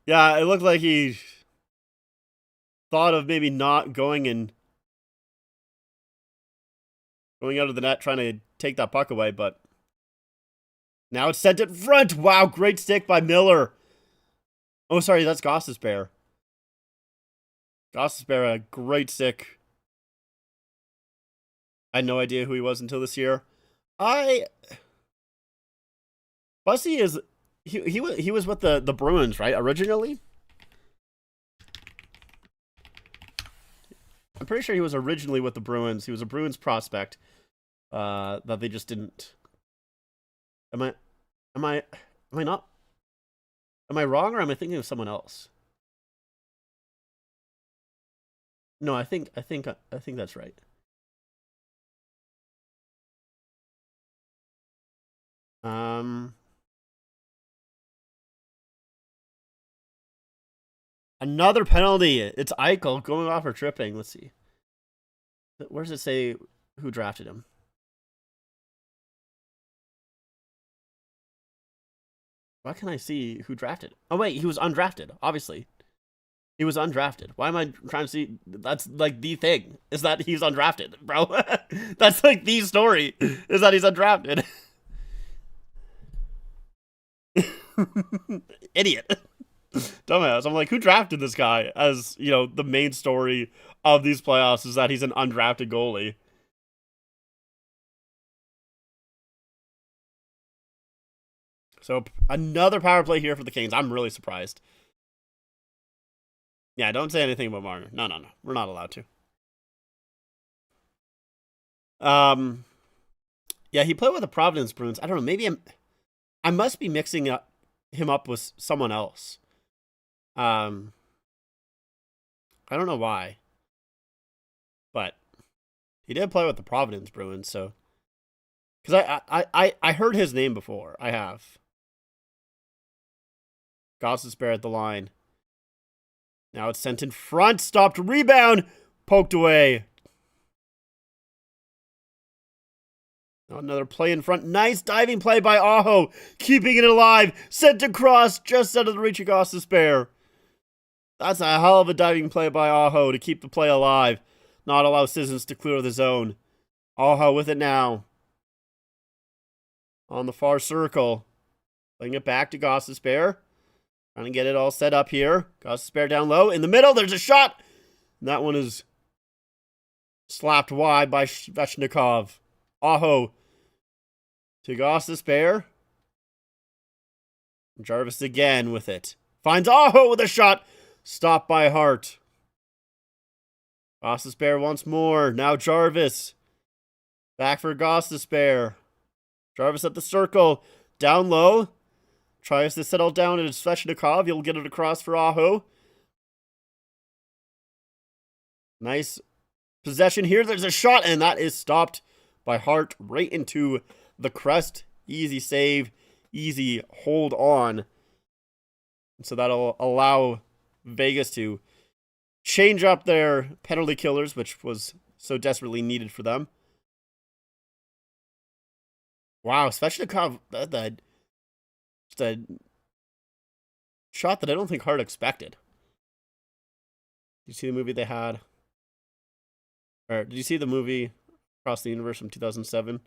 yeah, it looked like he thought of maybe not going out of the net trying to take that puck away, but now it's sent in front. Wow, great stick by Miller. Oh, sorry, that's Goss's Bear. Goss's Bear, a great stick. I had no idea who he was until this year. Bussy is he was with the Bruins, right? Originally? I'm pretty sure he was originally with the Bruins. He was a Bruins prospect. That they just didn't. Am I not? Am I wrong or am I thinking of someone else? No, I think that's right. Another penalty. It's Eichel going off for tripping. Let's see. Where does it say who drafted him? Why can't I see who drafted? Oh wait, he was undrafted. Obviously, he was undrafted. Why am I trying to see? That's like the thing is that he's undrafted, bro. That's like the story is that he's undrafted. Idiot. Dumbass. I'm like, who drafted this guy? As, the main story of these playoffs is that he's an undrafted goalie. So, another power play here for the Canes. I'm really surprised. Yeah, don't say anything about Marner. No. We're not allowed to. Yeah, he played with the Providence Bruins. I don't know. Maybe I must be mixing him up with someone else. I don't know why, but he did play with the Providence Bruins. So, because I heard his name before. I have. Goss's Bear at the line. Now it's sent in front. Stopped. Rebound. Poked away. Now another play in front. Nice diving play by Aho. Keeping it alive. Sent across just out of the reach of Goss's Bear. That's a hell of a diving play by Aho to keep the play alive. Not allow Citizens to clear the zone. Aho with it now. On the far circle. Playing it back to Goss's Bear. Trying to get it all set up here. Goss's Bear down low. In the middle, there's a shot. And that one is slapped wide by Svechnikov. Aho to Goss's Bear. Jarvis again with it. Finds Aho with a shot. Stopped by Hart. Goss's Bear once more. Now Jarvis. Back for Goss's Bear. Jarvis at the circle. Down low. Tries to settle down at Svechnikov. He'll get it across for Aho. Nice possession here. There's a shot, and that is stopped by Hart right into the crest. Easy save. Easy hold on. So that'll allow Vegas to change up their penalty killers, which was so desperately needed for them. Wow, Svechnikov, just a shot that I don't think Hart expected. Did you see the movie they had? Or did you see the movie Across the Universe from 2007?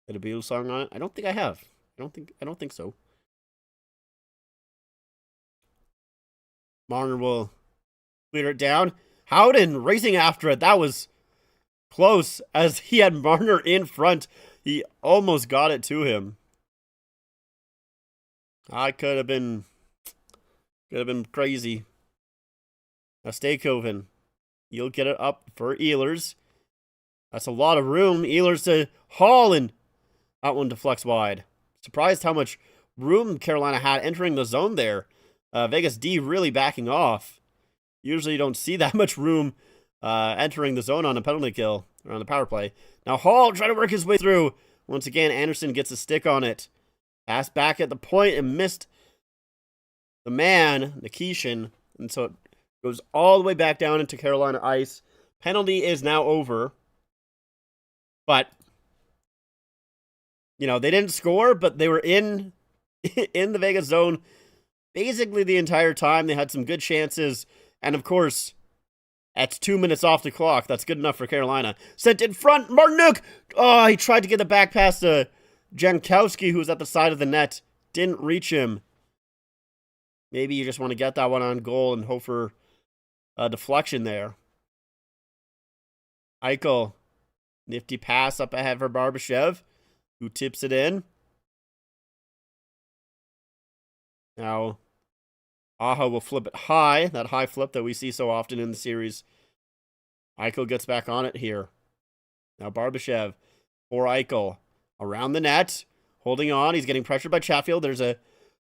Had a Beatles song on it? I don't think I have. I don't think so. Marner will clear it down. Howden racing after it. That was close as he had Marner in front. He almost got it to him. I could have been crazy. Now Stakehoven. You'll get it up for Ehlers. That's a lot of room. Ehlers to Hall, and that one deflects wide. Surprised how much room Carolina had entering the zone there. Vegas D really backing off. Usually you don't see that much room entering the zone on a penalty kill or on the power play. Now Hall trying to work his way through. Once again, Anderson gets a stick on it. Pass back at the point and missed the man, Nikishin. And so it goes all the way back down into Carolina ice. Penalty is now over. But, you know, they didn't score, but they were in the Vegas zone basically the entire time. They had some good chances. And, of course, that's 2 minutes off the clock. That's good enough for Carolina. Sent in front. Martinuk. Oh, he tried to get the back pass to Jankowski, who was at the side of the net. Didn't reach him. Maybe you just want to get that one on goal and hope for a deflection there. Eichel. Nifty pass up ahead for Barbashev, who tips it in. Now, Aho will flip it high. That high flip that we see so often in the series. Eichel gets back on it here. Now Barbashev for Eichel. Around the net. Holding on. He's getting pressured by Chatfield. There's a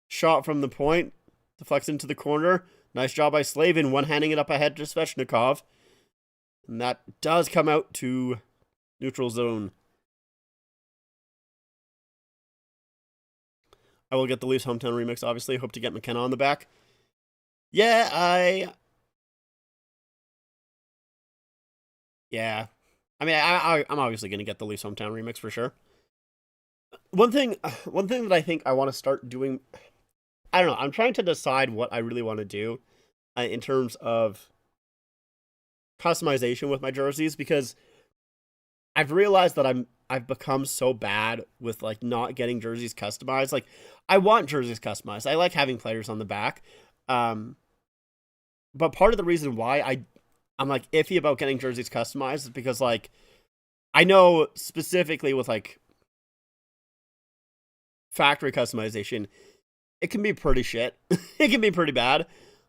shot from the point. Deflects into the corner. Nice job by Slavin. One-handing it up ahead to Svechnikov. And that does come out to neutral zone. I will get the Leafs hometown remix, obviously. Hope to get McKenna on the back. Yeah, I'm obviously going to get the Leafs hometown remix for sure. One thing that I think I want to start doing, I don't know, I'm trying to decide what I really want to do in terms of customization with my jerseys, because I've realized that I've become so bad with like not getting jerseys customized. Like, I want jerseys customized. I like having players on the back. But part of the reason why I'm like iffy about getting jerseys customized is because like I know specifically with like factory customization, it can be pretty shit. It can be pretty bad.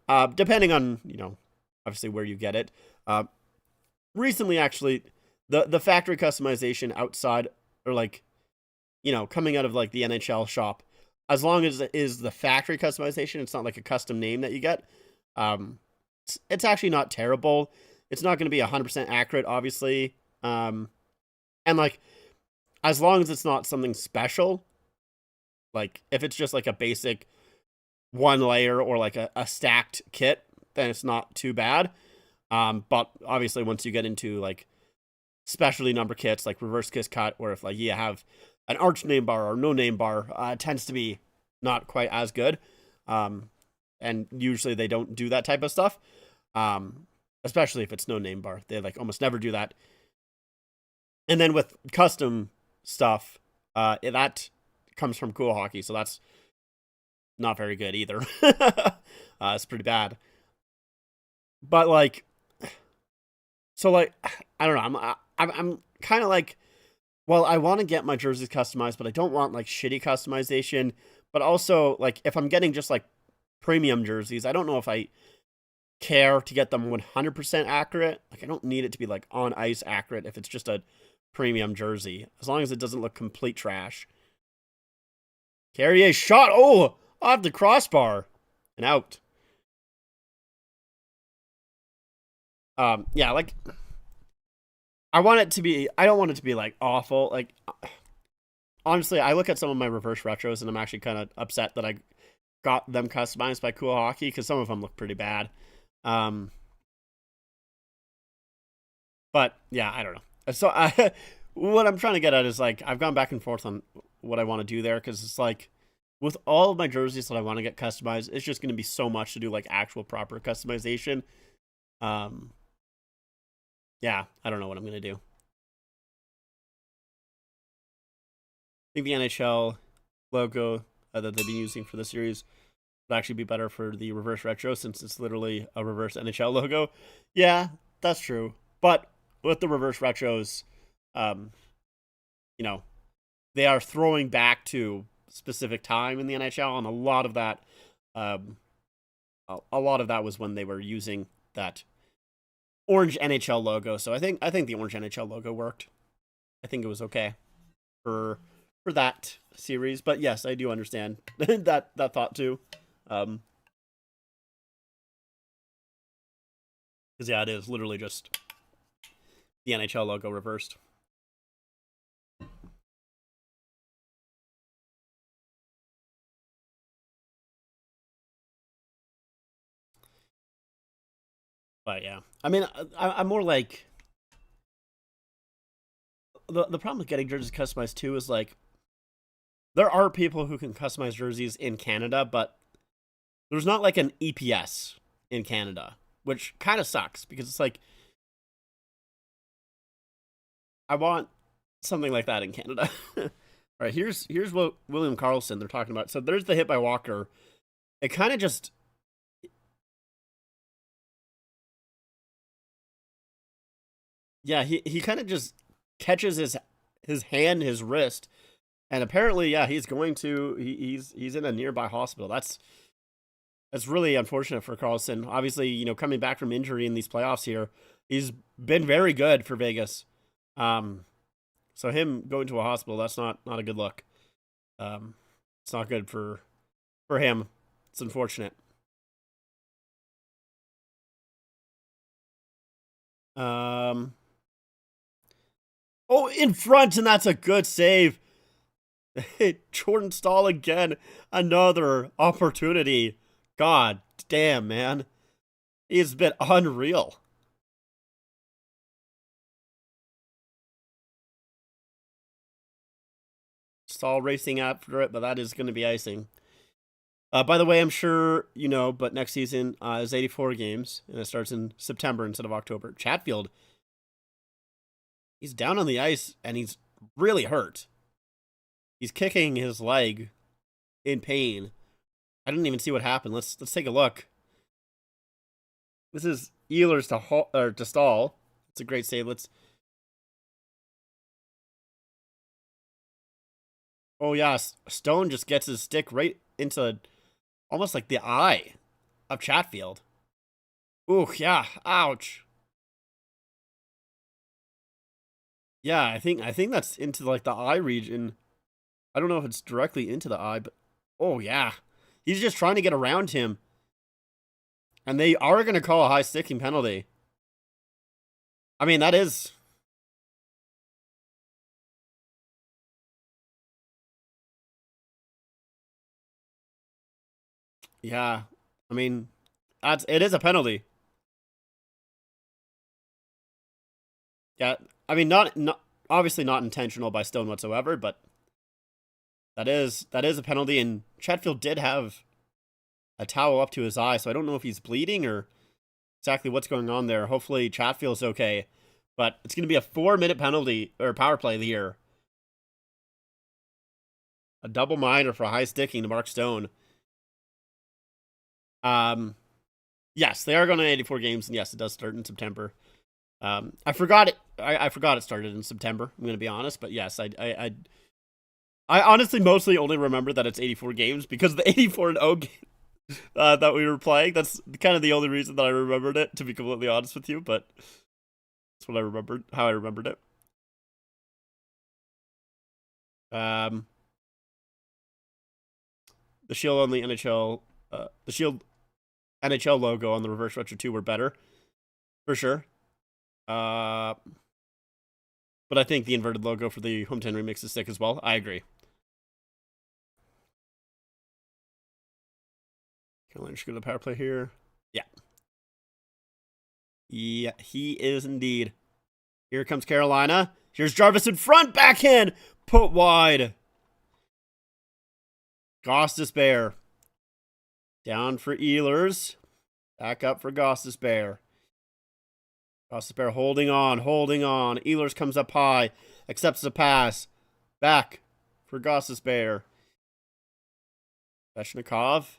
Depending on, you know, obviously where you get it. Recently actually the factory customization outside, or like, you know, coming out of like the NHL shop, as long as it is the factory customization, it's not like a custom name that you get. It's actually not terrible. It's not going to be 100% accurate, obviously. And like, as long as it's not something special, like if it's just like a basic one layer or like a stacked kit, then it's not too bad. But obviously once you get into like specialty number kits, like reverse kiss cut, or if like you have an arch name bar or no name bar, it tends to be not quite as good. And usually they don't do that type of stuff. especially if it's no name bar. They like almost never do that. And then with custom stuff, that comes from Cool Hockey, so that's not very good either. It's pretty bad. But like, so like, I don't know. I'm kind of like, well, I want to get my jerseys customized, but I don't want like shitty customization. But also, like, if I'm getting just like premium jerseys, I don't know if I care to get them 100% accurate. Like, I don't need it to be like on ice accurate if it's just a premium jersey, as long as it doesn't look complete trash. Carrier shot. Oh, off the crossbar and out. Yeah, like, I want it to be, I don't want it to be like awful. Like, honestly, I look at some of my reverse retros and I'm actually kind of upset that I got them customized by Cool Hockey, because some of them look pretty bad. But yeah, I don't know. So what I'm trying to get at is like, I've gone back and forth on what I want to do there, because it's like, with all of my jerseys that I want to get customized, it's just going to be so much to do like actual proper customization. Yeah, I don't know what I'm going to do. I think the NHL logo that they've been using for the series would actually be better for the reverse retro, since it's literally a reverse NHL logo. Yeah, that's true. But with the reverse retros, you know, they are throwing back to specific time in the NHL, and a lot of that was when they were using that orange NHL logo. So I think the orange NHL logo worked. I think it was okay for that series. But yes, I do understand that thought too. Because yeah, it is literally just the NHL logo reversed. But yeah, I mean, I'm more like, the problem with getting jerseys customized too is like, there are people who can customize jerseys in Canada, but there's not like an EPS in Canada, which kind of sucks, because it's like, I want something like that in Canada. All right, here's what William Karlsson they're talking about. So there's the hit by Walker. It kind of just, yeah, he kind of just catches his hand, his wrist, and apparently, yeah, he's going to he's in a nearby hospital. That's really unfortunate for Karlsson. Obviously, coming back from injury in these playoffs here, he's been very good for Vegas. So him going to a hospital, that's not a good look. It's not good for him. It's unfortunate. Oh, in front, and that's a good save. Jordan Staal again, another opportunity. God damn, man. He's been unreal. Staal racing after it, but that is going to be icing. By the way, I'm sure you know, but next season is 84 games, and it starts in September instead of October. Chatfield, he's down on the ice, and he's really hurt. He's kicking his leg in pain. I didn't even see what happened. Let's take a look. This is Ehlers to Staal. It's a great save. Oh yeah, Stone just gets his stick right into almost like the eye of Chatfield. Ooh, yeah. Ouch. Yeah, I think that's into like the eye region. I don't know if it's directly into the eye, but oh yeah. He's just trying to get around him. And they are going to call a high sticking penalty. I mean, that is, yeah. I mean, it is a penalty. Yeah. I mean, not obviously not intentional by Stone whatsoever, but that is a penalty. And Chatfield did have a towel up to his eye, so I don't know if he's bleeding or exactly what's going on there. Hopefully chat feels okay. But it's going to be a 4-minute penalty or power play here. A double minor for high sticking to Mark Stone. Yes, they are going to 84 games, and yes, it does start in September. I forgot it. I forgot it started in September. I'm going to be honest, but yes, I honestly mostly only remember that it's 84 games because the 84-0 game that we were playing. That's kind of the only reason that I remembered it, to be completely honest with you. But that's what I remembered. How I remembered it. The Shield on the NHL, the Shield NHL logo on the Reverse Retro 2 were better, for sure. But I think the inverted logo for the Home 10 remix is sick as well. I agree. Carolina should go to the power play here. Yeah. Yeah, he is indeed. Here comes Carolina. Here's Jarvis in front. Backhand. Put wide. Goss Despair. Down for Ehlers. Back up for Goss Despair. Goss Despair holding on. Ehlers comes up high. Accepts the pass. Back for Goss Despair. Svechnikov.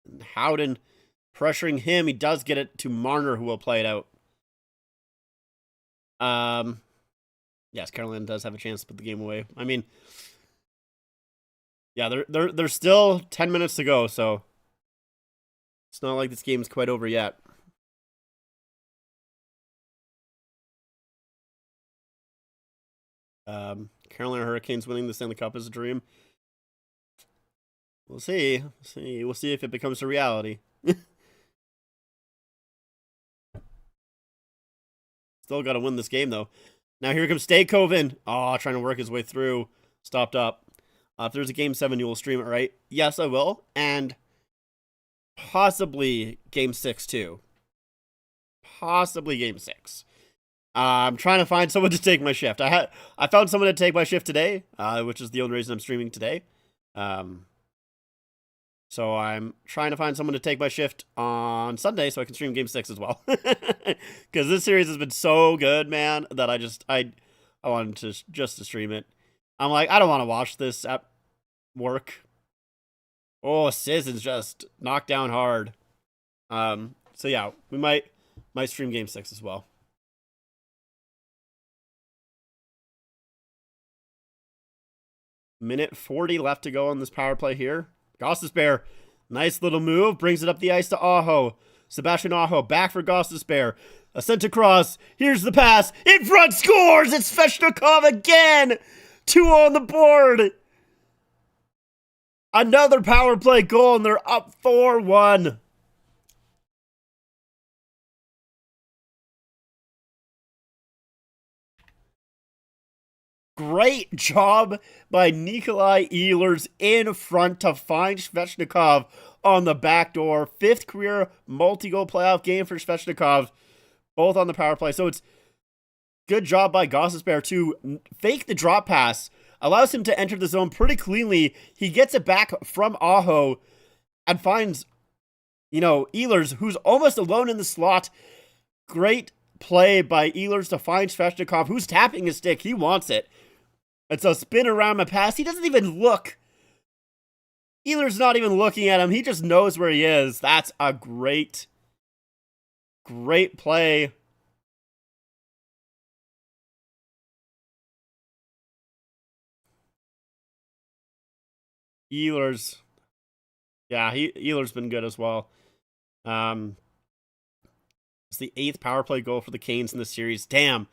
And Howden pressuring him. He does get it to Marner, who will play it out. Yes, Carolina does have a chance to put the game away. I mean, yeah, there's still 10 minutes to go, so it's not like this game's quite over yet. Carolina Hurricanes winning the Stanley Cup is a dream. We'll see. We'll see if it becomes a reality. Still got to win this game, though. Now here comes Staykoven. Oh, trying to work his way through. Stopped up. If there's a Game 7, you will stream it, right? Yes, I will. And possibly Game 6, too. Possibly Game 6. I'm trying to find someone to take my shift. I found someone to take my shift today, which is the only reason I'm streaming today. So I'm trying to find someone to take my shift on Sunday so I can stream Game 6 as well. Because this series has been so good, man, that I wanted to just to stream it. I'm like, I don't want to watch this at work. Oh, Sisson's just knocked down hard. So yeah, we might stream Game 6 as well. Minute 40 left to go on this power play here. Goss Despair, nice little move, brings it up the ice to Aho. Sebastian Aho, back for Goss Despair. A sent across, here's the pass, in front, scores! It's Svechnikov again! 2 on the board! Another power play goal, and they're up 4-1. Great job by Nikolai Ehlers in front to find Svechnikov on the back door. 5th career multi-goal playoff game for Svechnikov, both on the power play. So it's good job by Goss Despair to fake the drop pass, allows him to enter the zone pretty cleanly. He gets it back from Aho and finds, Ehlers, who's almost alone in the slot. Great play by Ehlers to find Svechnikov, who's tapping his stick. He wants it. It's a spin around a pass. He doesn't even look. Ehlers not even looking at him. He just knows where he is. That's a great play. Ehlers. Yeah, Ehlers been good as well. It's the 8th power play goal for the Canes in the series. Damn.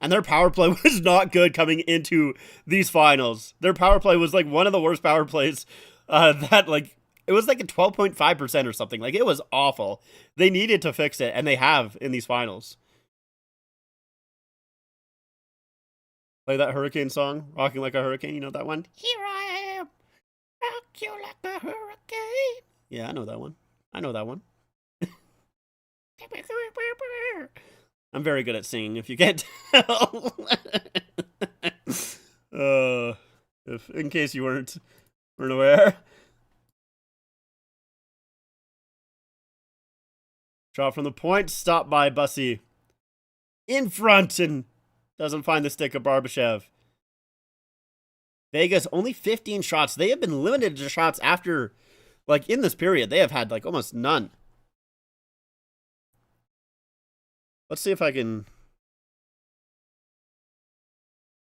And their power play was not good coming into these finals. Their power play was like one of the worst power plays it was like a 12.5% or something. Like, it was awful. They needed to fix it, and they have in these finals. Play that Hurricane song, Rocking Like a Hurricane. You know that one? Here I am, rock you like a hurricane. Yeah, I know that one. I'm very good at singing, if you can't tell. In case you weren't aware. Shot from the point, stopped by Bussy. In front and doesn't find the stick of Barbashev. Vegas, only 15 shots. They have been limited to shots after, like, in this period. They have had, like, almost none. Let's see if I can...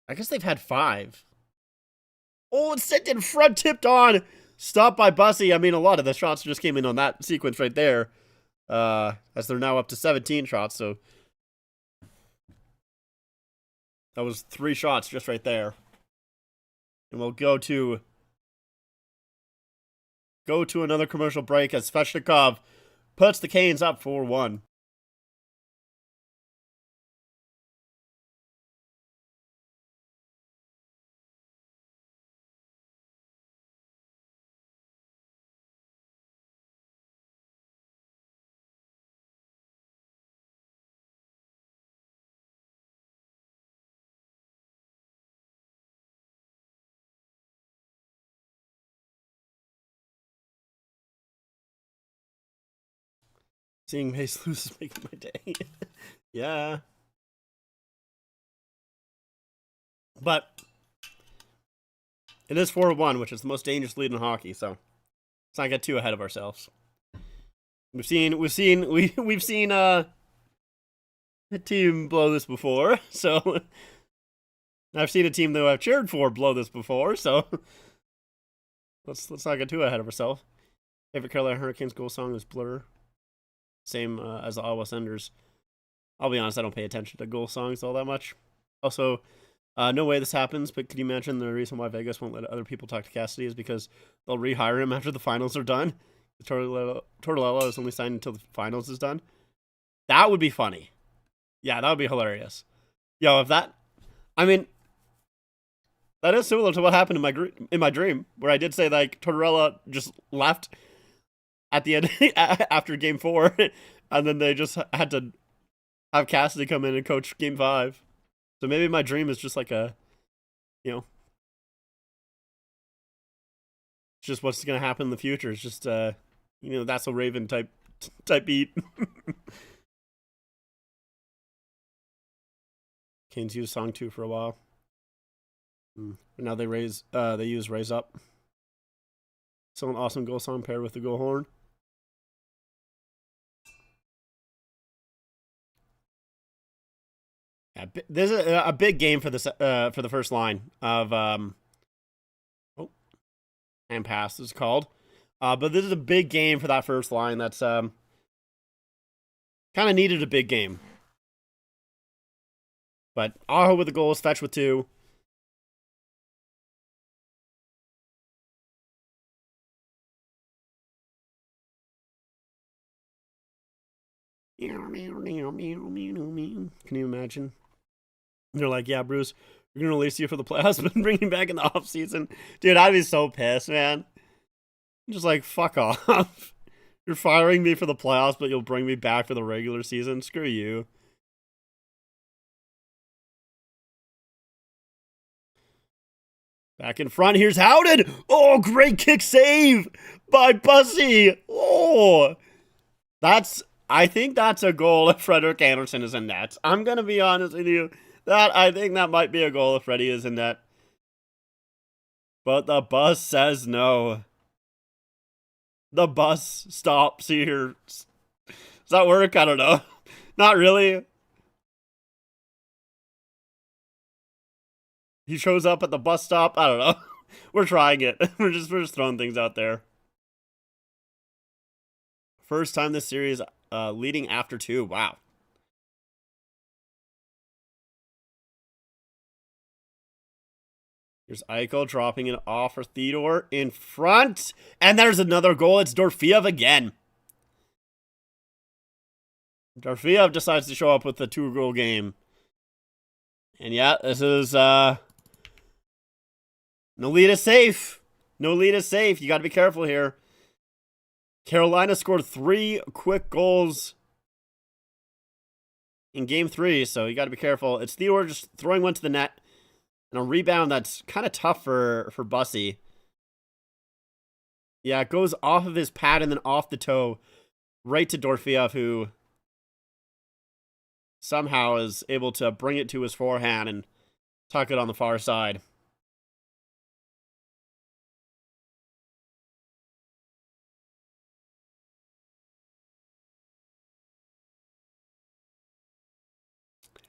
I guess they've had 5. Oh, it's sent in front, tipped on. Stopped by Bussy. I mean, a lot of the shots just came in on that sequence right there. As they're now up to 17 shots, so... That was 3 shots just right there. And we'll go to another commercial break as Svechnikov puts the Canes up 4-1. Seeing Mace lose is making my day. Yeah. But it is 4-1, which is the most dangerous lead in hockey, so let's not get too ahead of ourselves. We've seen a team blow this before, so I've seen a team that I've cheered for blow this before, so let's not get too ahead of ourselves. Favorite Carolina Hurricanes goal song is Blur. Same as the Ottawa Senators. I'll be honest, I don't pay attention to goal songs all that much. Also, no way this happens, but can you imagine the reason why Vegas won't let other people talk to Cassidy is because they'll rehire him after the finals are done? Tortorella is only signed until the finals is done. That would be funny. Yeah, that would be hilarious. Yo, if that... I mean, that is similar to what happened in my dream, where I did say, like, Tortorella just left at the end after game 4, and then they just had to have Cassidy come in and coach game 5. So maybe my dream is just like a, it's just what's going to happen in the future. It's just, that's a Raven type beat. Canes used Song 2 for a while. But now they use Raise Up. Still an awesome goal song paired with the goal horn. Yeah, this is a big game for the first line of and pass is called. But this is a big game for that first line. That's kind of needed a big game. But Aho with the goals, Fetch with 2. Can you imagine? They're like, yeah, Bruce, we're going to release you for the playoffs, but bring you back in the offseason. Dude, I'd be so pissed, man. I'm just like, fuck off. You're firing me for the playoffs, but you'll bring me back for the regular season? Screw you. Back in front, here's Howden. Oh, great kick save by Bussy. Oh, I think that's a goal if Frederik Andersen is in net. I'm going to be honest with you. I think that might be a goal if Freddie is in net. But the bus says no. The bus stops here. Does that work? I don't know. Not really. He shows up at the bus stop. I don't know. We're trying it. We're just throwing things out there. First time this series leading after 2. Wow. Here's Eichel dropping it off for Theodore in front. And there's another goal. It's Dorofeev again. Dorofeev decides to show up with the 2-goal game. And yeah, this is... no lead is safe. No lead is safe. You got to be careful here. Carolina scored 3 quick goals in game 3, so you got to be careful. It's Theodore just throwing one to the net. And a rebound that's kind of tough for Bussy. Yeah, it goes off of his pad and then off the toe. right to Dorfiev, who somehow is able to bring it to his forehand and tuck it on the far side.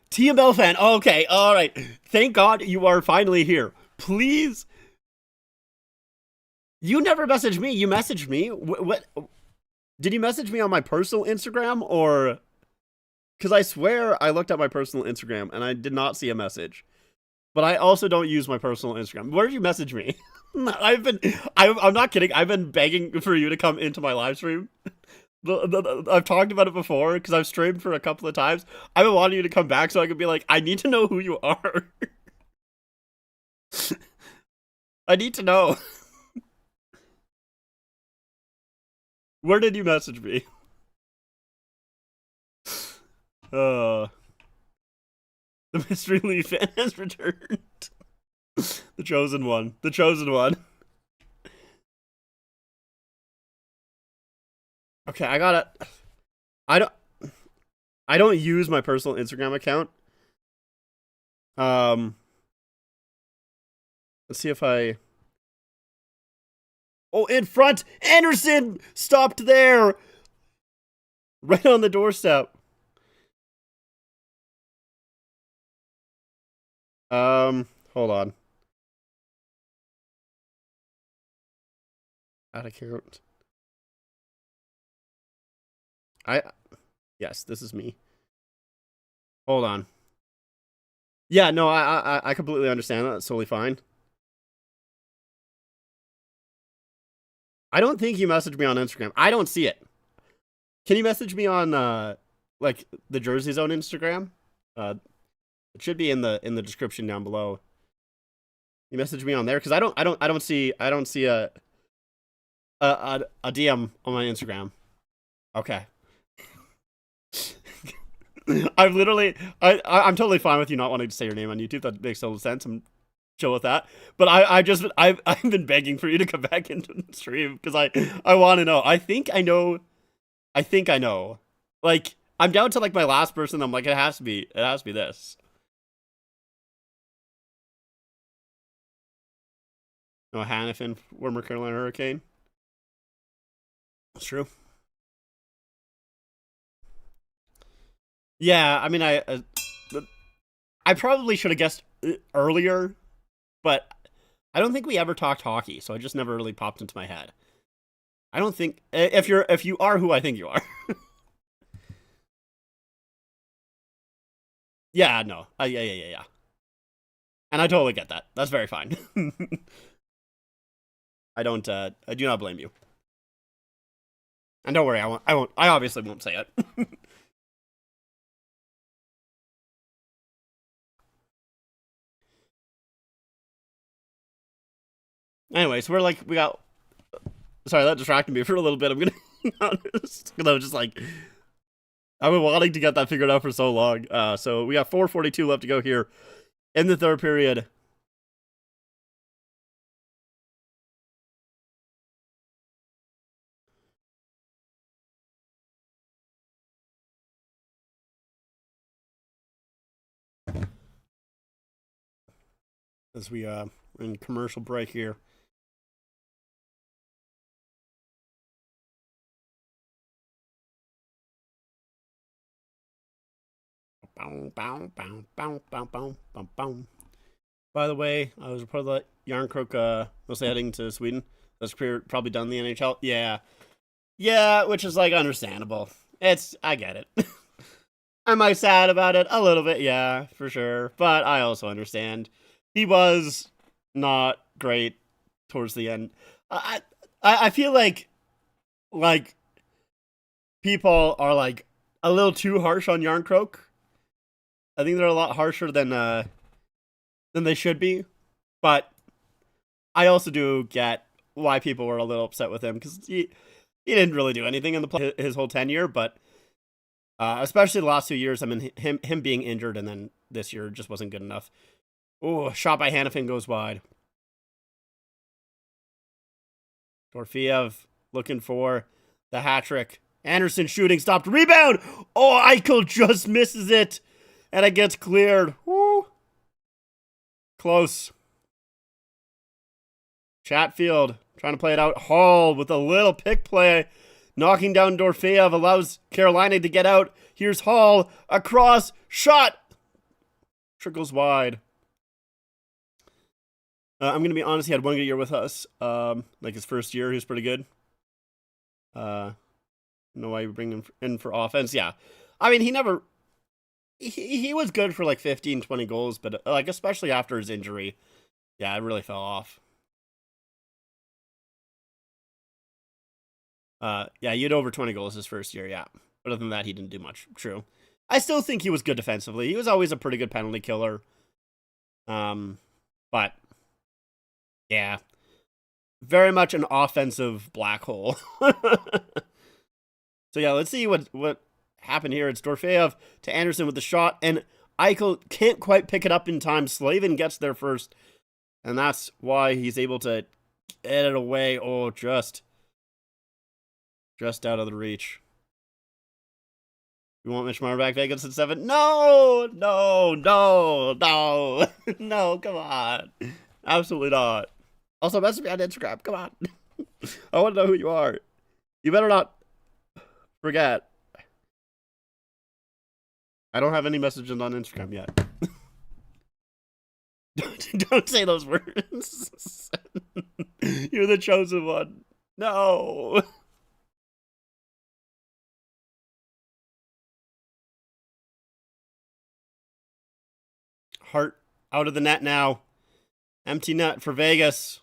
TML fan. Okay, all right. Thank God you are finally here. Please. You never messaged me. You messaged me. What? Did you message me on my personal Instagram or? Because I swear I looked at my personal Instagram and I did not see a message. But I also don't use my personal Instagram. Where did you message me? I'm not kidding. I've been begging for you to come into my live stream. I've talked about it before because I've streamed for a couple of times. I've been wanting you to come back so I could be like, I need to know who you are. I need to know. Where did you message me? The mystery leaf fan has returned. The chosen one. The chosen one. Okay, I gotta. I don't. I don't use my personal Instagram account. Let's see if I. Oh, in front, Anderson stopped there, right on the doorstep. Hold on. Out of count. Yes, this is me. Hold on. Yeah, no, I completely understand that. That's totally fine. I don't think you messaged me on Instagram. I don't see it. Can you message me on like the Jersey Zone Instagram? It should be in the description down below. You message me on there because I don't see a DM on my Instagram. Okay. I'm totally fine with you not wanting to say your name on YouTube. That makes total sense. I'm chill with that. But I've been begging for you to come back into the stream because I want to know. I think I know. Like I'm down to like my last person. I'm like it has to be this. No, Hannafin, former Carolina Hurricane. That's true. Yeah, I mean, I probably should have guessed earlier, but I don't think we ever talked hockey, so it just never really popped into my head. I don't think if you are who I think you are. Yeah, no, yeah, and I totally get that. That's very fine. I do not blame you. And don't worry, I obviously won't say it. Anyways, we got. Sorry, that distracted me for a little bit. I'm gonna be honest, because I was just like, I've been wanting to get that figured out for so long. So we got 4:42 left to go here in the third period. As we're in commercial break here. By the way, I was reported that Yarncrook mostly heading to Sweden. That's probably done the NHL. Yeah, which is like understandable. I get it. Am I sad about it? A little bit, yeah, for sure. But I also understand. He was not great towards the end. I feel like people are like a little too harsh on Yarncroak. I think they're a lot harsher than they should be. But I also do get why people were a little upset with him because he didn't really do anything in his whole tenure, but especially the last 2 years. I mean, him being injured and then this year just wasn't good enough. Oh, shot by Hannafin goes wide. Dorfiev looking for the hat trick. Anderson shooting, stopped, rebound! Oh, Eichel just misses it. And it gets cleared. Woo. Close. Chatfield trying to play it out. Hall with a little pick play. Knocking down Dorofeyev allows Carolina to get out. Here's Hall. Across. Shot. Trickles wide. I'm going to be honest. He had one good year with us. Like his first year, he was pretty good. I don't know why you bring him in for offense. Yeah. I mean, he was good for like 15, 20 goals, but like especially after his injury, yeah, it really fell off. Yeah, he had over 20 goals his first year, yeah. But other than that, he didn't do much. True. I still think he was good defensively. He was always a pretty good penalty killer. But yeah, very much an offensive black hole. So yeah, let's see what happened here. It's Dorofeyev to Anderson with the shot, and Eichel can't quite pick it up in time. Slavin gets there first, and that's why he's able to get it away. Oh, just out of the reach. You want Mitch Marner back Vegas at 7? No, no, no, no, no, come on. Absolutely not. Also, message me on Instagram. Come on. I want to know who you are. You better not forget. I don't have any messages on Instagram yet. Don't say those words. You're the chosen one. No. Hart out of the net now. Empty net for Vegas.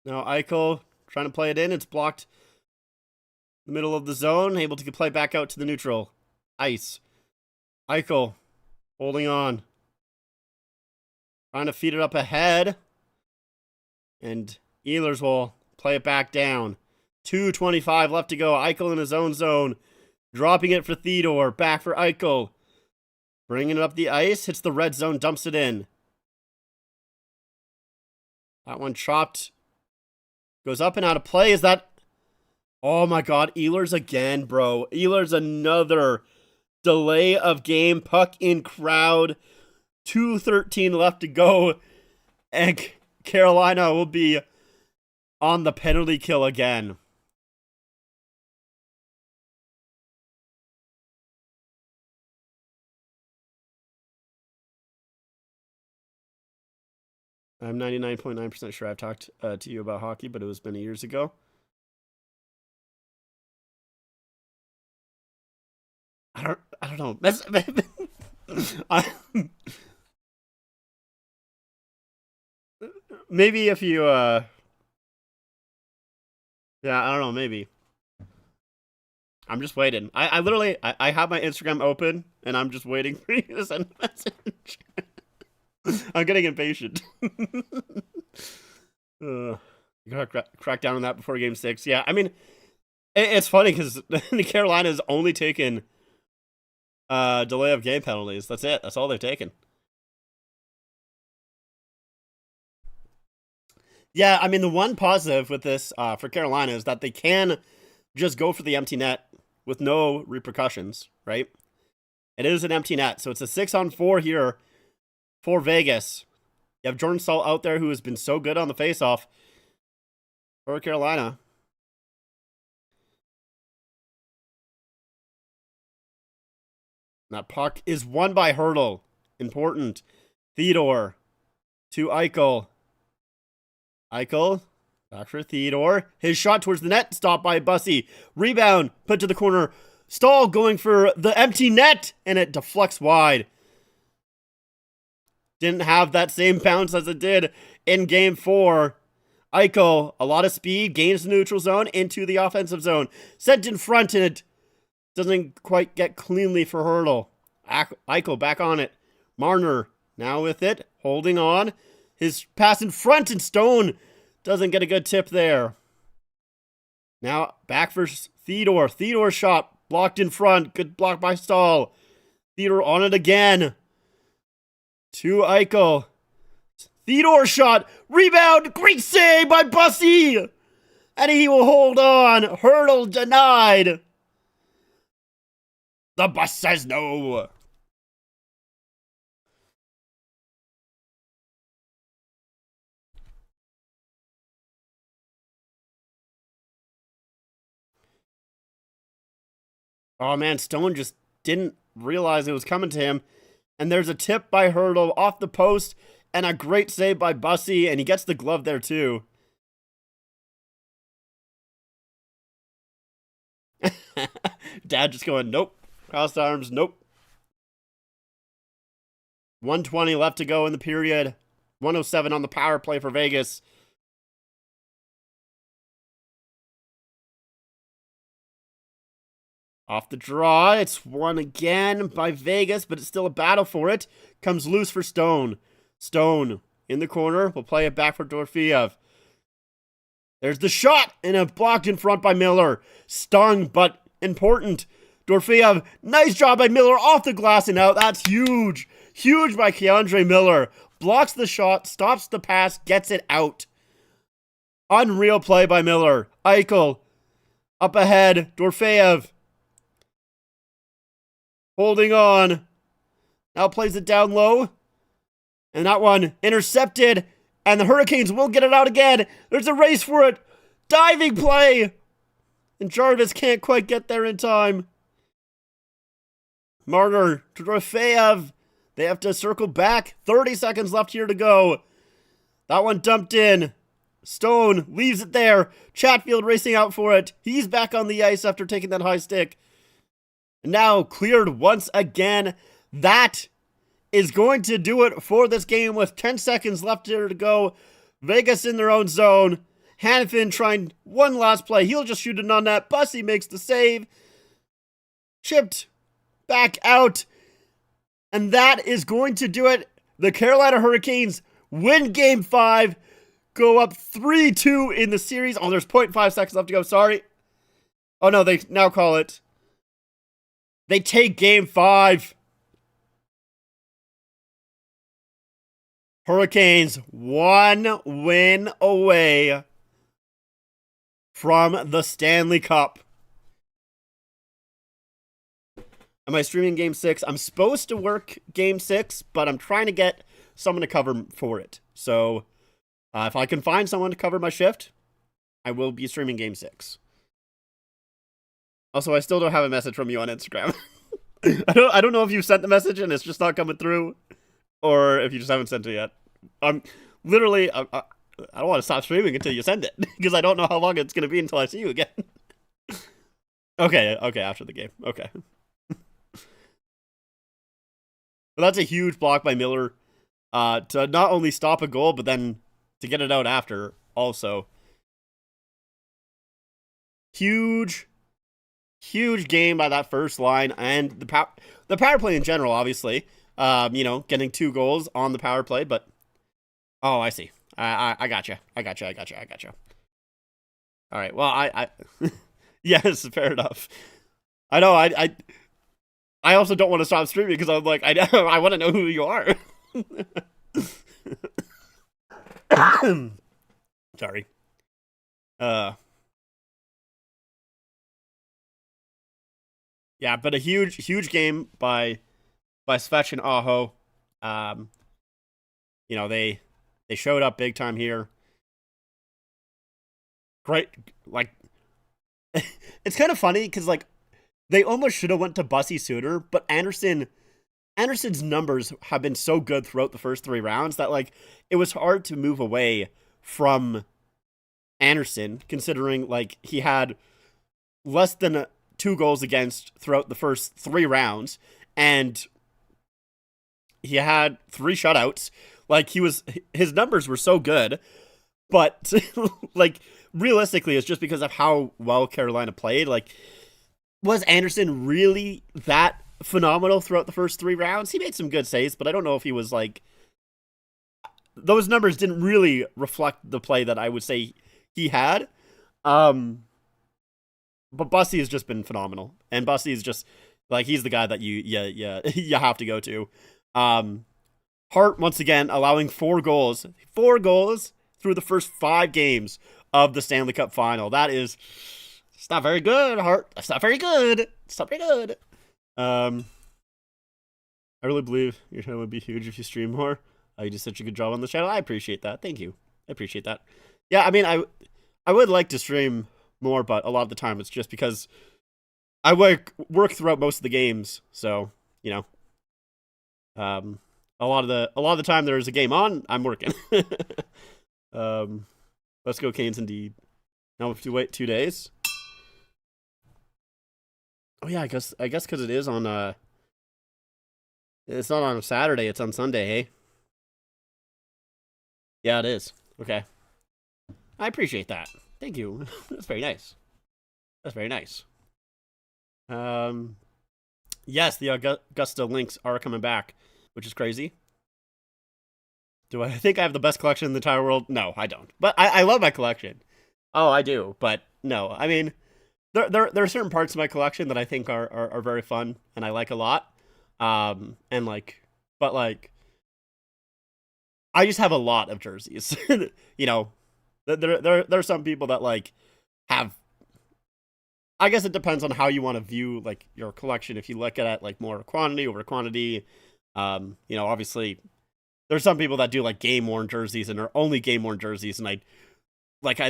Now Eichel trying to play it in. It's blocked in the middle of the zone. Able to play back out to the neutral ice. Eichel holding on. Trying to feed it up ahead. And Ehlers will play it back down. 2:25 left to go. Eichel in his own zone. Dropping it for Theodore. Back for Eichel. Bringing it up the ice. Hits the red zone. Dumps it in. That one chopped. Goes up and out of play. Is that... Oh my god. Ehlers again, bro. Ehlers another delay of game. Puck in crowd. 2:13 left to go. And Carolina will be on the penalty kill again. I'm 99.9% sure I've talked to you about hockey, but it was many years ago. I don't know. Maybe if you yeah, I don't know, maybe. I'm just waiting. I literally have my Instagram open and I'm just waiting for you to send a message. I'm getting impatient. You gotta crack down on that before game 6. Yeah, I mean, it's funny because the Carolina's only taken delay of game penalties. That's it. That's all they've taken. Yeah, I mean, the one positive with this for Carolina is that they can just go for the empty net with no repercussions, right? It is an empty net, so it's a 6-on-4 here for Vegas. You have Jordan Staal out there who has been so good on the faceoff for Carolina. That puck is won by Hertl. Important. Theodore to Eichel. Eichel, back for Theodore. His shot towards the net, stopped by Bussy. Rebound, put to the corner. Staal going for the empty net, and it deflects wide. Didn't have that same bounce as it did in game 4. Eichel, a lot of speed, gains the neutral zone into the offensive zone. Sent in front, and it doesn't quite get cleanly for Hertl. Eichel back on it. Marner now with it, holding on. His pass in front, and Stone doesn't get a good tip there. Now back for Theodore. Theodore's shot blocked in front. Good block by Staal. Theodore on it again. To Eichel. Theodore shot. Rebound. Great save by Bussy. And he will hold on. Hurdle denied. The bus says no. Oh man, Stone just didn't realize it was coming to him. And there's a tip by Hurdle off the post. And a great save by Bussy. And he gets the glove there too. Dad just going, nope. Crossed arms, nope. 1:20 left to go in the period. 1:07 on the power play for Vegas. Off the draw, it's won again by Vegas, but it's still a battle for it. Comes loose for Stone. Stone in the corner. Will play it back for Dorofeev. There's the shot, and a blocked in front by Miller. Stung, but important. Dorofeev, nice job by Miller off the glass and out. That's huge. Huge by Keandre Miller. Blocks the shot, stops the pass, gets it out. Unreal play by Miller. Eichel up ahead. Dorofeev holding on. Now plays it down low. And that one intercepted. And the Hurricanes will get it out again. There's a race for it. Diving play. And Jarvis can't quite get there in time. Marner to Dorofeev. They have to circle back. 30 seconds left here to go. That one dumped in. Stone leaves it there. Chatfield racing out for it. He's back on the ice after taking that high stick. And now cleared once again. That is going to do it for this game with 10 seconds left here to go. Vegas in their own zone. Hanifin trying one last play. He'll just shoot it on net. Bussy makes the save. Chipped back out. And that is going to do it. The Carolina Hurricanes win Game 5. Go up 3-2 in the series. Oh, there's 0.5 seconds left to go. Sorry. Oh, no, they now call it. They take Game 5. Hurricanes 1 win away from the Stanley Cup. Am I streaming Game 6? I'm supposed to work Game 6, but I'm trying to get someone to cover for it. So, if I can find someone to cover my shift, I will be streaming Game 6. Also, I still don't have a message from you on Instagram. I don't know if you sent the message and it's just not coming through, or if you just haven't sent it yet. I'm literally, I don't want to stop streaming until you send it, because I don't know how long it's going to be until I see you again. Okay, after the game. Okay. But that's a huge block by Miller to not only stop a goal, but then to get it out after also. Huge game by that first line, and the power play in general, obviously. Getting 2 goals on the power play, but oh, I see. I gotcha. All right. Well, I yes, fair enough. I know. I also don't want to stop streaming because I'm like, I want to know who you are. Sorry. Yeah, but a huge game by Svech and Aho. They showed up big time here. Great, like, it's kind of funny because like they almost should have went to Bussy sooner, but Anderson's numbers have been so good throughout the first 3 rounds that like it was hard to move away from Anderson, considering like he had less than 2 goals against throughout the first 3 rounds, and he had 3 shutouts. Like his numbers were so good, but like realistically, it's just because of how well Carolina played. Like, was Anderson really that phenomenal throughout the first 3 rounds? He made some good saves, but I don't know if he was like, those numbers didn't really reflect the play that I would say he had. But Bussy has just been phenomenal, and Bussy is just like, he's the guy that you have to go to. Hart, once again, allowing 4 goals. 4 goals through the first 5 games of the Stanley Cup final. That is... It's not very good, Hart. That's not very good. It's not very good. I really believe your channel would be huge if you stream more. You did such a good job on the channel. I appreciate that. Thank you. I appreciate that. Yeah, I mean, I would like to stream more, but a lot of the time it's just because I work throughout most of the games. So, you know, a lot of the time there's a game on, I'm working. Let's go Canes indeed. Now we have to wait 2 days. Oh yeah, I guess because it is on it's not on a Saturday, it's on Sunday, hey? Yeah, it is. Okay. I appreciate that. Thank you. That's very nice. That's very nice. Yes, the Augusta Lynx are coming back, which is crazy. Do I think I have the best collection in the entire world? No, I don't. But I love my collection. Oh, I do. But no, I mean, there are certain parts of my collection that I think are very fun and I like a lot. And like, but like, I just have a lot of jerseys. You know, there are some people that like have. I guess it depends on how you want to view like your collection. If you look at it like more quantity over quantity, you know, obviously there's some people that do like game worn jerseys and are only game worn jerseys, and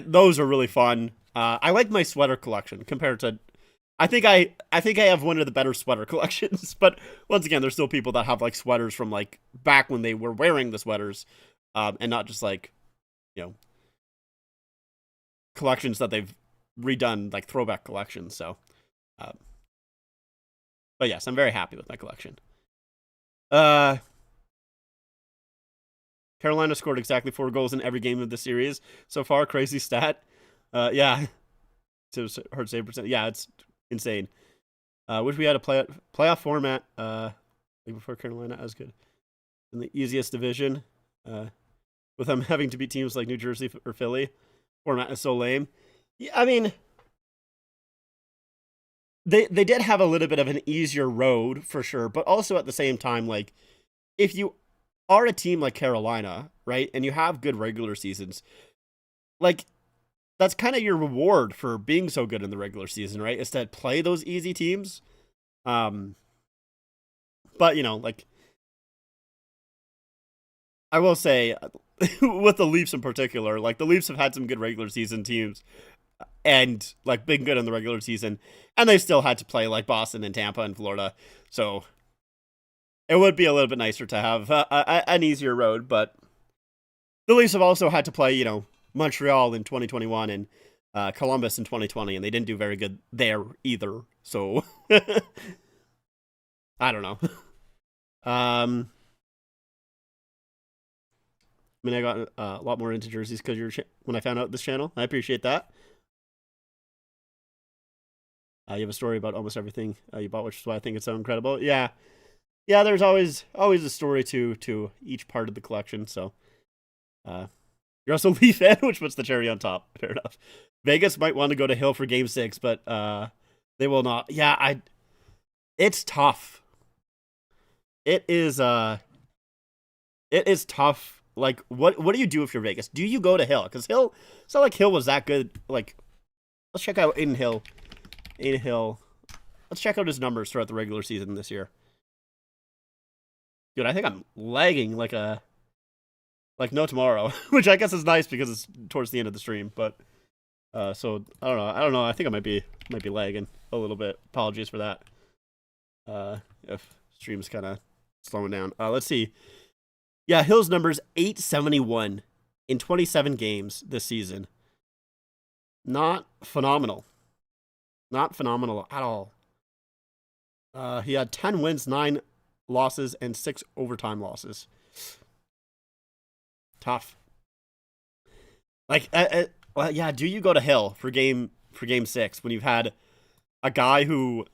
those are really fun. I like my sweater collection compared to. I think I have one of the better sweater collections, but once again, there's still people that have like sweaters from like back when they were wearing the sweaters, and not just like, you know, collections that they've redone, like throwback collections. So, but yes, I'm very happy with my collection. Carolina scored exactly 4 goals in every game of the series so far. Crazy stat. Yeah, to hurt save percent. Yeah, it's insane. Wish we had a playoff format like before Carolina as good in the easiest division. With them having to beat teams like New Jersey or Philly, format is so lame. Yeah, I mean, they did have a little bit of an easier road for sure, but also at the same time, like if you are a team like Carolina, right, and you have good regular seasons, like that's kind of your reward for being so good in the regular season, right? Is to play those easy teams. But you know, like I will say with the Leafs in particular, like the Leafs have had some good regular season teams and like been good in the regular season, and they still had to play like Boston and Tampa and Florida. So it would be a little bit nicer to have an easier road, but the Leafs have also had to play, you know, Montreal in 2021 and Columbus in 2020, and they didn't do very good there either. So I don't know. I mean, I got a lot more into jerseys because when I found out this channel. I appreciate that. You have a story about almost everything you bought, which is why I think it's so incredible. Yeah, yeah. There's always a story to each part of the collection. So, you're also a Leaf fan, which puts the cherry on top. Fair enough. Vegas might want to go to Hill for Game 6, but they will not. Yeah, it's tough. It is tough. Like, what do you do if you're Vegas? Do you go to Hill? Because Hill, it's not like Hill was that good. Like, let's check out Aiden Hill. Aiden Hill. Let's check out his numbers throughout the regular season this year. Dude, I think I'm lagging like no tomorrow, which I guess is nice because it's towards the end of the stream. But so I don't know. I think I might be lagging a little bit. Apologies for that. If stream's kind of slowing down. Let's see. Yeah, Hill's numbers 871 in 27 games this season. Not phenomenal. Not phenomenal at all. He had 10 wins, 9 losses, and 6 overtime losses. Tough. Like, well, yeah. Do you go to Hill for game 6 when you've had a guy who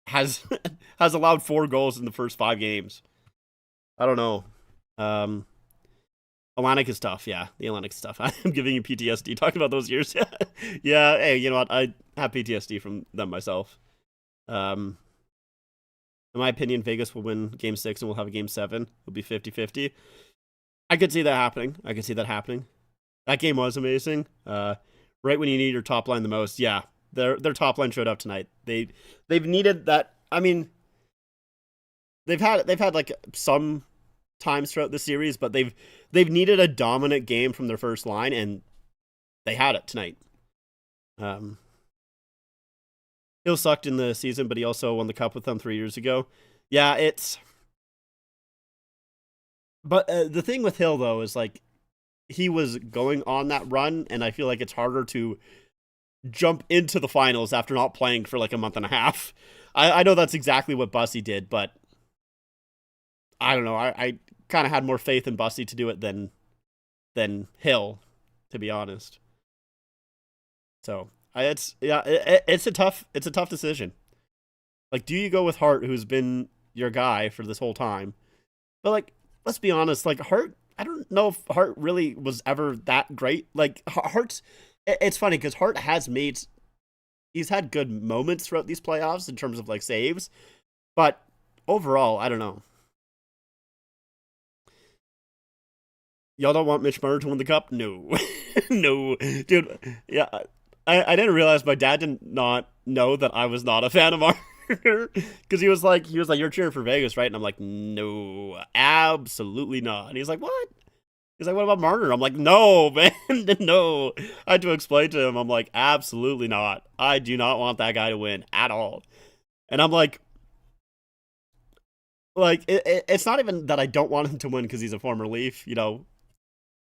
has allowed 4 goals in the first 5 games? I don't know. Atlantic is tough. Yeah, the Atlantic is tough. I'm giving you PTSD talking about those years. Yeah. Hey, you know what? I have PTSD from them myself. In my opinion, Vegas will win Game 6 and we'll have a Game 7. It'll be 50-50. I could see that happening. That game was amazing. Right when you need your top line the most, yeah. Their top line showed up tonight. They've needed that. I mean, they've had like some times throughout the series, but they've needed a dominant game from their first line, and they had it tonight. Hill sucked in the season, but he also won the cup with them 3 years ago. Yeah, it's. But the thing with Hill though is like he was going on that run, and I feel like it's harder to jump into the finals after not playing for like a month and a half. I know that's exactly what Bussy did, but I don't know. I kind of had more faith in Bussy to do it than Hill, to be honest. So it's a tough decision. Like, do you go with Hart, who's been your guy for this whole time? But like, let's be honest. Like Hart, I don't know if Hart really was ever that great. Like Hart's. It's funny because Hart he's had good moments throughout these playoffs in terms of like saves, but overall, I don't know. Y'all don't want Mitch Marner to win the cup? No, no, dude. Yeah, I didn't realize my dad did not know that I was not a fan of Marner because he was like, you're cheering for Vegas, right? And I'm like, no, absolutely not. And he's like, what? He's like, what about Marner? I'm like, no, man, no. I had to explain to him, I'm like, absolutely not. I do not want that guy to win at all. And I'm like it's not even that I don't want him to win because he's a former Leaf, you know.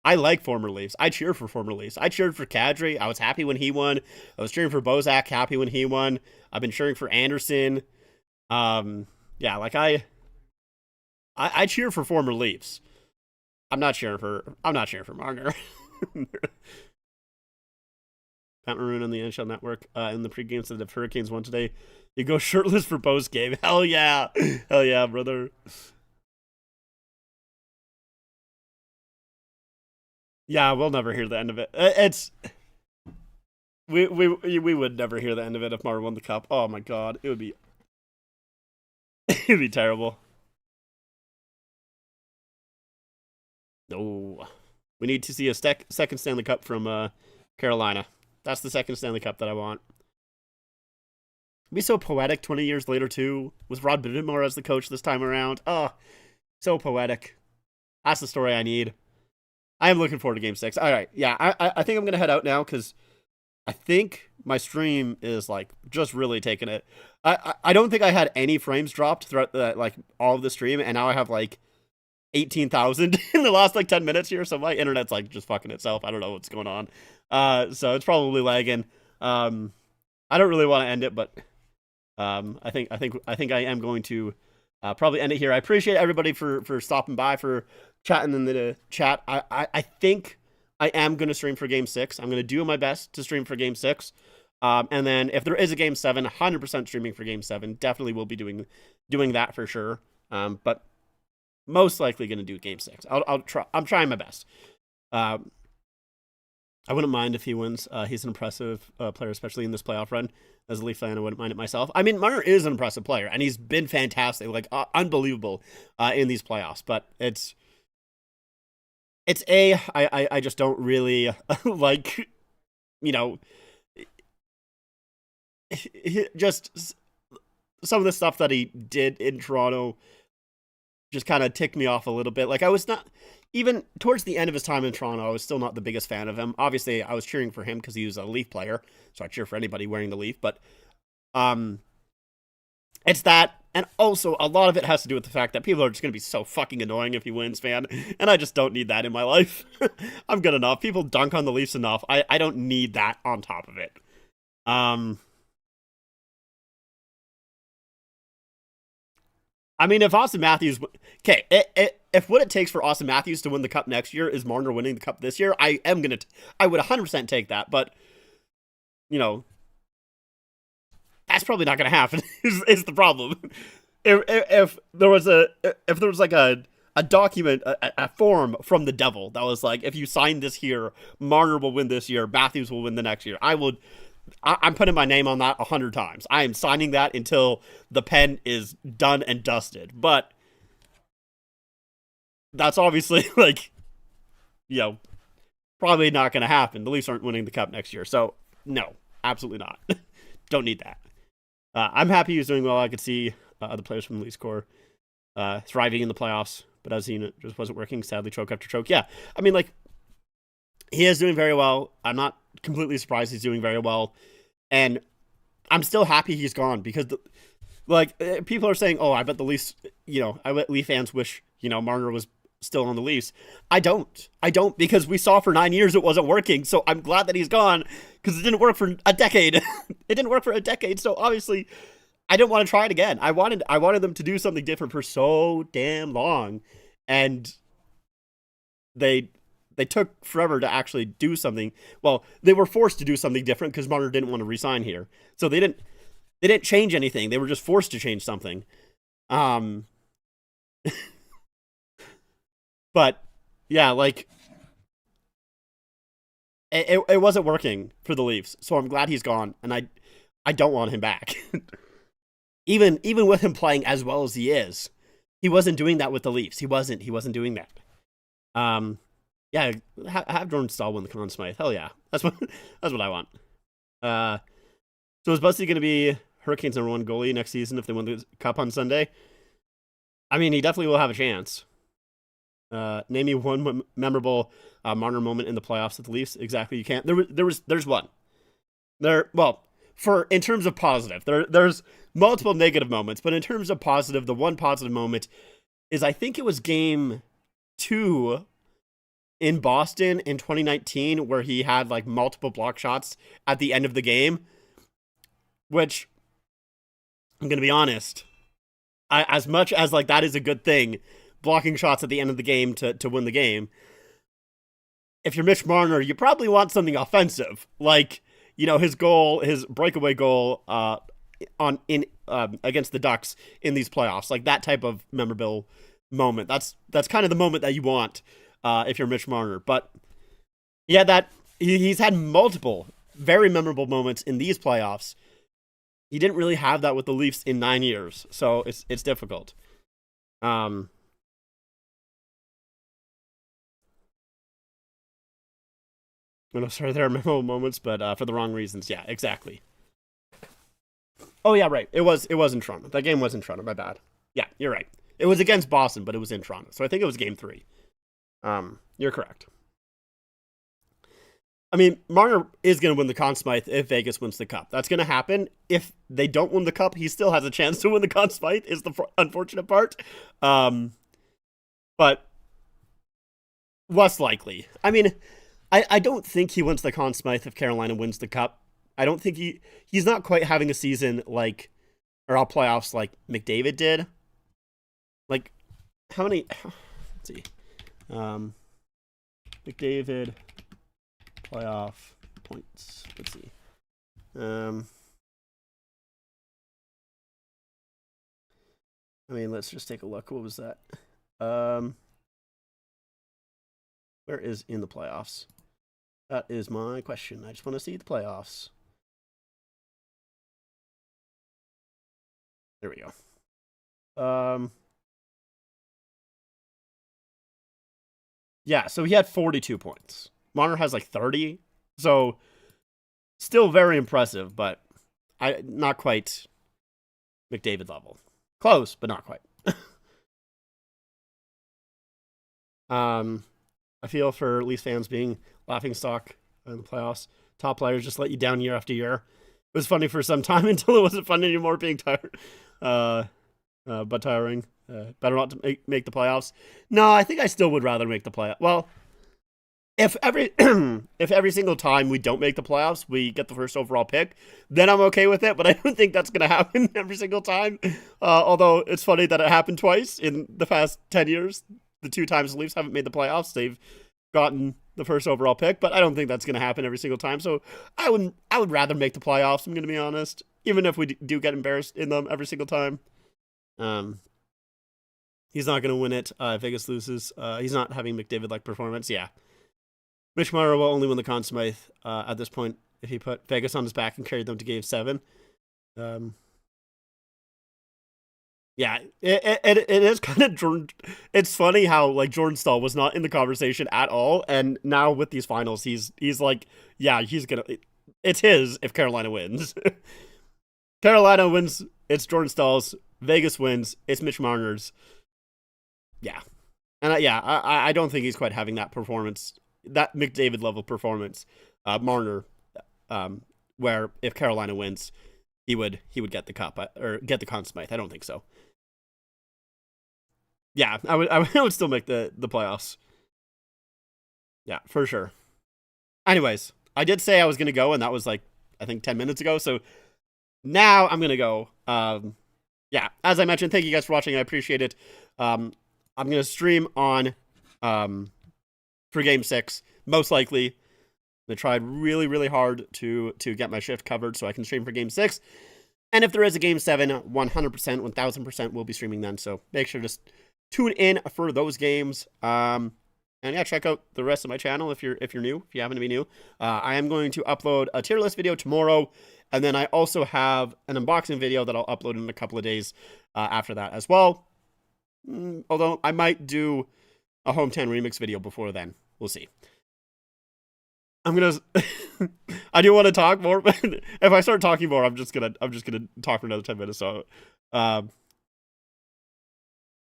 I like former Leafs. I cheer for former Leafs. I cheered for Kadri. I was happy when he won. I was cheering for Bozak, happy when he won. I've been cheering for Anderson. Yeah, like I cheer for former Leafs. I'm not cheering for Marner. Pat Maroon on the NHL Network in the pregame said if Hurricanes won today, you go shirtless for post game. Hell yeah, brother. Yeah, we'll never hear the end of it. It's we would never hear the end of it if Marner won the cup. Oh my god, it would be it'd be terrible. No. We need to see a second Stanley Cup from Carolina. That's the second Stanley Cup that I want. It'd be so poetic 20 years later, too, with Rod Bidmore as the coach this time around. Oh, so poetic. That's the story I need. I am looking forward to Game 6. All right, yeah, I think I'm going to head out now because I think my stream is, like, just really taking it. I don't think I had any frames dropped throughout, all of the stream, and now I have, 18,000 in the last 10 minutes here, so my internet's just fucking itself. I don't know what's going on. So it's probably lagging. I don't really want to end it, but I think I am going to probably end it here. I appreciate everybody for stopping by, for chatting in the chat. I think I am going to stream for Game 6. I'm going to do my best to stream for Game 6. And then if there is a Game 7, 100% streaming for Game 7. Definitely will be doing that for sure. But most likely going to do Game 6. I'll try. I'm trying my best. I wouldn't mind if he wins. He's an impressive player, especially in this playoff run. As a Leaf fan, I wouldn't mind it myself. I mean, Marner is an impressive player, and he's been fantastic, unbelievable in these playoffs. But I just don't really just some of the stuff that he did in Toronto just kind of ticked me off a little bit. I was not, even towards the end of his time in Toronto, I was still not the biggest fan of him. Obviously, I was cheering for him because he was a Leaf player, so I cheer for anybody wearing the Leaf. But it's that, and also a lot of it has to do with the fact that people are just going to be so fucking annoying if he wins, man. And I just don't need that in my life. I'm good enough. People dunk on the Leafs enough. I don't need that on top of it. I mean, if Austin Matthews... Okay, if what it takes for Austin Matthews to win the Cup next year is Marner winning the Cup this year, I would 100% take that, but, that's probably not going to happen, is the problem. If there was a document, a form from the devil that was if you sign this here, Marner will win this year, Matthews will win the next year, I would I'm putting my name on that 100 times. I am signing that until the pen is done and dusted. But that's obviously like, you know, probably not going to happen. The Leafs aren't winning the cup next year. So, no, absolutely not. Don't need that. I'm happy he's doing well. I could see other players from the Leafs core thriving in the playoffs, but as seen, it just wasn't working. Sadly, choke after choke. Yeah, I mean, like, he is doing very well. I'm not completely surprised he's doing very well. And I'm still happy he's gone because, people are saying, oh, I bet the Leafs, I bet Leaf fans wish, Marner was still on the Leafs. I don't because we saw for 9 years it wasn't working. So I'm glad that he's gone because it didn't work for a decade. It didn't work for a decade. So obviously I didn't want to try it again. I wanted them to do something different for so damn long. And they took forever to actually do something. Well, they were forced to do something different because Marner didn't want to resign here. So they didn't change anything. They were just forced to change something. But yeah, like it wasn't working for the Leafs. So I'm glad he's gone, and I don't want him back. even with him playing as well as he is, he wasn't doing that with the Leafs. He wasn't doing that. Yeah, have Jordan Staal win the Conn Smythe. Hell yeah, that's what I want. So is Busty going to be Hurricanes' #1 goalie next season if they win the Cup on Sunday? I mean, he definitely will have a chance. Name me one memorable Marner moment in the playoffs with the Leafs. Exactly, you can't. There's one. In terms of positive, there's multiple negative moments, but in terms of positive, the one positive moment is I think it was Game 2 in Boston in 2019 where he had like multiple block shots at the end of the game, which I'm gonna be honest, as much as like that is a good thing, blocking shots at the end of the game to win the game. If you're Mitch Marner, you probably want something offensive, like his breakaway goal against the Ducks in these playoffs, like that type of memorable moment. That's kind of the moment that you want if you're Mitch Marner. But yeah, he's had multiple very memorable moments in these playoffs. He didn't really have that with the Leafs in 9 years, so it's difficult. Sorry, there are memorable moments, but for the wrong reasons. Yeah, exactly. Oh yeah, right. It was in Toronto. That game was in Toronto. My bad. Yeah, you're right. It was against Boston, but it was in Toronto. So I think it was Game 3. You're correct. I mean, Marner is going to win the Conn Smythe if Vegas wins the Cup. That's going to happen. If they don't win the Cup, he still has a chance to win the Conn Smythe, is the unfortunate part. But less likely. I mean, I don't think he wins the Conn Smythe if Carolina wins the Cup. I don't think he's not quite having a season like, or all playoffs like McDavid did. Like, how many, let's see. McDavid playoff points. Let's see. I mean, let's just take a look. What was that? Where is in the playoffs? That is my question. I just want to see the playoffs. There we go. Yeah, so he had 42 points. Marner has like 30. So still very impressive, but not quite McDavid level. Close, but not quite. I feel for Leafs fans being laughingstock in the playoffs. Top players just let you down year after year. It was funny for some time until it wasn't fun anymore being tired. But tiring. Better not to make the playoffs. No, I think I still would rather make the playoffs. Well, if every single time we don't make the playoffs, we get the first overall pick, then I'm okay with it. But I don't think that's going to happen every single time. Although it's funny that it happened twice in the past 10 years. The 2 times the Leafs haven't made the playoffs, they've gotten the first overall pick. But I don't think that's going to happen every single time. So I would rather make the playoffs. I'm going to be honest, even if we do get embarrassed in them every single time. He's not going to win it. If Vegas loses, he's not having McDavid-like performance. Yeah. Mitch Marner will only win the Conn Smythe at this point if he put Vegas on his back and carried them to Game 7. Yeah, it is kind of Jordan. It's funny how like Jordan Stahl was not in the conversation at all, and now with these finals, he's like, yeah, he's gonna. It's his if Carolina wins. Carolina wins. It's Jordan Stahl's. Vegas wins. It's Mitch Marner's. Yeah, and I don't think he's quite having that performance, that McDavid level performance. Marner, where if Carolina wins, he would get the cup or get the Conn Smythe. I don't think so. Yeah, I would still make the playoffs. Yeah, for sure. Anyways, I did say I was gonna go, and that was like I think 10 minutes ago. So now I'm gonna go. Yeah, as I mentioned, thank you guys for watching. I appreciate it. I'm gonna stream on for Game 6, most likely. I tried really, really hard to get my shift covered so I can stream for Game 6. And if there is a Game 7, 100%, 1000% we'll be streaming then. So make sure to tune in for those games. And yeah, check out the rest of my channel if you're new, if you happen to be new. I am going to upload a tier list video tomorrow. And then I also have an unboxing video that I'll upload in a couple of days after that as well. Although I might do a Home 10 remix video before then. We'll see. I do want to talk more, but if I start talking more, I'm just gonna talk for another 10 minutes. So,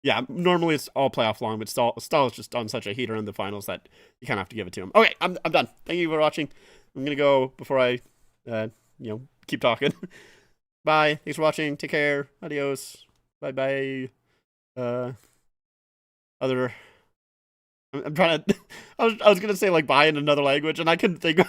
yeah, normally it's all playoff long, but Stahl is just on such a heater in the finals that you kind of have to give it to him. Okay, I'm done. Thank you for watching. I'm gonna go before I, keep talking. Bye. Thanks for watching. Take care. Adios. Bye bye. I'm trying to. I was gonna say like bye in another language, and I couldn't think.